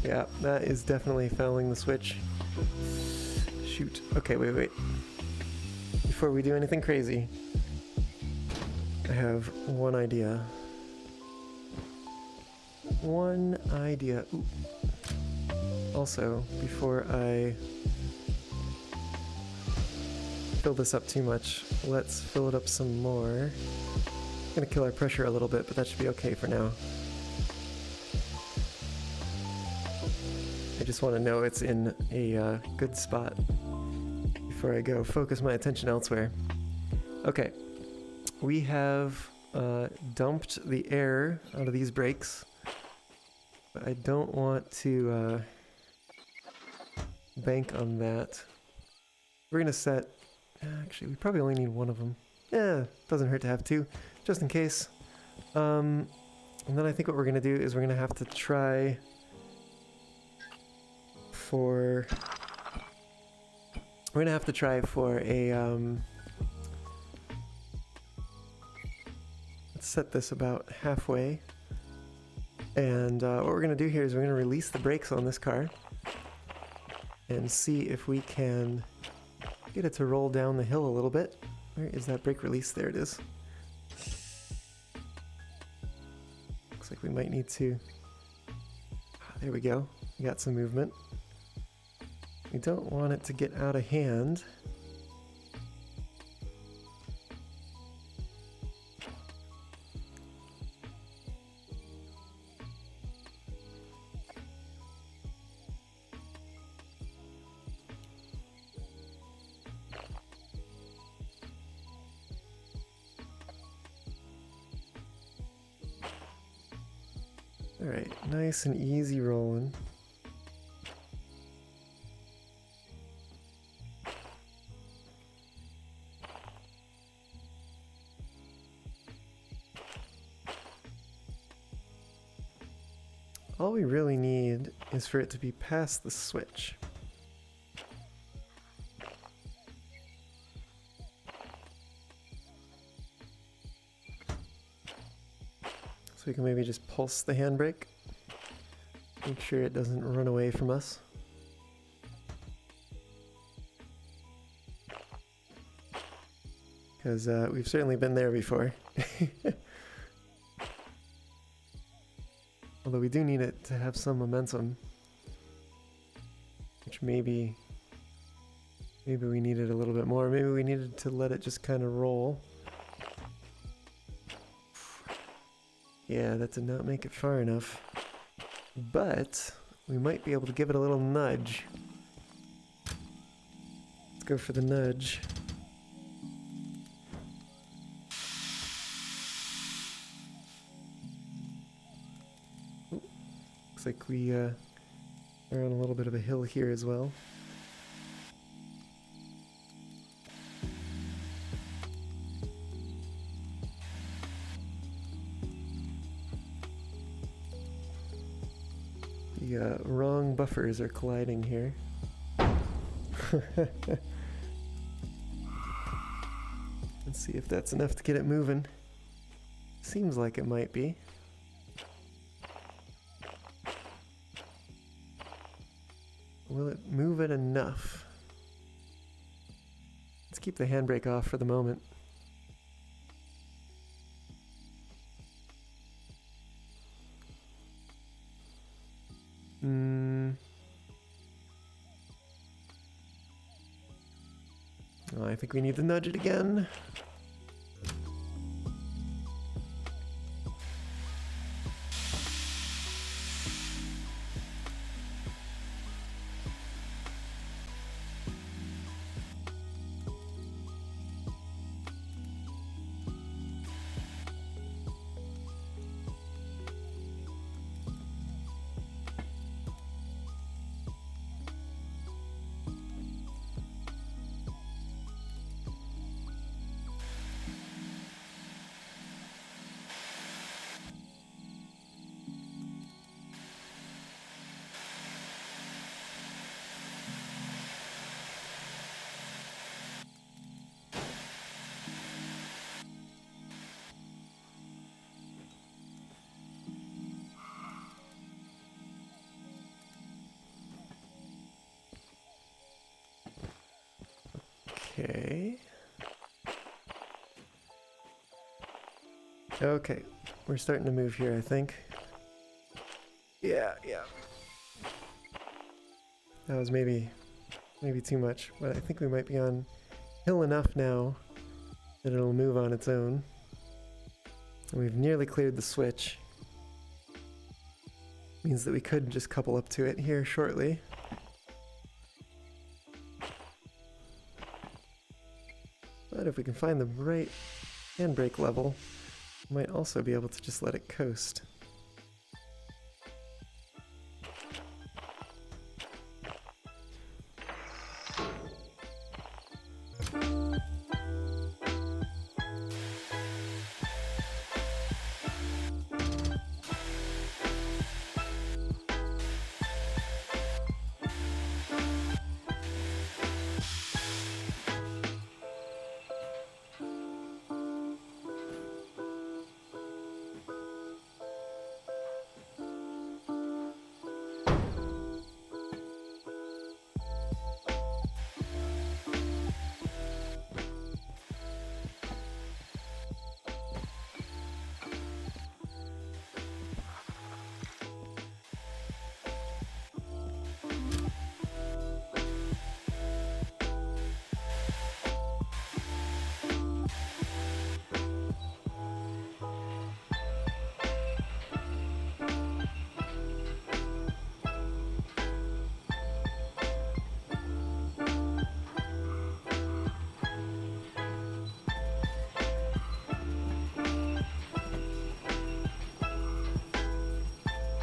Yeah, that is definitely fouling the switch. Shoot. Okay, wait. Before we do anything crazy, I have one idea. Ooh. Also, before I fill this up too much, let's fill it up some more. I'm gonna kill our pressure a little bit, but that should be okay for now. I just want to know it's in a good spot before I go focus my attention elsewhere. Okay, we have dumped the air out of these brakes, but I don't want to bank on that. We're gonna set, actually we probably only need one of them. Yeah, doesn't hurt to have two, just in case. And then I think what we're gonna do is we're gonna have to try for a let's set this about halfway, and what we're gonna do here is we're gonna release the brakes on this car and see if we can get it to roll down the hill a little bit. Where is that brake release? There it is. Looks like we might need to, there we go, we got some movement. We don't want it to get out of hand. All right, nice and easy rolling. All we really need is for it to be past the switch. So we can maybe just pulse the handbrake. Make sure it doesn't run away from us. Because we've certainly been there before. Although we do need it to have some momentum, which maybe we needed a little bit more. Maybe we needed to let it just kind of roll. Yeah, that did not make it far enough. But we might be able to give it a little nudge. Let's go for the nudge. Ooh, looks like we are on a little bit of a hill here as well. The wrong buffers are colliding here. Let's see if that's enough to get it moving. Seems like it might be. Will it move it enough? Let's keep the handbrake off for the moment. Oh, I think we need to nudge it again. Okay. Okay, we're starting to move here, I think. Yeah. That was maybe too much, but I think we might be on hill enough now that it'll move on its own. And we've nearly cleared the switch. Means that we could just couple up to it here shortly. But if we can find the right handbrake level, we might also be able to just let it coast.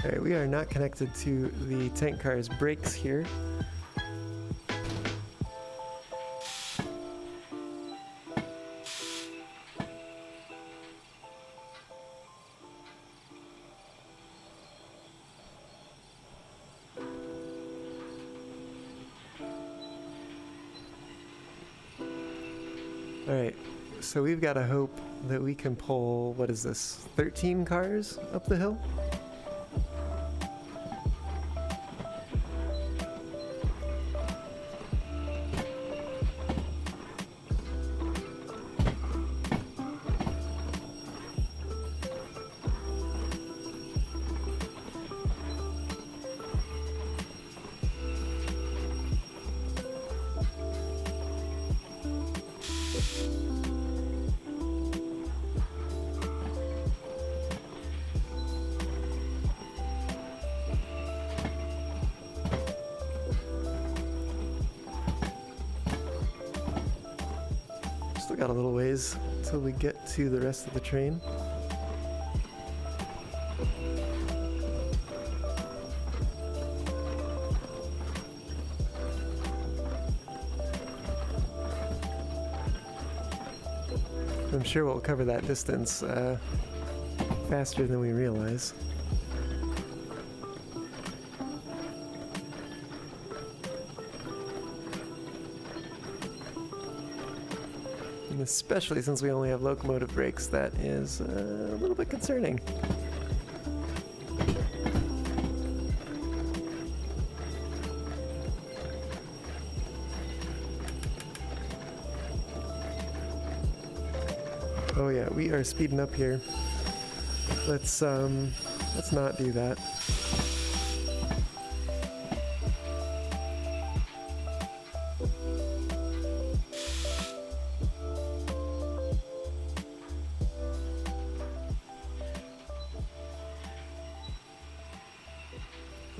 Alright, we are not connected to the tank car's brakes here. Alright, so we've got to hope that we can pull, what is this, 13 cars up the hill? Still got a little ways till we get to the rest of the train. I'm sure we'll cover that distance faster than we realize. And especially since we only have locomotive brakes, that is a little bit concerning. Oh yeah, we are speeding up here. Let's not do that.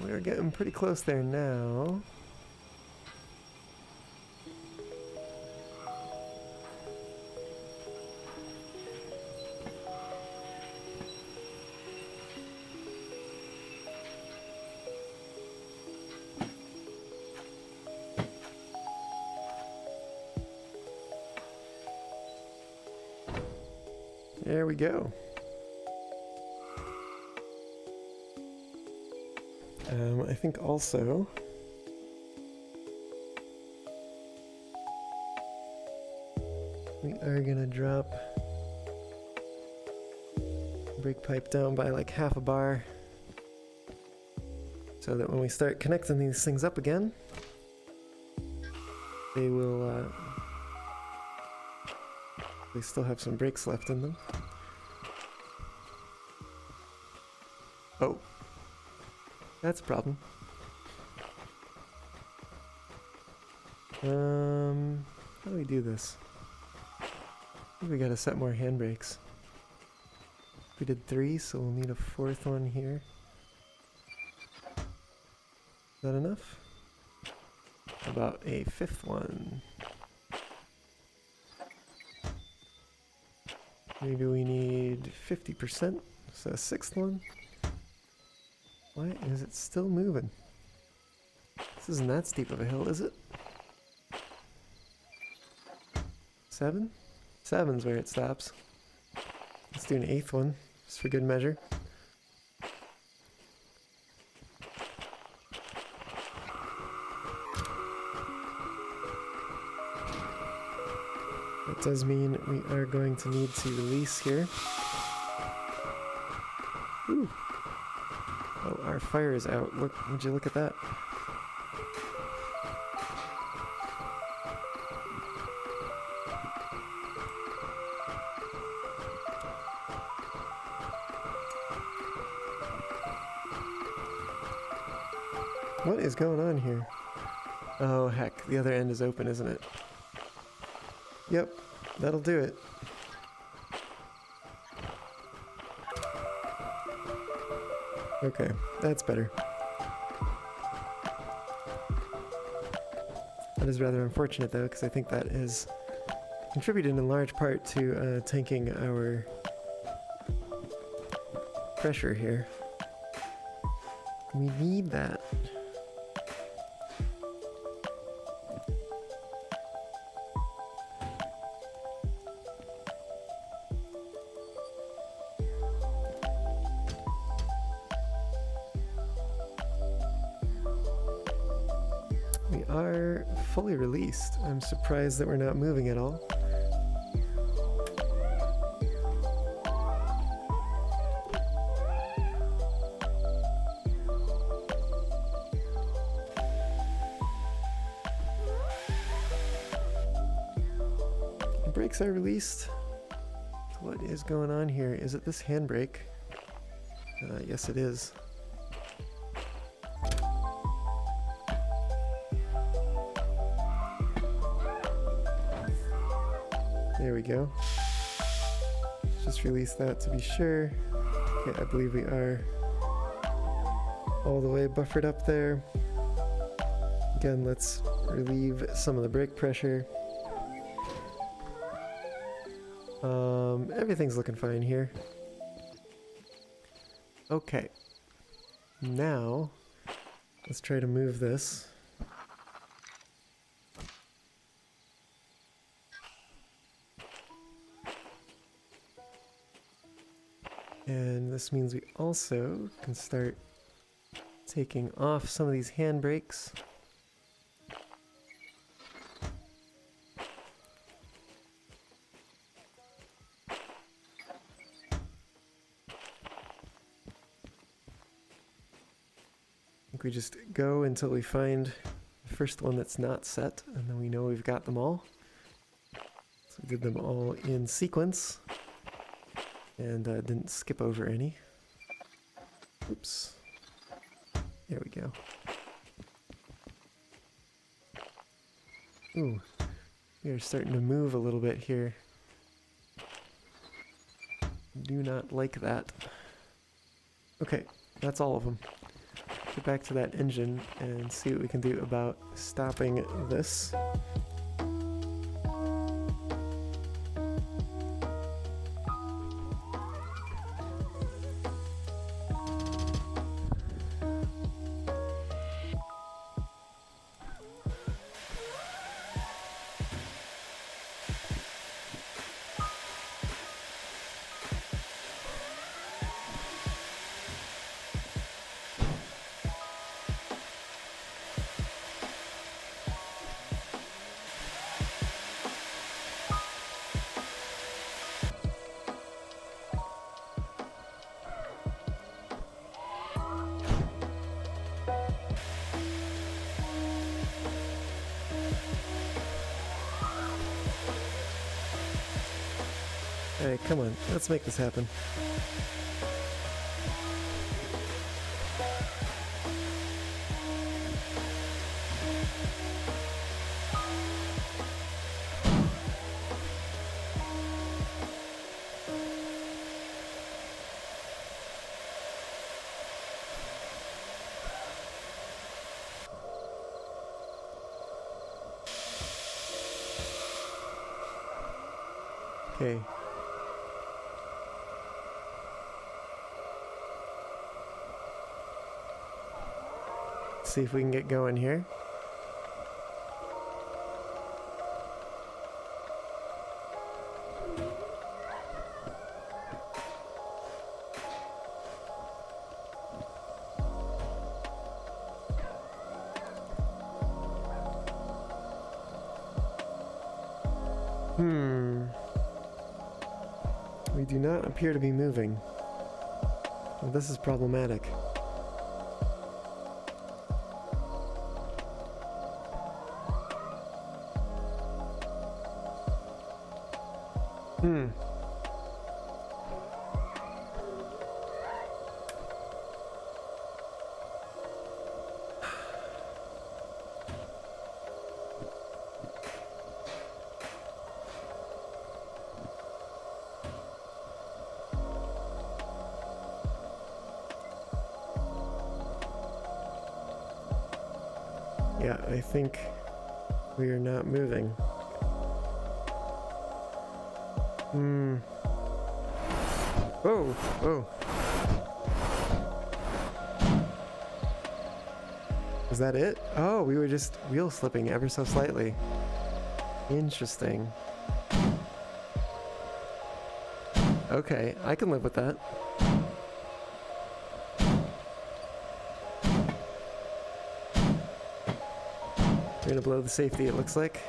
We're getting pretty close there now. There we go. I think also we are gonna drop brake pipe down by like half a bar so that when we start connecting these things up again, they will they still have some brakes left in them. Oh. That's a problem. How do we do this? I think we gotta set more handbrakes. We did 3, so we'll need a 4th one here. Is that enough? How about a 5th one? Maybe we need 50%, so a 6th one? Why is it still moving? This isn't that steep of a hill, is it? 7? 7's where it stops. Let's do an 8th one, just for good measure. That does mean we are going to need to release here. Ooh. Oh, our fire is out. Look, would you look at that? What is going on here? Oh heck, the other end is open, isn't it? Yep, that'll do it. Okay, that's better. That is rather unfortunate though, because I think that is contributed in large part to tanking our pressure here. We need that. We are fully released. I'm surprised that we're not moving at all. The brakes are released. What is going on here? Is it this handbrake? Yes, it is. There we go. Just release that to be sure. Okay, I believe we are all the way buffered up there. Again, let's relieve some of the brake pressure. Everything's looking fine here. Okay. Now, let's try to move this. And this means we also can start taking off some of these handbrakes. I think we just go until we find the first one that's not set, and then we know we've got them all. So we did them all in sequence, and didn't skip over any. Oops. There we go. Ooh, we are starting to move a little bit here. Do not like that. Okay, that's all of them. Get back to that engine and see what we can do about stopping this. Alright, come on, let's make this happen. Okay. See if we can get going here. We do not appear to be moving. Well, this is problematic. Yeah, I think we are not moving. Whoa, whoa. Was that it? Oh, we were just wheel slipping ever so slightly. Interesting. Okay, I can live with that. We're gonna blow the safety, it looks like.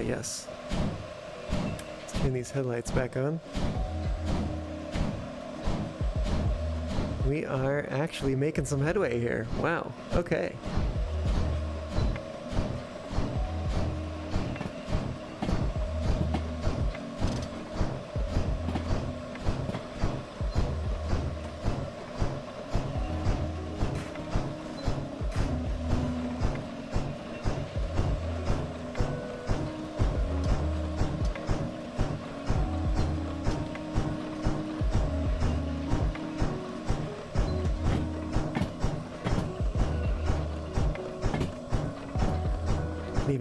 Yes. Let's turn these headlights back on. We are actually making some headway here. Wow. Okay.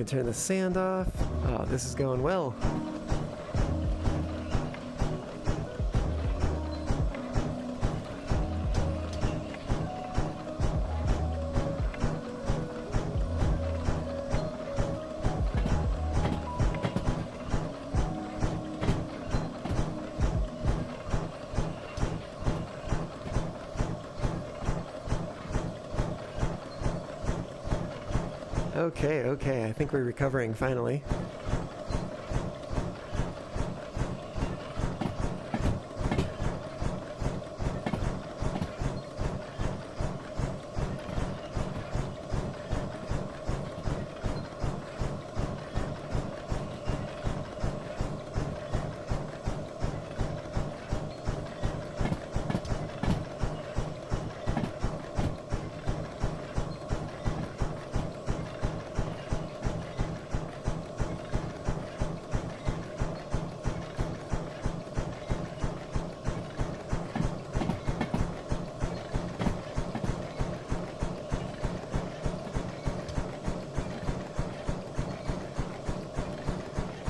can turn the sand off. Oh, this is going well. Okay, I think we're recovering finally.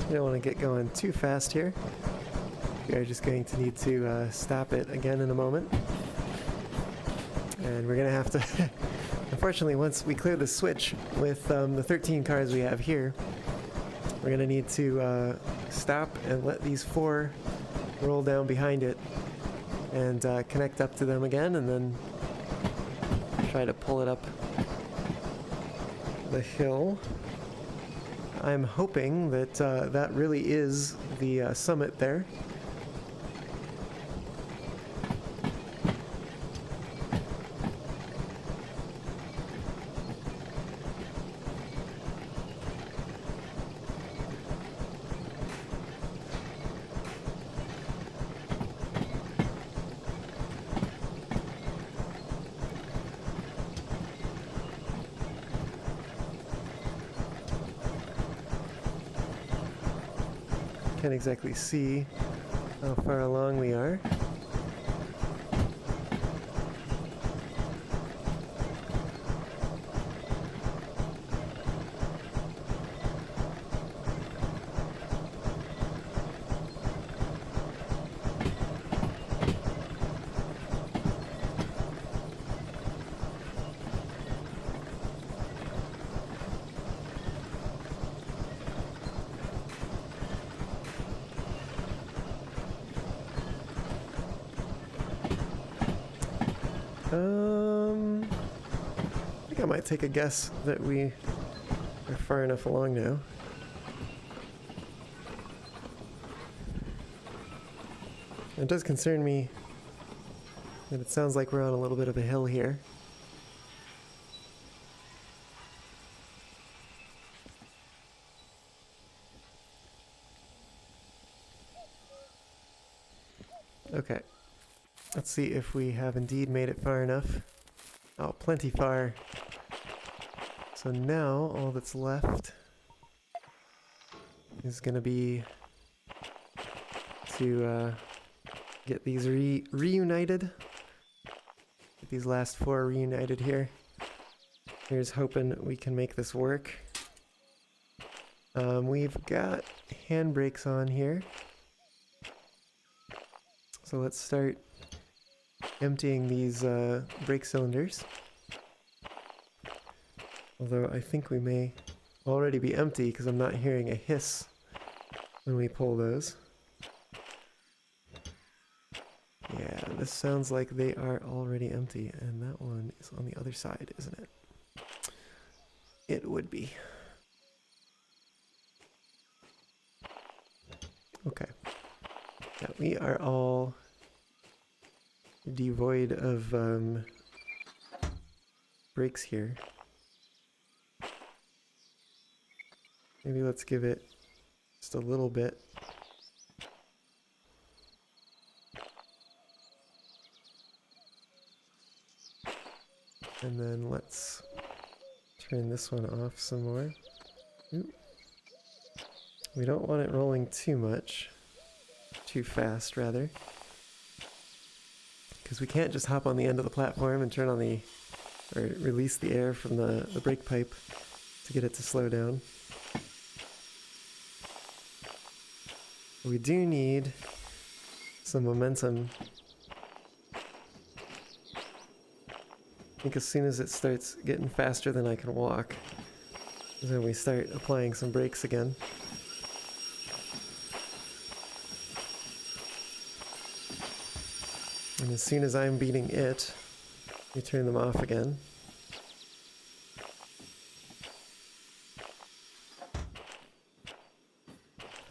You don't want to get going too fast here. We are just going to need to stop it again in a moment. And we're going to have to... Unfortunately, once we clear the switch with the 13 cars we have here, we're going to need to stop and let these 4 roll down behind it and connect up to them again, and then try to pull it up the hill. I'm hoping that that really is the summit there. Can't exactly see how far along we are. I think I might take a guess that we are far enough along now. It does concern me that it sounds like we're on a little bit of a hill here. Okay. Let's see if we have indeed made it far enough. Oh, plenty far. So now all that's left is going to be to get these reunited. Get these last 4 reunited here. Here's hoping we can make this work. We've got handbrakes on here. So let's start emptying these brake cylinders. Although I think we may already be empty because I'm not hearing a hiss when we pull those. Yeah, this sounds like they are already empty, and that one is on the other side, isn't it? It would be. Okay. Yeah, we are all devoid of brakes here. Maybe let's give it just a little bit. And then let's turn this one off some more. Oop. We don't want it rolling too much. Too fast, rather. Because we can't just hop on the end of the platform and turn on or release the air from the brake pipe to get it to slow down. We do need some momentum. I think as soon as it starts getting faster than I can walk, is when we start applying some brakes again. And as soon as I'm beating it, we turn them off again.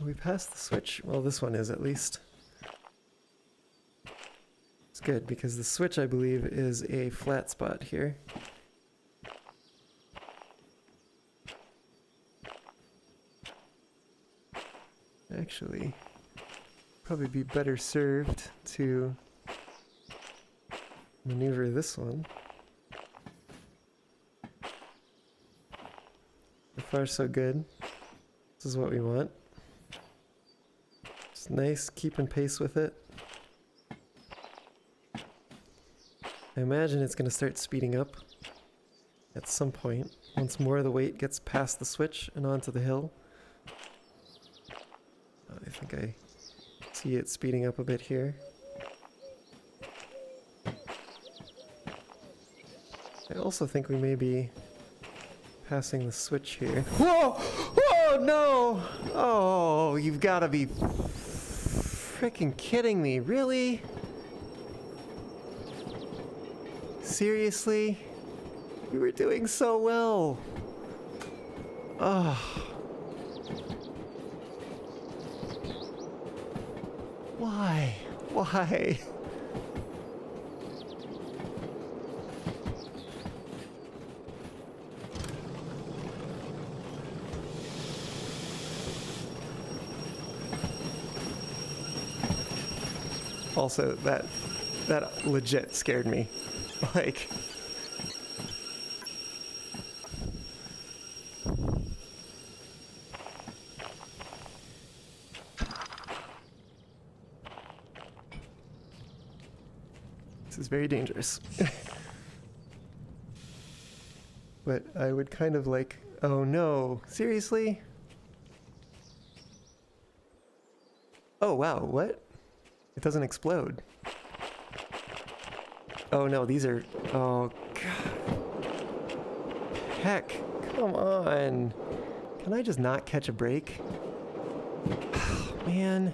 Are we past the switch? Well, this one is at least. It's good because the switch, I believe, is a flat spot here. Actually, probably be better served to maneuver this one. So far, so good. This is what we want. It's nice, keeping pace with it. I imagine it's going to start speeding up at some point, once more of the weight gets past the switch and onto the hill. I think I see it speeding up a bit here. I also think we may be passing the switch here. Whoa! Whoa, no! Oh, you've got to be freaking kidding me, really? Seriously? We were doing so well. Oh. Why? Why? Also, that legit scared me. Like, this is very dangerous. But I would kind of like, oh no, seriously? Oh wow, what? It doesn't explode. Oh no, these are, oh god. Heck, come on. Can I just not catch a break? Oh, man.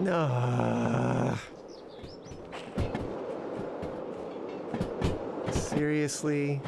No. Seriously?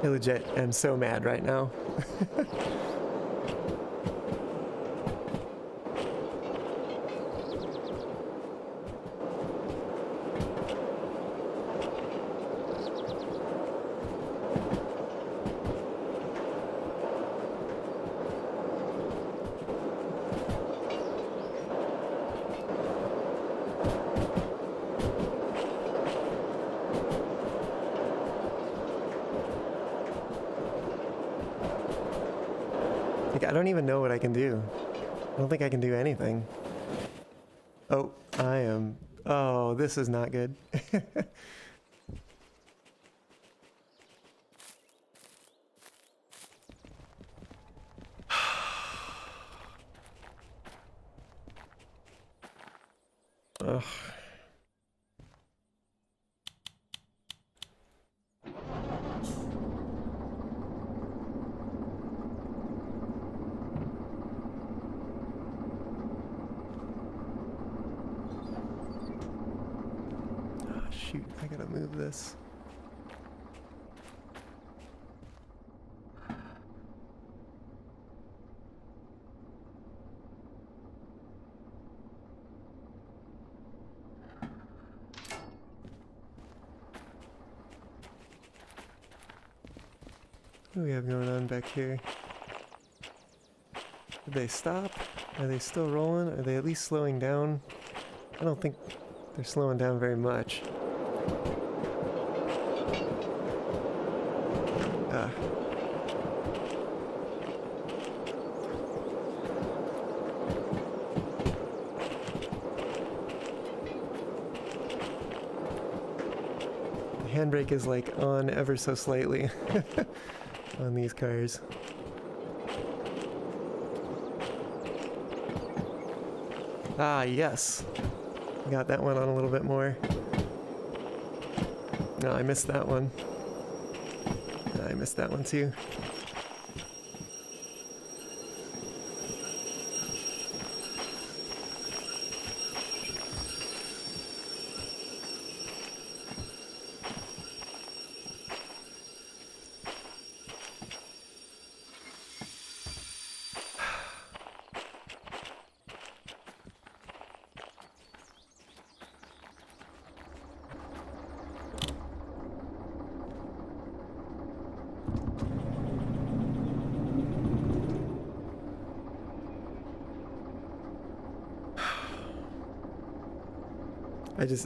I legit am so mad right now. Like, I don't even know what I can do. I don't think I can do anything. Oh, I am... Oh, this is not good. Ugh. Shoot, I gotta move this. What do we have going on back here? Did they stop? Are they still rolling? Are they at least slowing down? I don't think they're slowing down very much. Ah. The handbrake is like on ever so slightly on these cars. Ah, yes. Got that one on a little bit more. No, I missed that one. I missed that one too.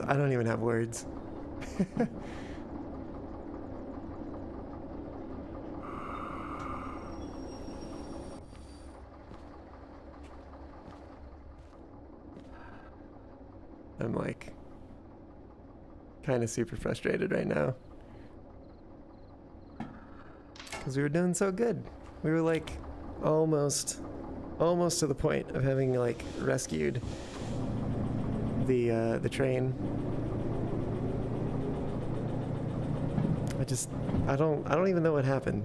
I don't even have words. I'm like kind of super frustrated right now. Because we were doing so good. We were like almost to the point of having like rescued the train. I don't even know what happened.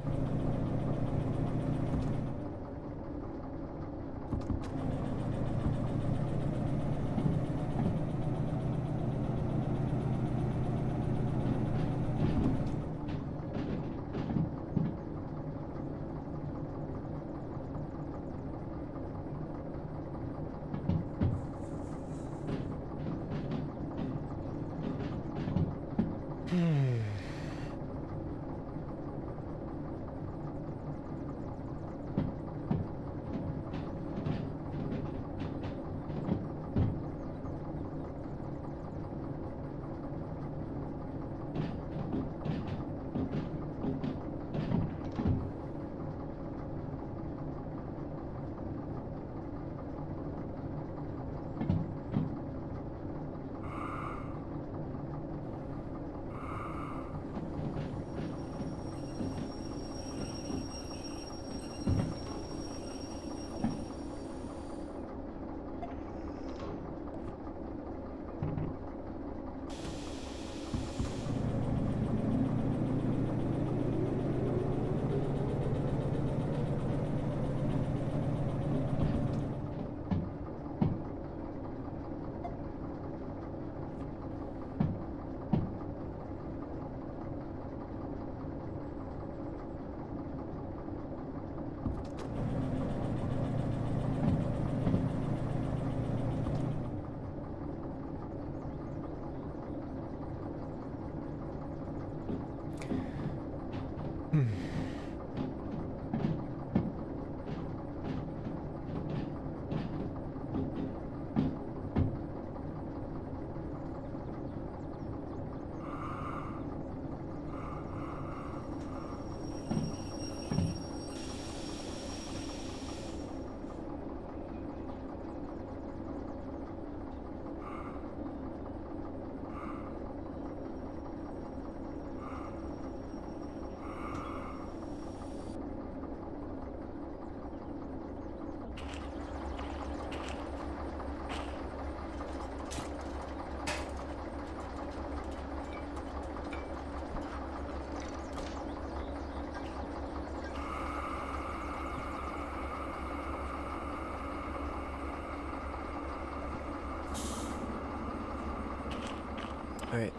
Alright,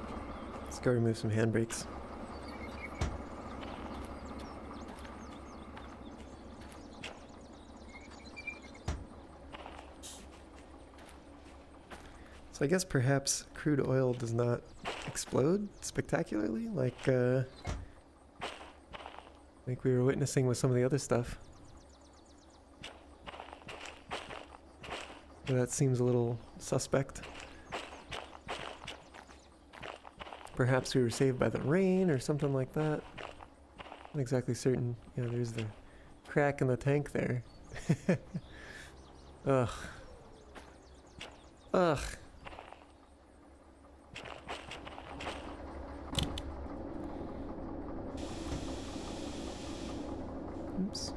let's go remove some handbrakes. So I guess perhaps crude oil does not explode spectacularly like like we were witnessing with some of the other stuff. So that seems a little suspect. Perhaps we were saved by the rain or something like that. Not exactly certain. Yeah, there's the crack in the tank there. Ugh. Ugh. Oops.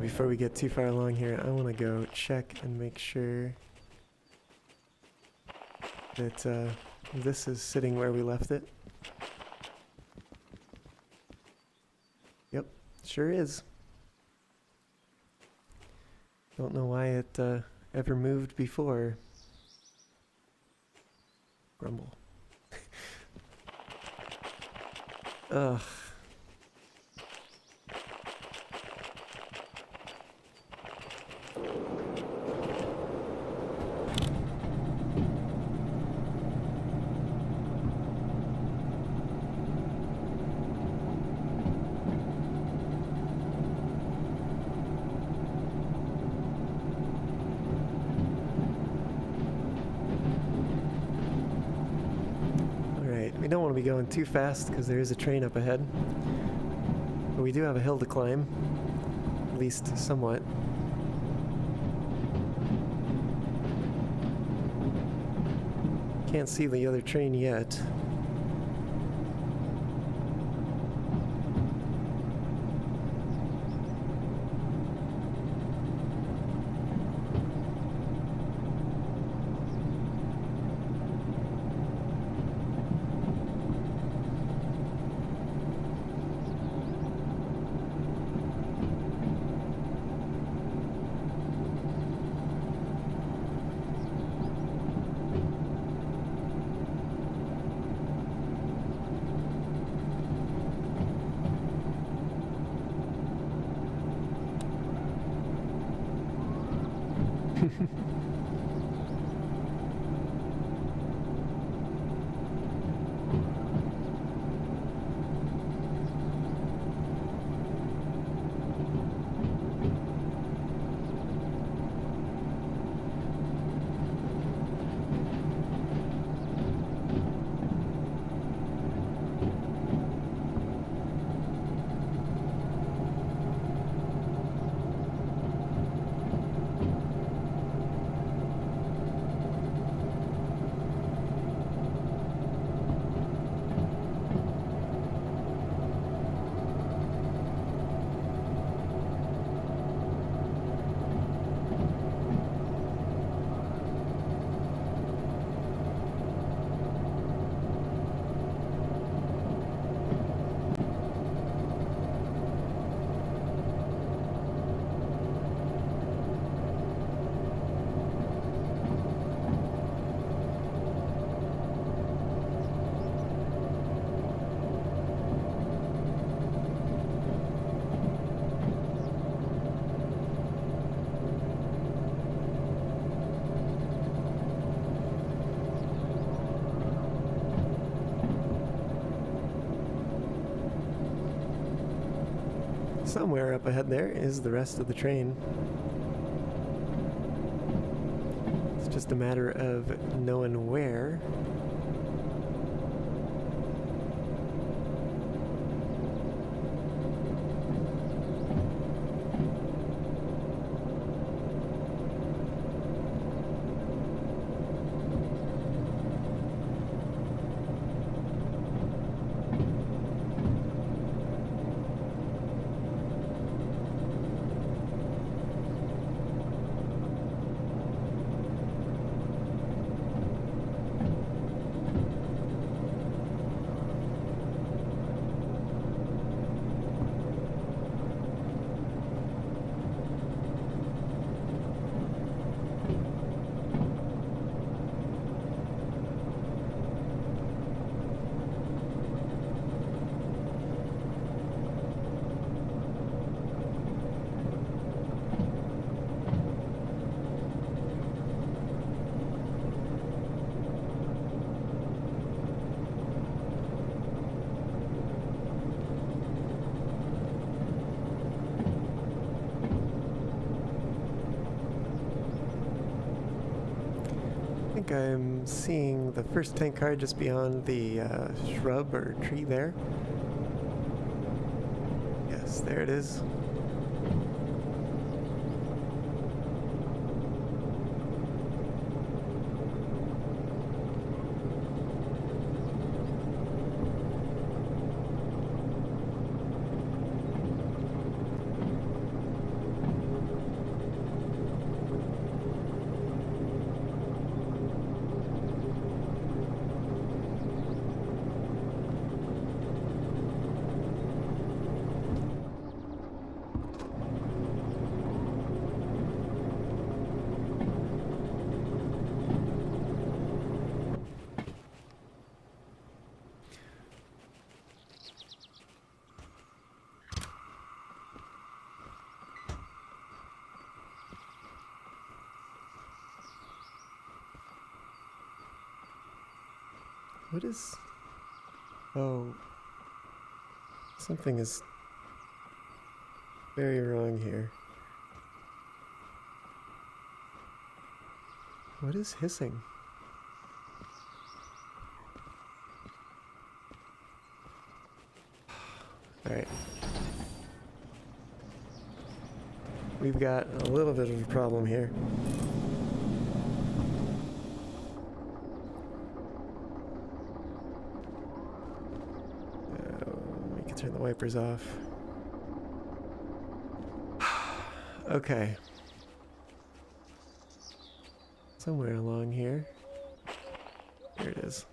Before we get too far along here, I want to go check and make sure that this is sitting where we left it. Yep, sure is. Don't know why it ever moved before. Grumble. Ugh. We don't want to be going too fast because there is a train up ahead. But we do have a hill to climb, at least somewhat. Can't see the other train yet. Somewhere up ahead there is the rest of the train. It's just a matter of knowing where. think I'm seeing the first tank car just beyond the shrub or tree there. Yes, there it is. What is... Oh... Something is very wrong here. What is hissing? Alright. We've got a little bit of a problem here. We can turn the wipers off. Okay. Somewhere along here. Here it is.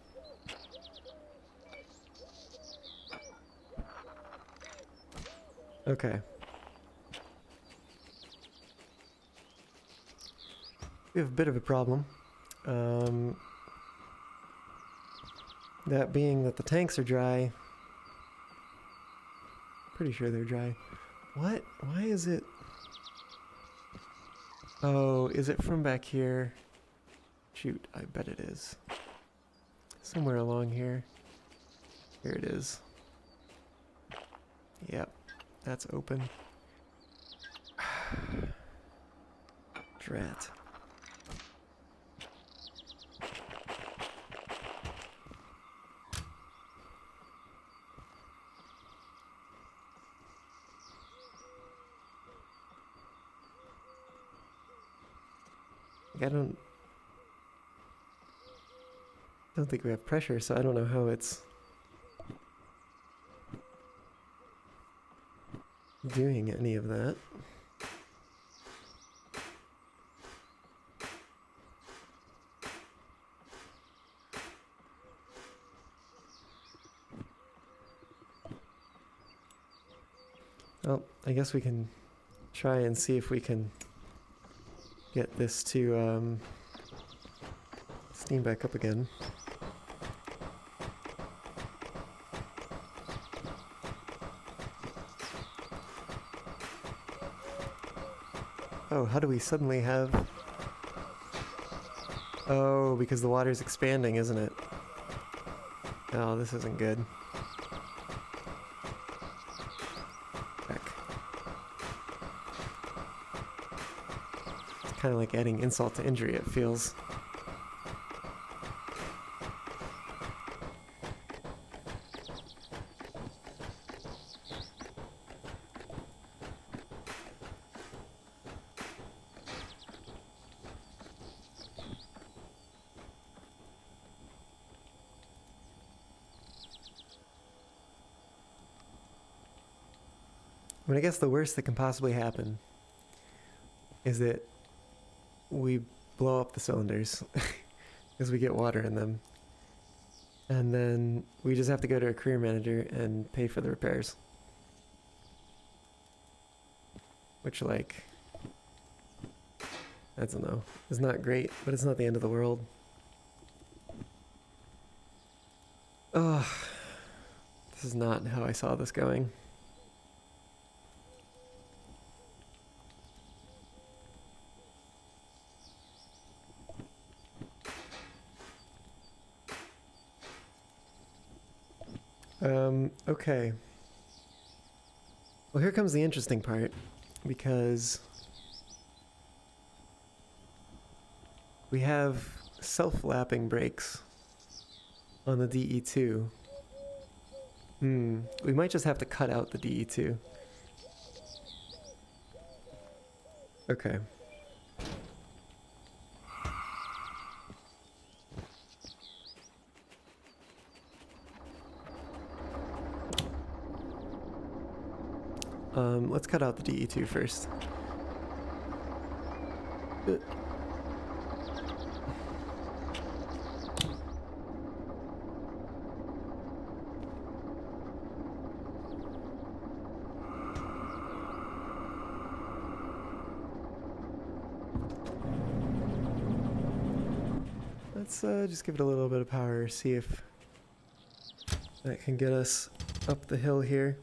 Okay. We have a bit of a problem. That being that the tanks are dry. Pretty sure they're dry. What? Why is it... Oh, is it from back here? Shoot, I bet it is. Somewhere along here. Here it is. Yep, that's open. Drat. I don't think we have pressure, so I don't know how it's doing any of that. Well, I guess we can try and see if we can get this to steam back up again. Oh, how do we suddenly have... Oh, because the water's expanding, isn't it? Oh, this isn't good. Heck. It's kind of like adding insult to injury, it feels. I mean, I guess the worst that can possibly happen is that we blow up the cylinders because we get water in them. And then we just have to go to a career manager and pay for the repairs. Which, like, I don't know, is not great, but it's not the end of the world. Oh, this is not how I saw this going. Okay. Well, here comes the interesting part, because we have self-lapping brakes on the DE2. We might just have to cut out the DE2. Okay. Let's cut out the DE2 first. Let's just give it a little bit of power, see if that can get us up the hill here.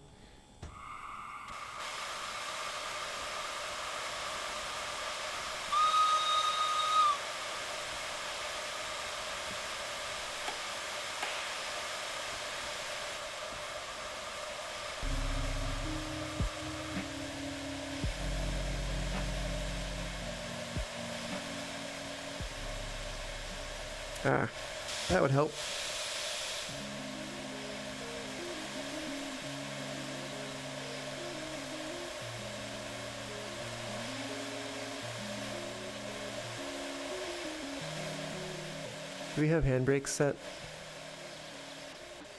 Ah, that would help. Do we have handbrakes set?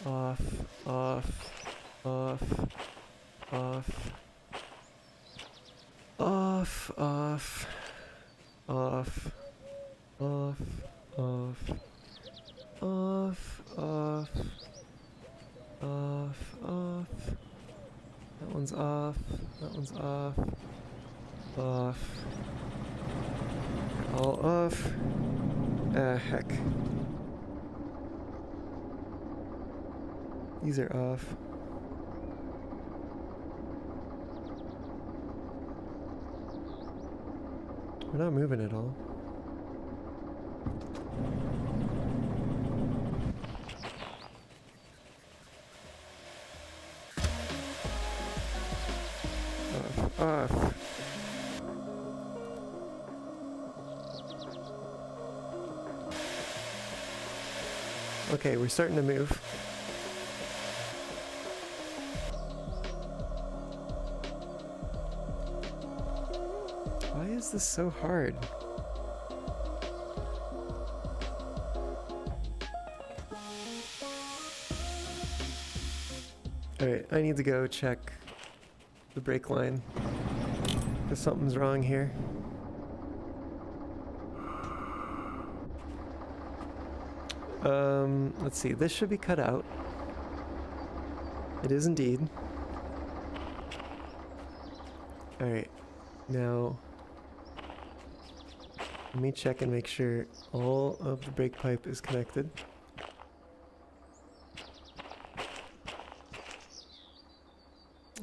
Off, off, off, off, off, off, off, off, off, off, off, off, off. That one's off, that one's off, off. All off. Ah, heck. These are off. We're not moving at all. Off, off. Okay, we're starting to move. Why is this so hard? Alright, I need to go check the brake line, because something's wrong here. Let's see, this should be cut out. It is indeed. Alright, now let me check and make sure all of the brake pipe is connected.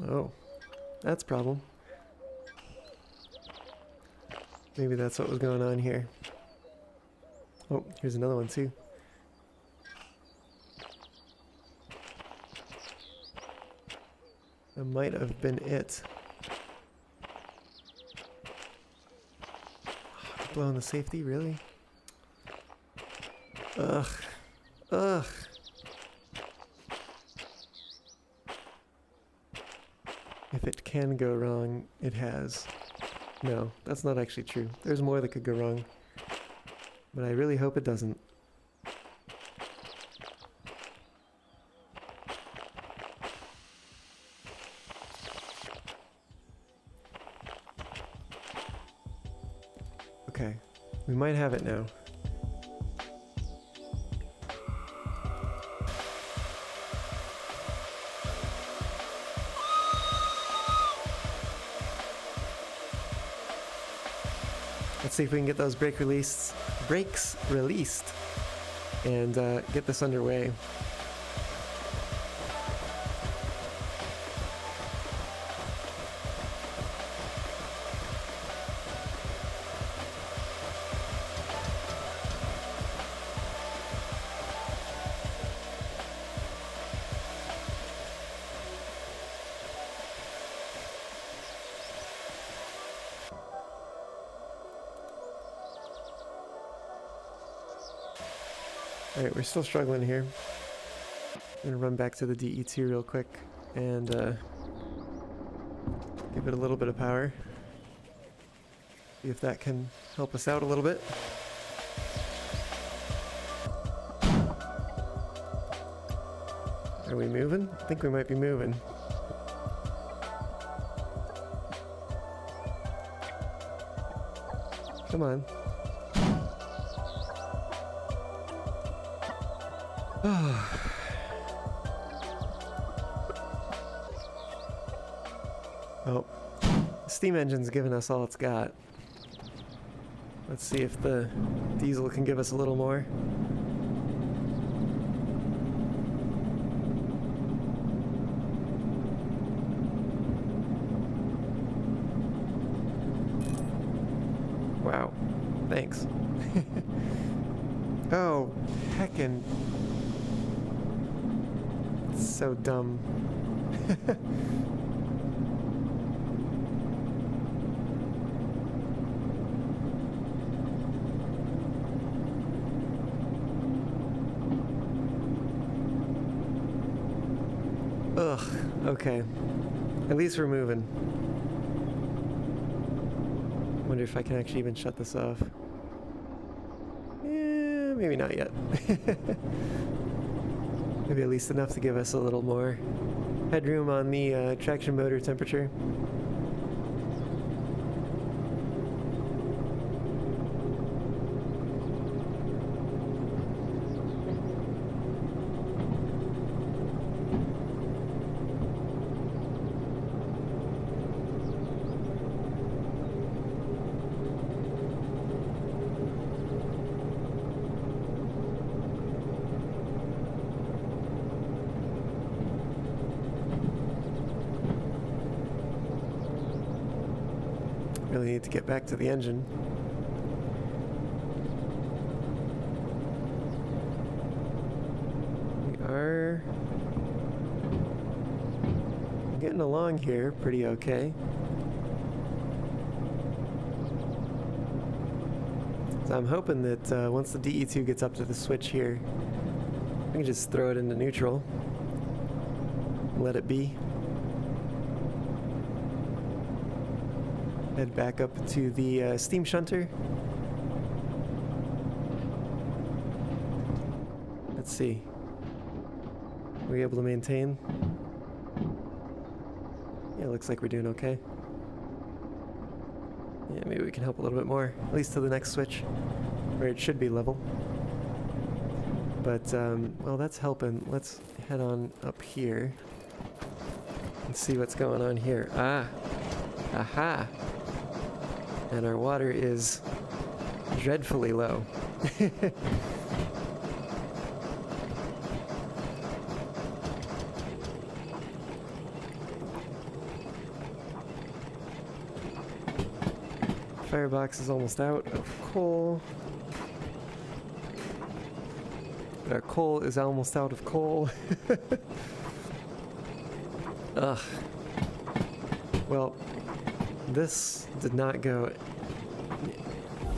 Oh, that's a problem. Maybe that's what was going on here. Oh, here's another one too. That might have been it. Blowing the safety, really? Ugh. Ugh. If it can go wrong, it has. No, that's not actually true. There's more that could go wrong. But I really hope it doesn't. Okay, we might have it now. Let's see if we can get those brakes released, and get this underway. Alright, we're still struggling here. I'm gonna run back to the DE2 real quick and give it a little bit of power. See if that can help us out a little bit. Are we moving? I think we might be moving. Come on. Oh, the steam engine's giving us all it's got. Let's see if the diesel can give us a little more. Wow, thanks. Oh, heckin'. It's so dumb. Ugh, okay. At least we're moving. Wonder if I can actually even shut this off. Yeah, maybe not yet. Maybe at least enough to give us a little more headroom on the traction motor temperature. Really need to get back to the engine. We are getting along here pretty okay. So I'm hoping that once the DE2 gets up to the switch here, we can just throw it into neutral and let it be. Head back up to the steam shunter. Let's see. Are we able to maintain? Yeah, looks like we're doing okay. Yeah, maybe we can help a little bit more, at least to the next switch, where it should be level. But, well, that's helping. Let's head on up here and see what's going on here. Ah! Aha! And our water is dreadfully low. Firebox is almost out of coal. But our coal is almost out of coal. Ugh. Well, this did not go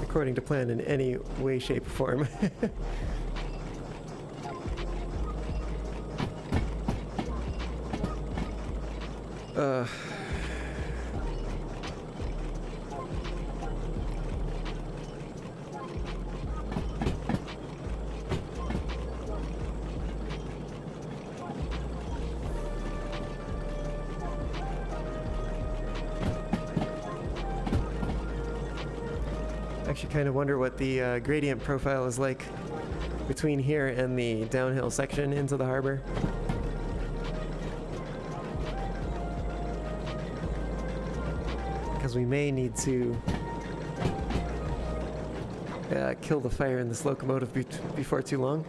according to plan in any way, shape, or form. Actually kind of wonder what the gradient profile is like between here and the downhill section into the harbor. Because we may need to kill the fire in this locomotive before too long.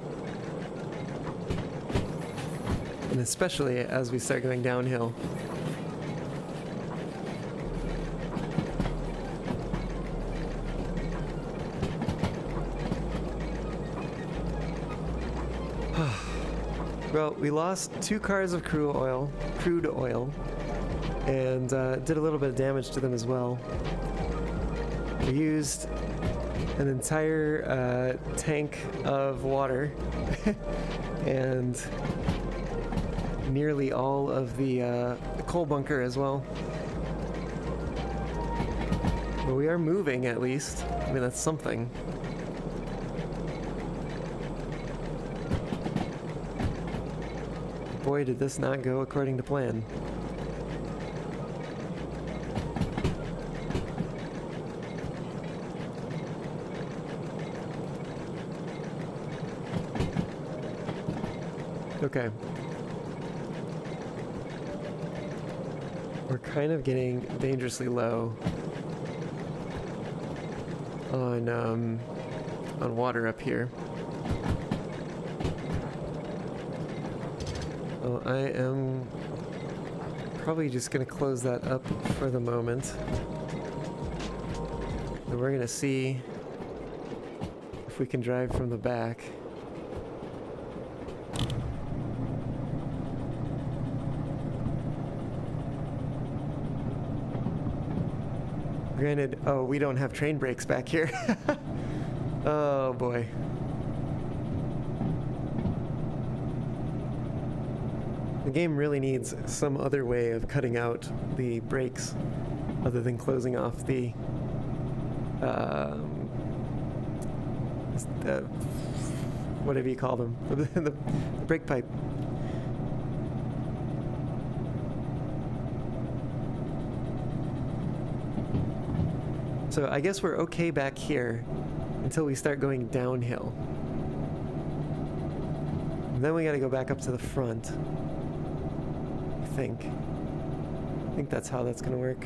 And especially as we start going downhill. Well, we lost 2 cars of crude oil, and did a little bit of damage to them as well. We used an entire tank of water and nearly all of the coal bunker as well. But we are moving at least. I mean, that's something. Boy, did this not go according to plan. Okay. We're kind of getting dangerously low on water up here. Well, I am probably just going to close that up for the moment. And we're going to see if we can drive from the back. Granted, oh, we don't have train brakes back here. Oh boy. The game really needs some other way of cutting out the brakes other than closing off the whatever you call them, the brake pipe. So I guess we're okay back here until we start going downhill. And then we gotta go back up to the front. I think that's how that's gonna work.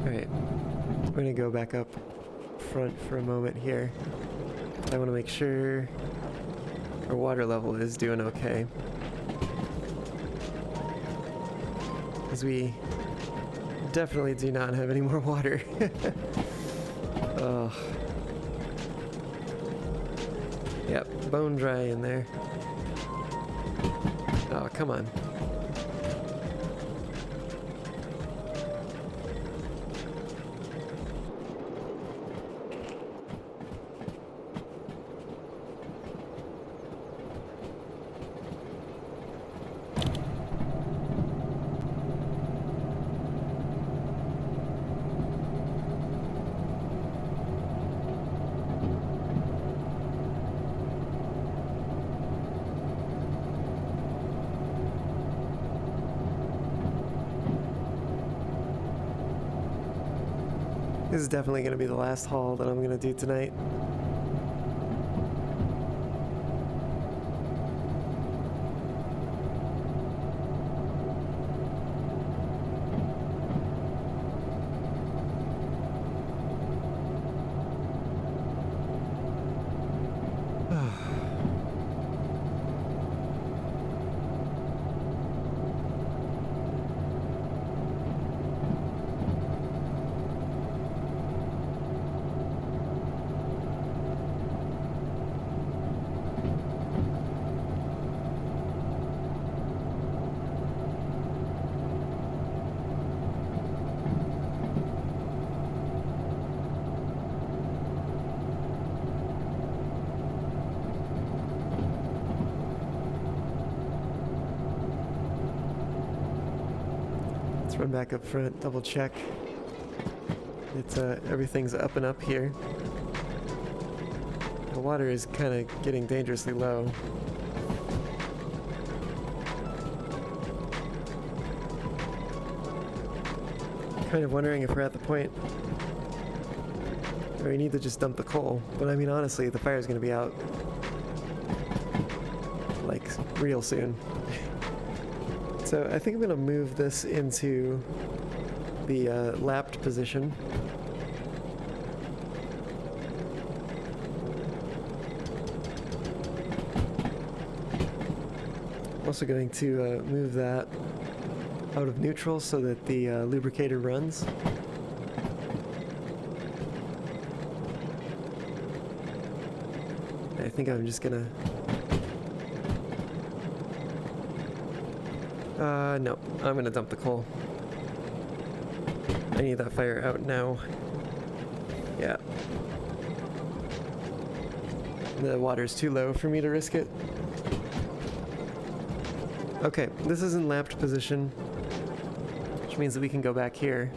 Alright. We're gonna go back up front for a moment here. I want to make sure our water level is doing okay. Because we definitely do not have any more water. Oh. Yep, bone dry in there. Oh, come on. This is definitely going to be the last haul that I'm going to do tonight. Let's run back up front, double check. It's everything's up and up here. The water is kind of getting dangerously low. Kind of wondering if we're at the point where we need to just dump the coal. But I mean, honestly, the fire's going to be out like real soon. So I think I'm going to move this into the lapped position. I'm also going to move that out of neutral so that the lubricator runs. I think I'm just gonna... no. I'm gonna dump the coal. I need that fire out now. Yeah. The water's too low for me to risk it. Okay, this is in lapped position, which means that we can go back here.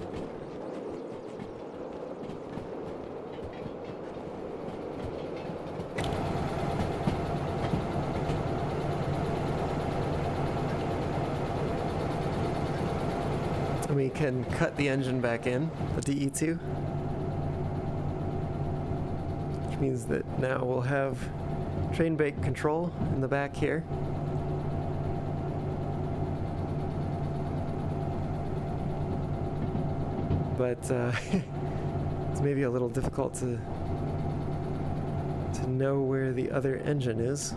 And we can cut the engine back in, the DE2. Which means that now we'll have train brake control in the back here. But it's maybe a little difficult to know where the other engine is.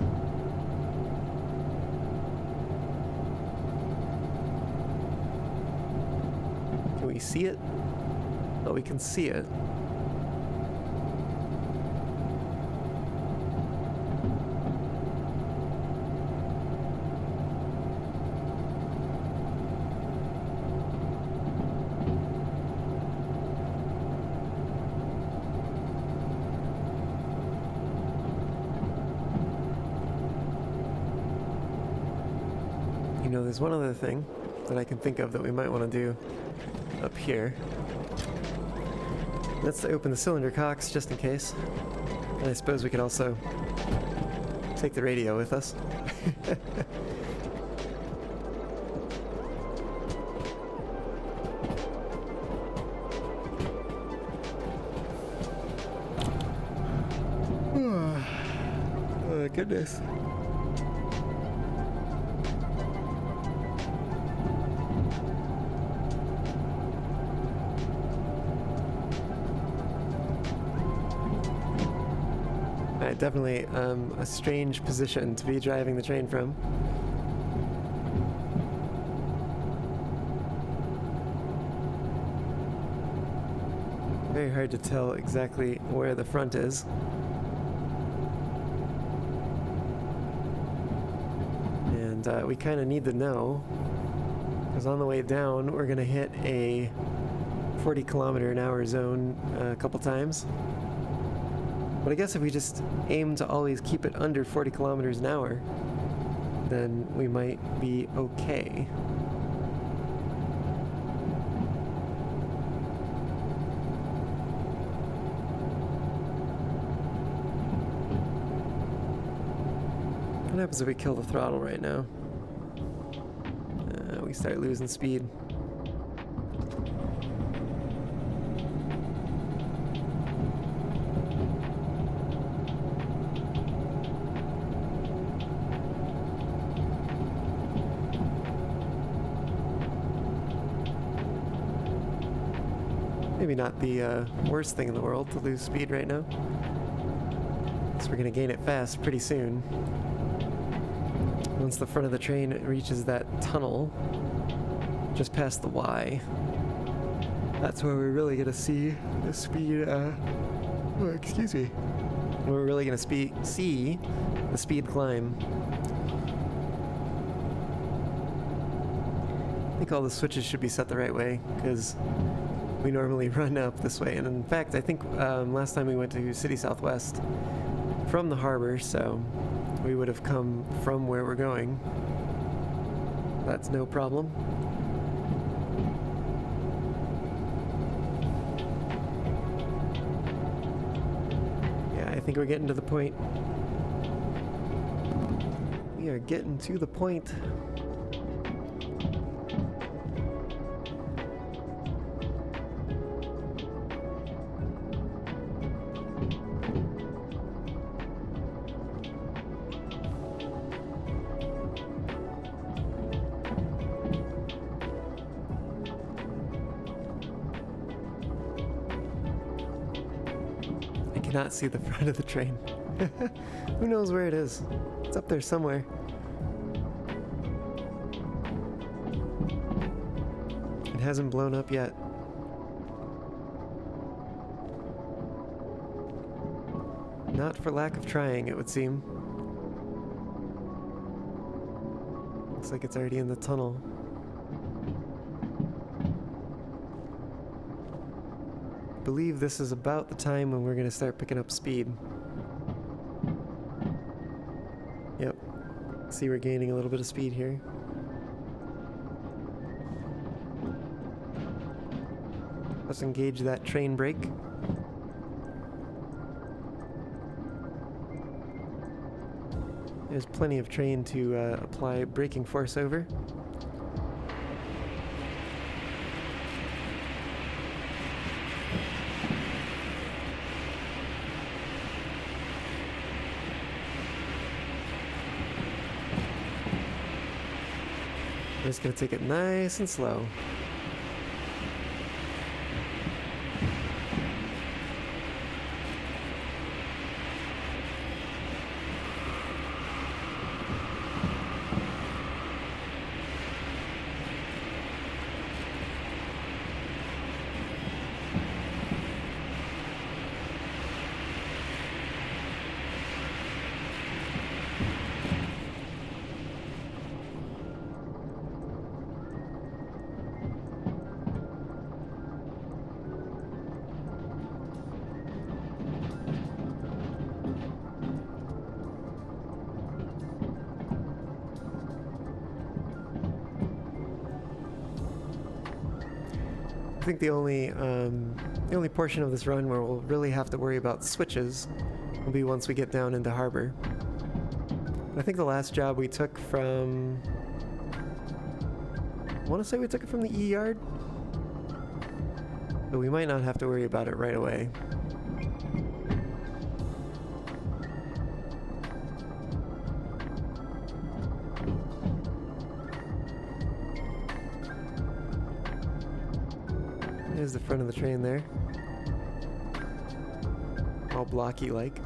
Can we see it? Oh, we can see it. You know, there's one other thing that I can think of that we might want to do up here. That's to open the cylinder cocks, just in case. And I suppose we could also take the radio with us. Oh, goodness. Definitely a strange position to be driving the train from. Very hard to tell exactly where the front is. And we kind of need to know, because on the way down we're going to hit a 40-kilometer-an-hour zone a couple times. But I guess if we just aim to always keep it under 40 kilometers an hour, then we might be okay. What happens if we kill the throttle right now? We start losing speed. Maybe not the worst thing in the world to lose speed right now. So we're going to gain it fast pretty soon. Once the front of the train reaches that tunnel, just past the Y, that's where we're really going to see the speed, excuse me. We're really going to see the speed climb. I think all the switches should be set the right way, because we normally run up this way. And in fact, I think last time we went to City Southwest from the harbor, so we would have come from where we're going. That's no problem. Yeah, I think we're getting to the point. We are getting to the point. Not see the front of the train. Who knows where it is? It's up there somewhere. It hasn't blown up yet. Not for lack of trying, it would seem. Looks like it's already in the tunnel. I believe this is about the time when we're going to start picking up speed. Yep. See, we're gaining a little bit of speed here. Let's engage that train brake. There's plenty of train to apply braking force over. I'm just gonna take it nice and slow. I think the only portion of this run where we'll really have to worry about switches will be once we get down into harbor. I think the last job we took from... I want to say we took it from the E-Yard, but we might not have to worry about it right away. There's the front of the train there. All blocky like.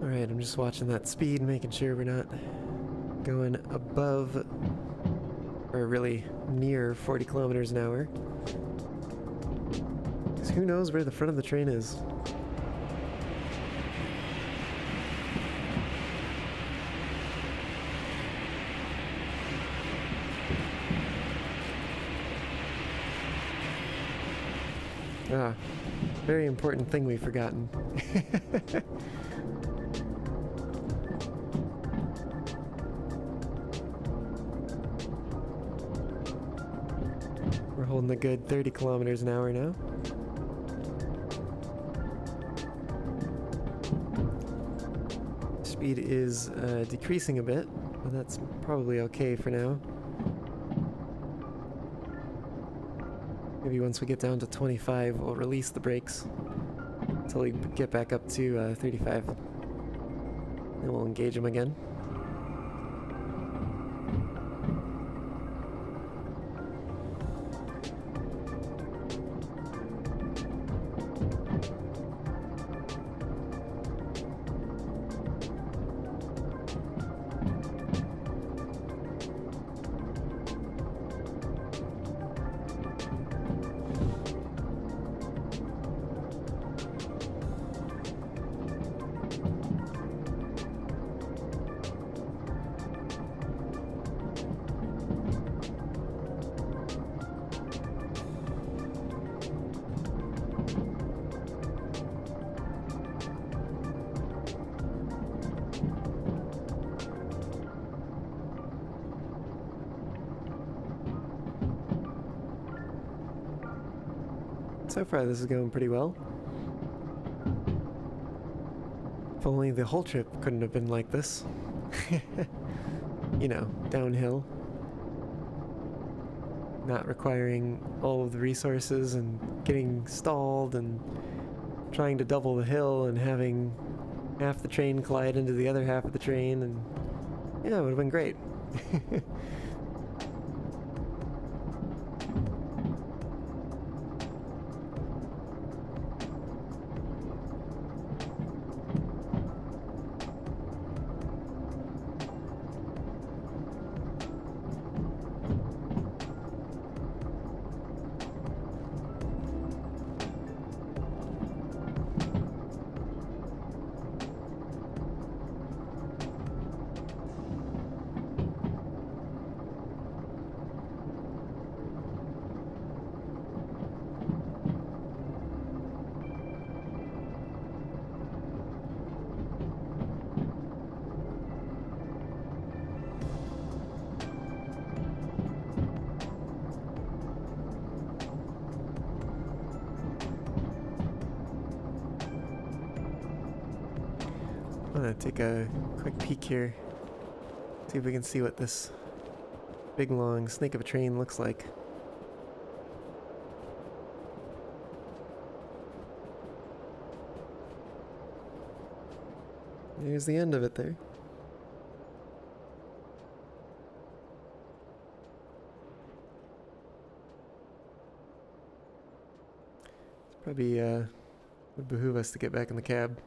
Alright, I'm just watching that speed, making sure we're not going above or really near 40 kilometers an hour. 'Cause who knows where the front of the train is? Ah, very important thing we've forgotten. We're holding a good 30 kilometers an hour now. Speed is decreasing a bit, but that's probably okay for now. Maybe once we get down to 25, we'll release the brakes until we get back up to 35. Then we'll engage them again. So far this is going pretty well. If only the whole trip couldn't have been like this. You know, downhill. Not requiring all of the resources and getting stalled and trying to double the hill and having half the train collide into the other half of the train and Yeah, it would have been great. I'm gonna take a quick peek here. See if we can see what this big long snake of a train looks like. There's the end of it there. It's probably would behoove us to get back in the cab.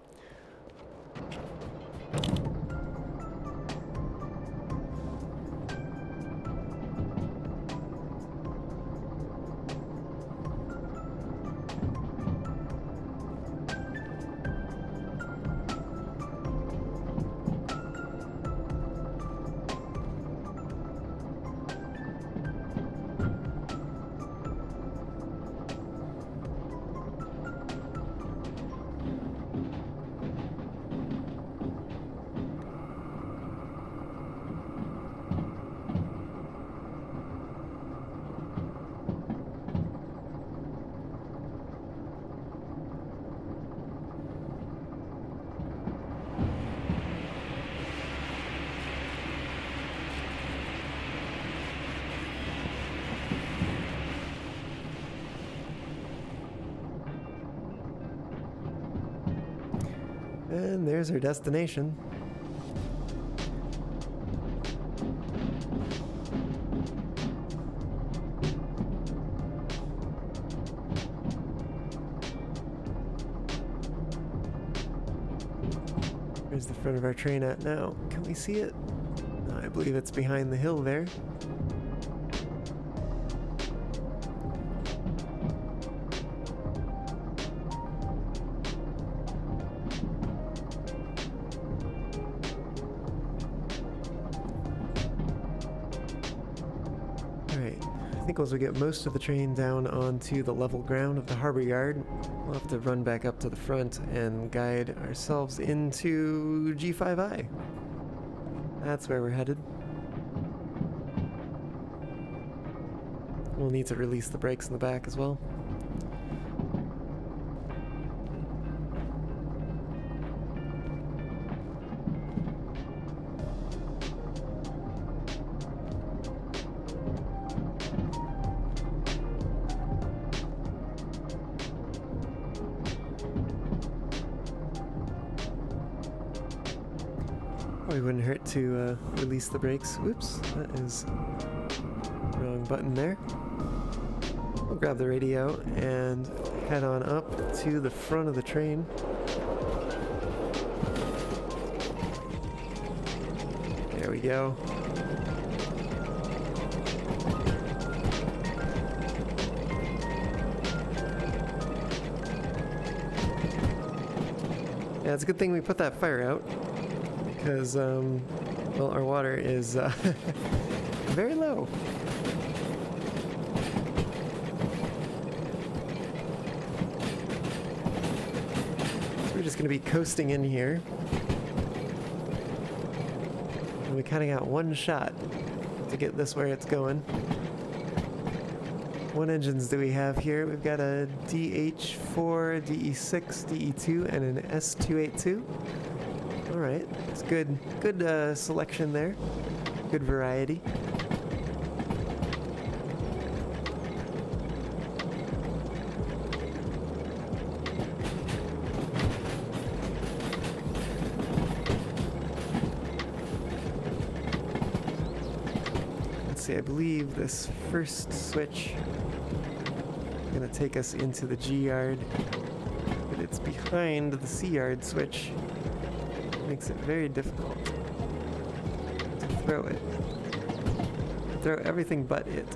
And there's our destination. Where's the front of our train at now? Can we see it? I believe it's behind the hill there. I think once we get most of the train down onto the level ground of the harbor yard, we'll have to run back up to the front and guide ourselves into G5I. That's where we're headed. We'll need to release the brakes in the back as well. Probably wouldn't hurt to release the brakes. Whoops, that is the wrong button there. We'll grab the radio and head on up to the front of the train. There we go. Yeah, it's a good thing we put that fire out. Because, well, our water is very low. So we're just going to be coasting in here. And we kind of got one shot to get this where it's going. What engines do we have here? We've got a DH4, DE6, DE2, and an S282. All right, it's good selection there. Good variety. let's see, I believe this first switch is gonna take us into the G yard, but it's behind the C yard switch. Makes it very difficult to throw it. Throw everything but it.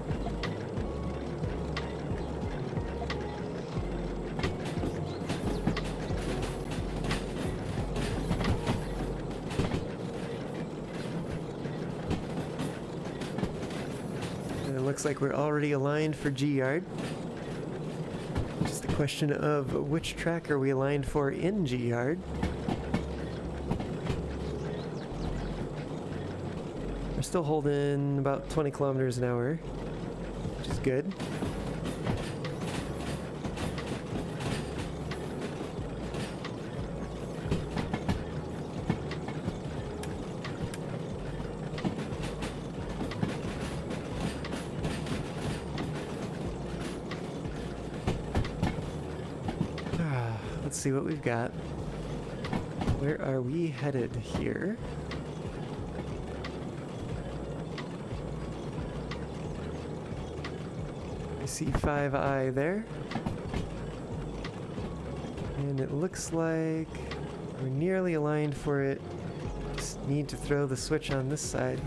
And it looks like we're already aligned for G yard. Just a question of which track are we aligned for in G yard. We're still holding about 20 kilometers an hour, which is good. Let's see what we've got. Where are we headed here? I see 5i there. And it looks like we're nearly aligned for it. Just need to throw the switch on this side.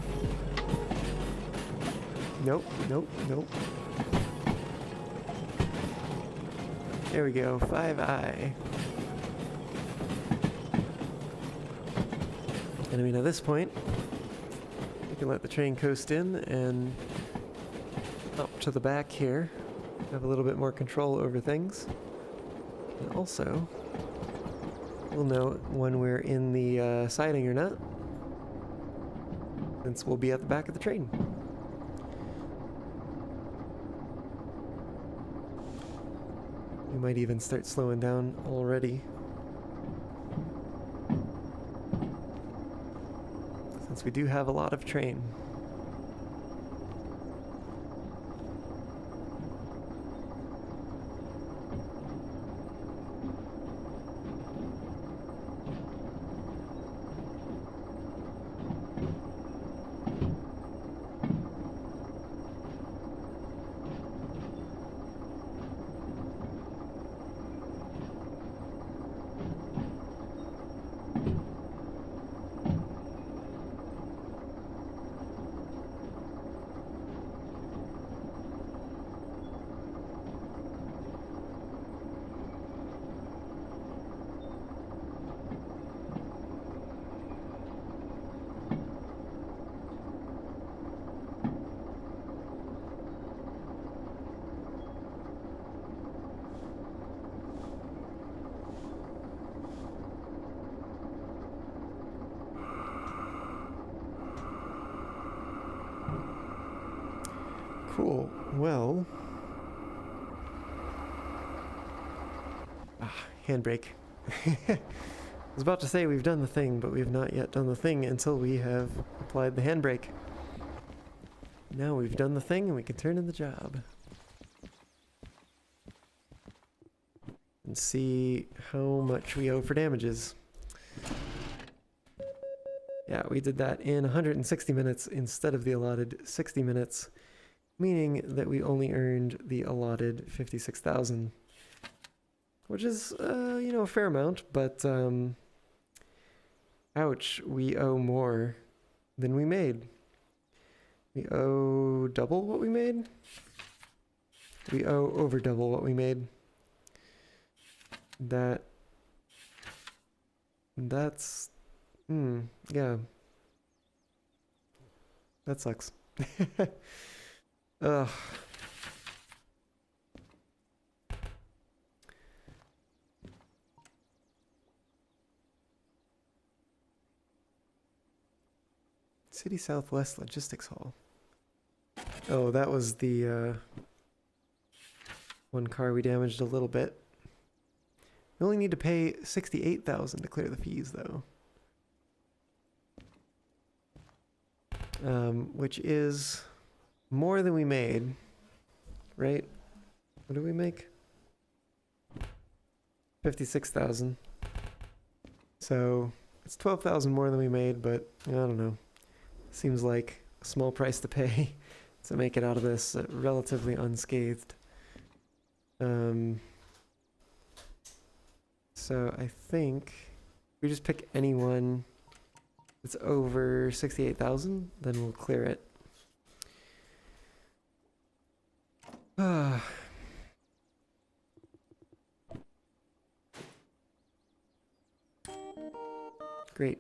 Nope, nope, nope. There we go, 5i. And I mean, at this point, we can let the train coast in and up to the back here, have a little bit more control over things. And also, we'll know when we're in the siding or not, since we'll be at the back of the train. We might even start slowing down already, since we do have a lot of train. Cool. Well... handbrake. I was about to say we've done the thing, but we've not yet done the thing until we have applied the handbrake. Now we've done the thing and we can turn in the job. And see how much we owe for damages. Yeah, we did that in 160 minutes instead of the allotted 60 minutes. Meaning that we only earned the allotted 56,000, which is, you know, a fair amount, but, ouch, we owe more than we made. We owe double what we made? We owe over double what we made. That's, yeah. That sucks. Ugh. City Southwest Logistics Hall. Oh, that was the one car we damaged a little bit. We only need to pay 68,000 to clear the fees, though. Which is more than we made, right? What did we make? 56,000. So it's 12,000 more than we made, but I don't know. Seems like a small price to pay to make it out of this relatively unscathed. So I think if we just pick anyone that's over 68,000, then we'll clear it. Great.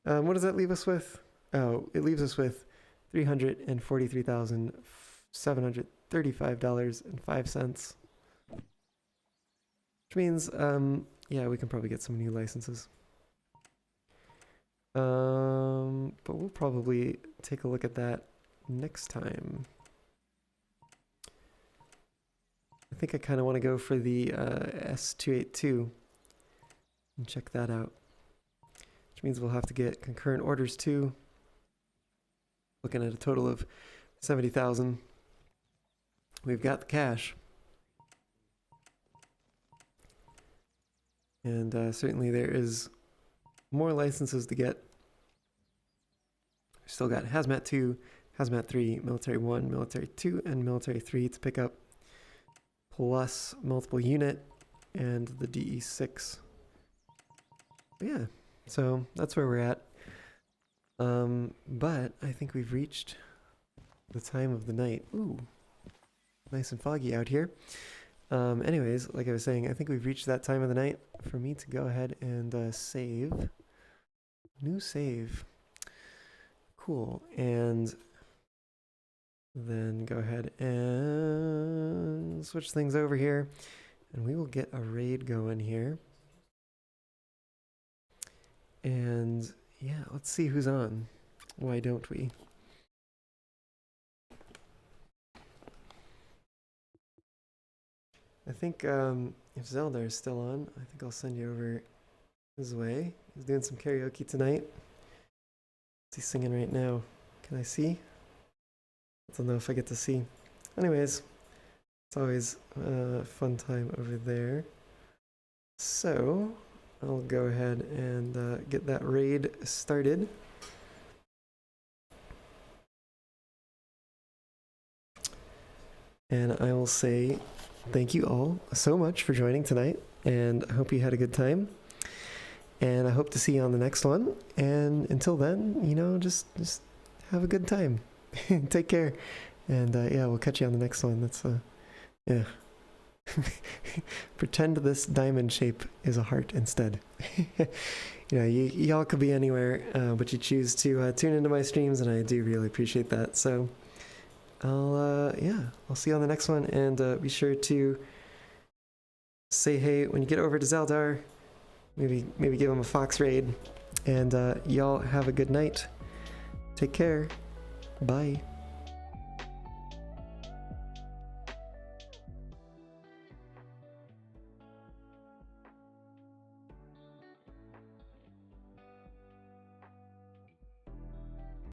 What does that leave us with? Oh, it leaves us with $343,735.05. Which means, yeah, we can probably get some new licenses. But we'll probably take a look at that next time. I think I kind of want to go for the S282 and check that out. Which means we'll have to get concurrent orders too. Looking at a total of 70,000. We've got the cash. And certainly there is more licenses to get. We've still got Hazmat 2, Hazmat 3, Military 1, Military 2, and Military 3 to pick up. Plus multiple unit and the DE6. Yeah, so that's where we're at. But I think we've reached the time of the night. Ooh, nice and foggy out here. Anyways, like I was saying, I think we've reached that time of the night for me to go ahead and save. New save. Cool. And then go ahead and switch things over here. And we will get a raid going here. And yeah, let's see who's on. Why don't we? I think if Zelda is still on, I think I'll send you over his way. He's doing some karaoke tonight. What's he singing right now? Can I see? I don't know if I get to see. Anyways, it's always a fun time over there. So I'll go ahead and get that raid started. And I will say thank you all so much for joining tonight, and I hope you had a good time. And I hope to see you on the next one. And until then, you know, just have a good time. Take care. And yeah, we'll catch you on the next one. That's yeah. Pretend this diamond shape is a heart instead. You know, y'all could be anywhere, but you choose to tune into my streams, and I do really appreciate that. So I'll see you on the next one, and be sure to say hey when you get over to Zaldar. Maybe give him a fox raid, and y'all have a good night. Take care. Bye.